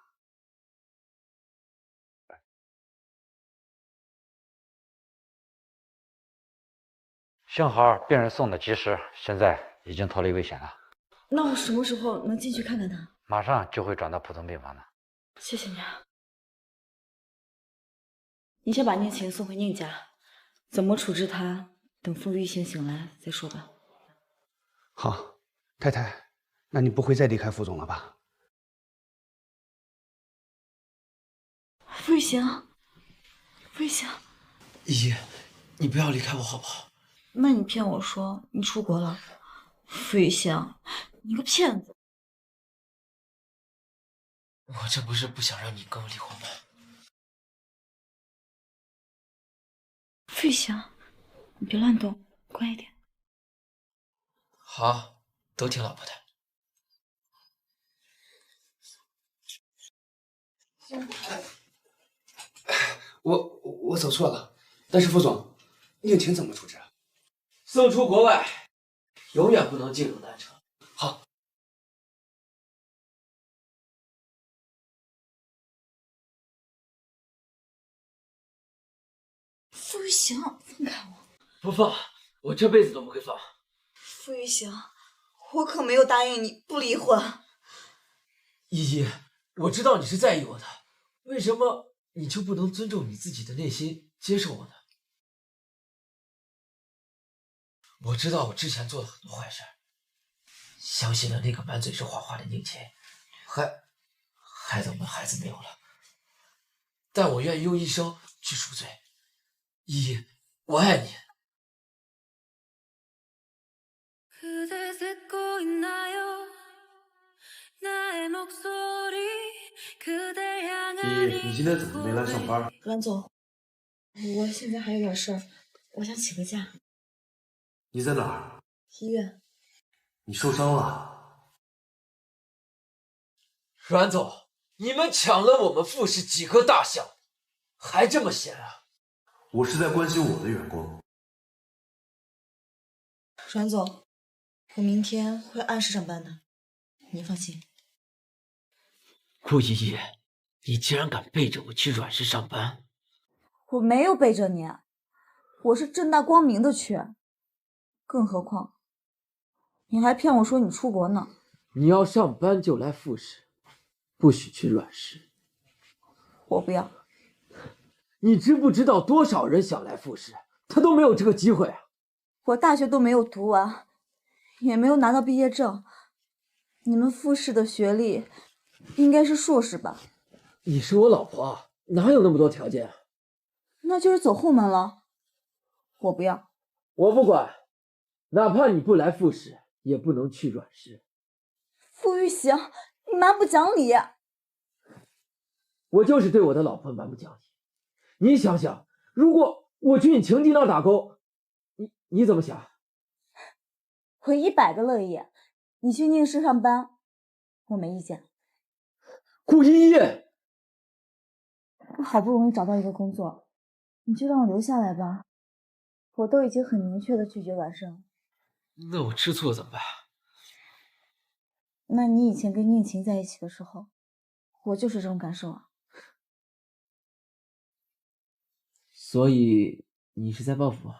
幸好病人送的及时，现在已经脱离危险了。那我什么时候能进去看看他？马上就会转到普通病房的。谢谢你啊。你先把宁琴送回宁家，怎么处置他，等傅玉行醒来再说吧。好，太太，那你不会再离开傅总了吧？傅玉行，傅玉行，姨，你不要离开我好不好？那你骗我说你出国了，傅玉行，你个骗子！我这不是不想让你跟我离婚吗？傅玉行，你别乱动，乖一点。好，都听老婆的。我走错了，但是傅总，宁琴怎么处置？送出国外，永远不能进入南城。好。傅玉行，放开我！不放，我这辈子都不会放。傅玉行，我可没有答应你不离婚。依依，我知道你是在意我的，为什么你就不能尊重你自己的内心，接受我呢？我知道我之前做了很多坏事，相信了那个满嘴是谎话的宁琴，害得我们孩子没有了。但我愿意用一生去赎罪。依依，我爱你。依依，你今天怎么没来上班？阮总，我现在还有点事儿，我想请个假。你在哪儿？医院。你受伤了？阮总，你们抢了我们傅氏几个大项目，还这么闲啊？我是在关心我的员工。阮总，我明天会按时上班的，您放心。顾依依，你竟然敢背着我去阮氏上班？我没有背着你，我是正大光明的去。更何况，你还骗我说你出国呢。你要上班就来傅氏，不许去阮氏。我不要。你知不知道多少人想来傅氏，他都没有这个机会啊！我大学都没有读完，也没有拿到毕业证。你们傅氏的学历应该是硕士吧？你是我老婆，哪有那么多条件啊？那就是走后门了。我不要。我不管，哪怕你不来傅氏，也不能去阮氏。傅玉行，你蛮不讲理。我就是对我的老婆蛮不讲理。你想想，如果我去你情敌那儿打工，你怎么想？我100个乐意。你去宁氏上班，我没意见。顾一，我好不容易找到一个工作，你就让我留下来吧。我都已经很明确的拒绝阮胜。那我吃醋了怎么办？那你以前跟宁晴在一起的时候，我就是这种感受啊。所以你是在报复我？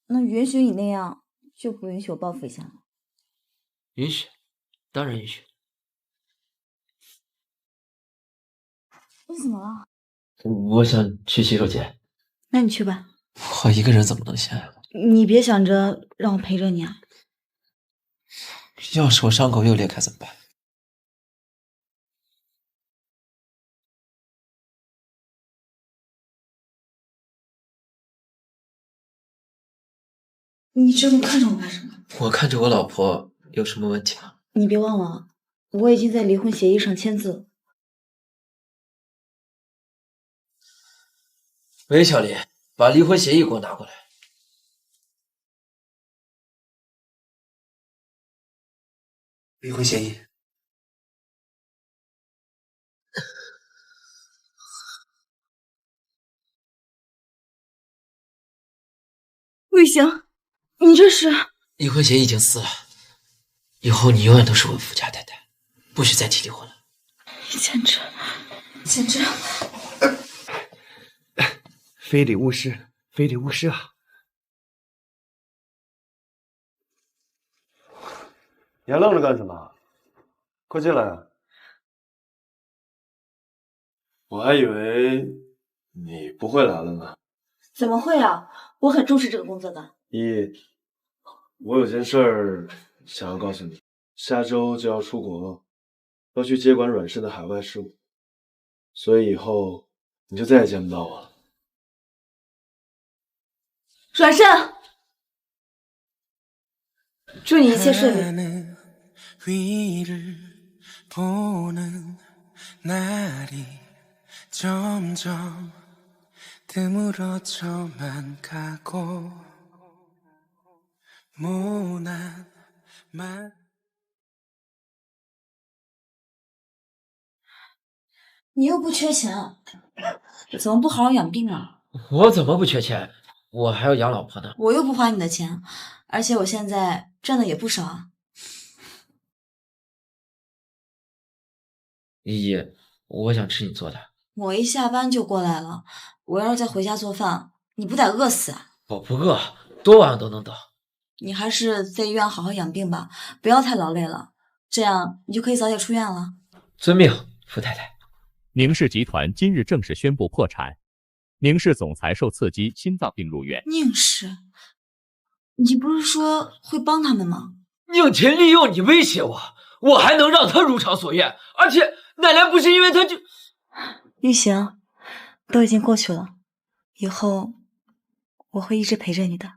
那允许你那样，就不允许我报复一下吗？允许，当然允许。你怎么了？我想去洗手间。那你去吧。我一个人怎么能行啊？你别想着让我陪着你啊。要是我伤口又裂开怎么办？你这么看着我干什么？我看着我老婆有什么问题吗？你别忘了，我已经在离婚协议上签字了。喂，小林，把离婚协议给我拿过来。离婚协议。魏行，你这是？离婚协议已经撕了，以后你永远都是我的富家太太，不许再提离婚了。简直，非礼勿视，非礼勿视啊！你还愣着干什么？快进来啊！我还以为你不会来了呢。怎么会啊？我很重视这个工作的。我有件事儿想要告诉你，下周就要出国，要去接管阮氏的海外事务，所以以后你就再也见不到我了。阮胜，祝你一切顺利。 你又不缺钱，怎么不好好养病啊？我怎么不缺钱？我还要养老婆呢。我又不花你的钱，而且我现在赚的也不少啊。依依，我想吃你做的。我一下班就过来了，我要是再回家做饭，你不得饿死啊？我不饿，多晚都能到。你还是在医院好好养病吧，不要太劳累了，这样你就可以早点出院了。遵命，傅太太。宁氏集团今日正式宣布破产，宁氏总裁受刺激心脏病入院。宁氏，你不是说会帮他们吗？宁秦利用你威胁我，我还能让他如偿所愿，而且奶奶不是因为他就……玉行，都已经过去了，以后我会一直陪着你的。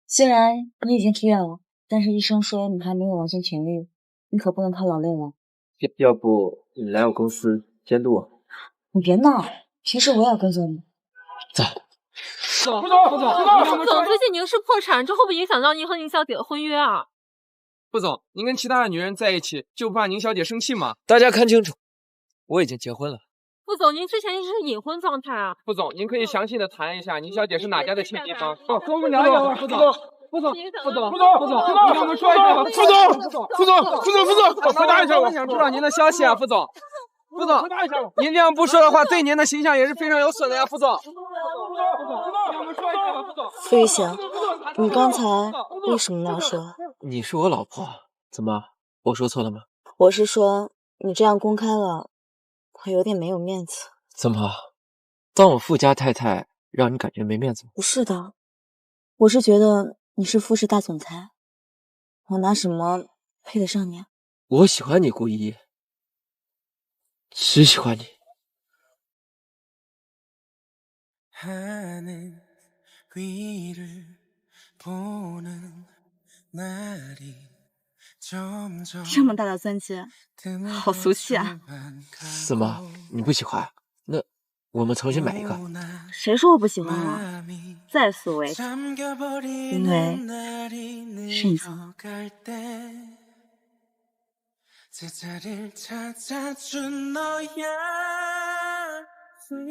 虽然你已经出院了，但是医生说你还没有完全痊愈，你可不能太劳累了。要不你来我公司监督我？你别闹，平时我也要跟着你。走。副总，最近宁氏破产，这会不会影响到您和宁小姐的婚约啊？副总，您跟其他的女人在一起，就不怕宁小姐生气吗？大家看清楚，我已经结婚了。副总，您之前一直是隐婚状态啊。副总，您可以详细的谈一下宁小姐是哪家的千金吗？哦，跟我们聊一聊。副总，让我们说一下吧。副总，回答一下，我想知道您的消息啊，副总。副总，您这样不说的话，对您的形象也是非常有损的呀，副总。让我们说一下吧，副总。傅玉行，你刚才为什么那样说？你是我老婆，怎么？我说错了吗？我是说，你这样公开了，我有点没有面子。怎么？当我富家太太，让你感觉没面子吗？不是的，我是觉得你是富氏大总裁，我拿什么配得上你啊？我喜欢你，顾依，只喜欢你。这么大的钻戒，好俗气啊！怎么？你不喜欢？那我们重新买一个。谁说我不喜欢了？再俗为止，因为是你送的。依依，我们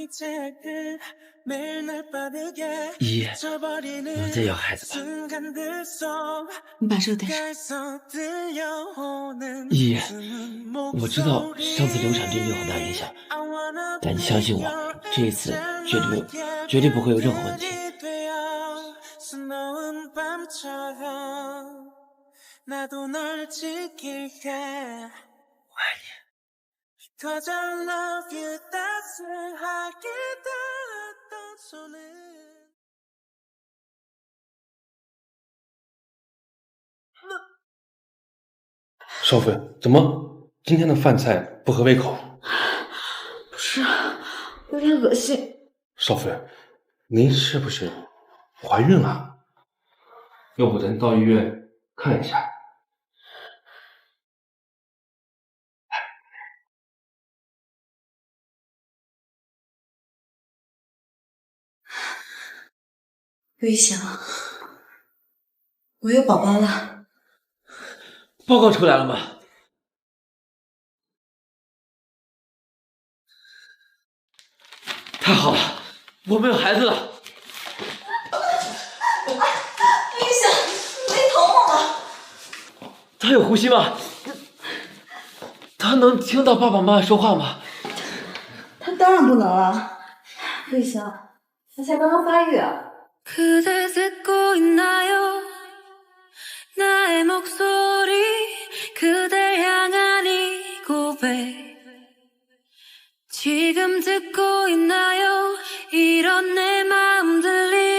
再要孩子吧。你把这个带上。依依，我知道上次流产对你有很大影响，但你相信我，这一次绝对不会有任何问题。我爱你。少妃，怎么今天的饭菜不合胃口？不是，有点恶心。少妃，您是不是怀孕了？要不咱到医院看一下。陆一翔，我有宝宝了。报告出来了吗？太好了，我们有孩子了！陆一翔，你没疼我吗？他有呼吸吗？他能听到爸爸妈妈说话吗？他当然不能了。陆一翔，他才刚刚发育啊。 그대 듣고 있나요? 나의 목소리 그댈 향한 이 고백 지금 듣고 있나요? 이런 내 마음 들리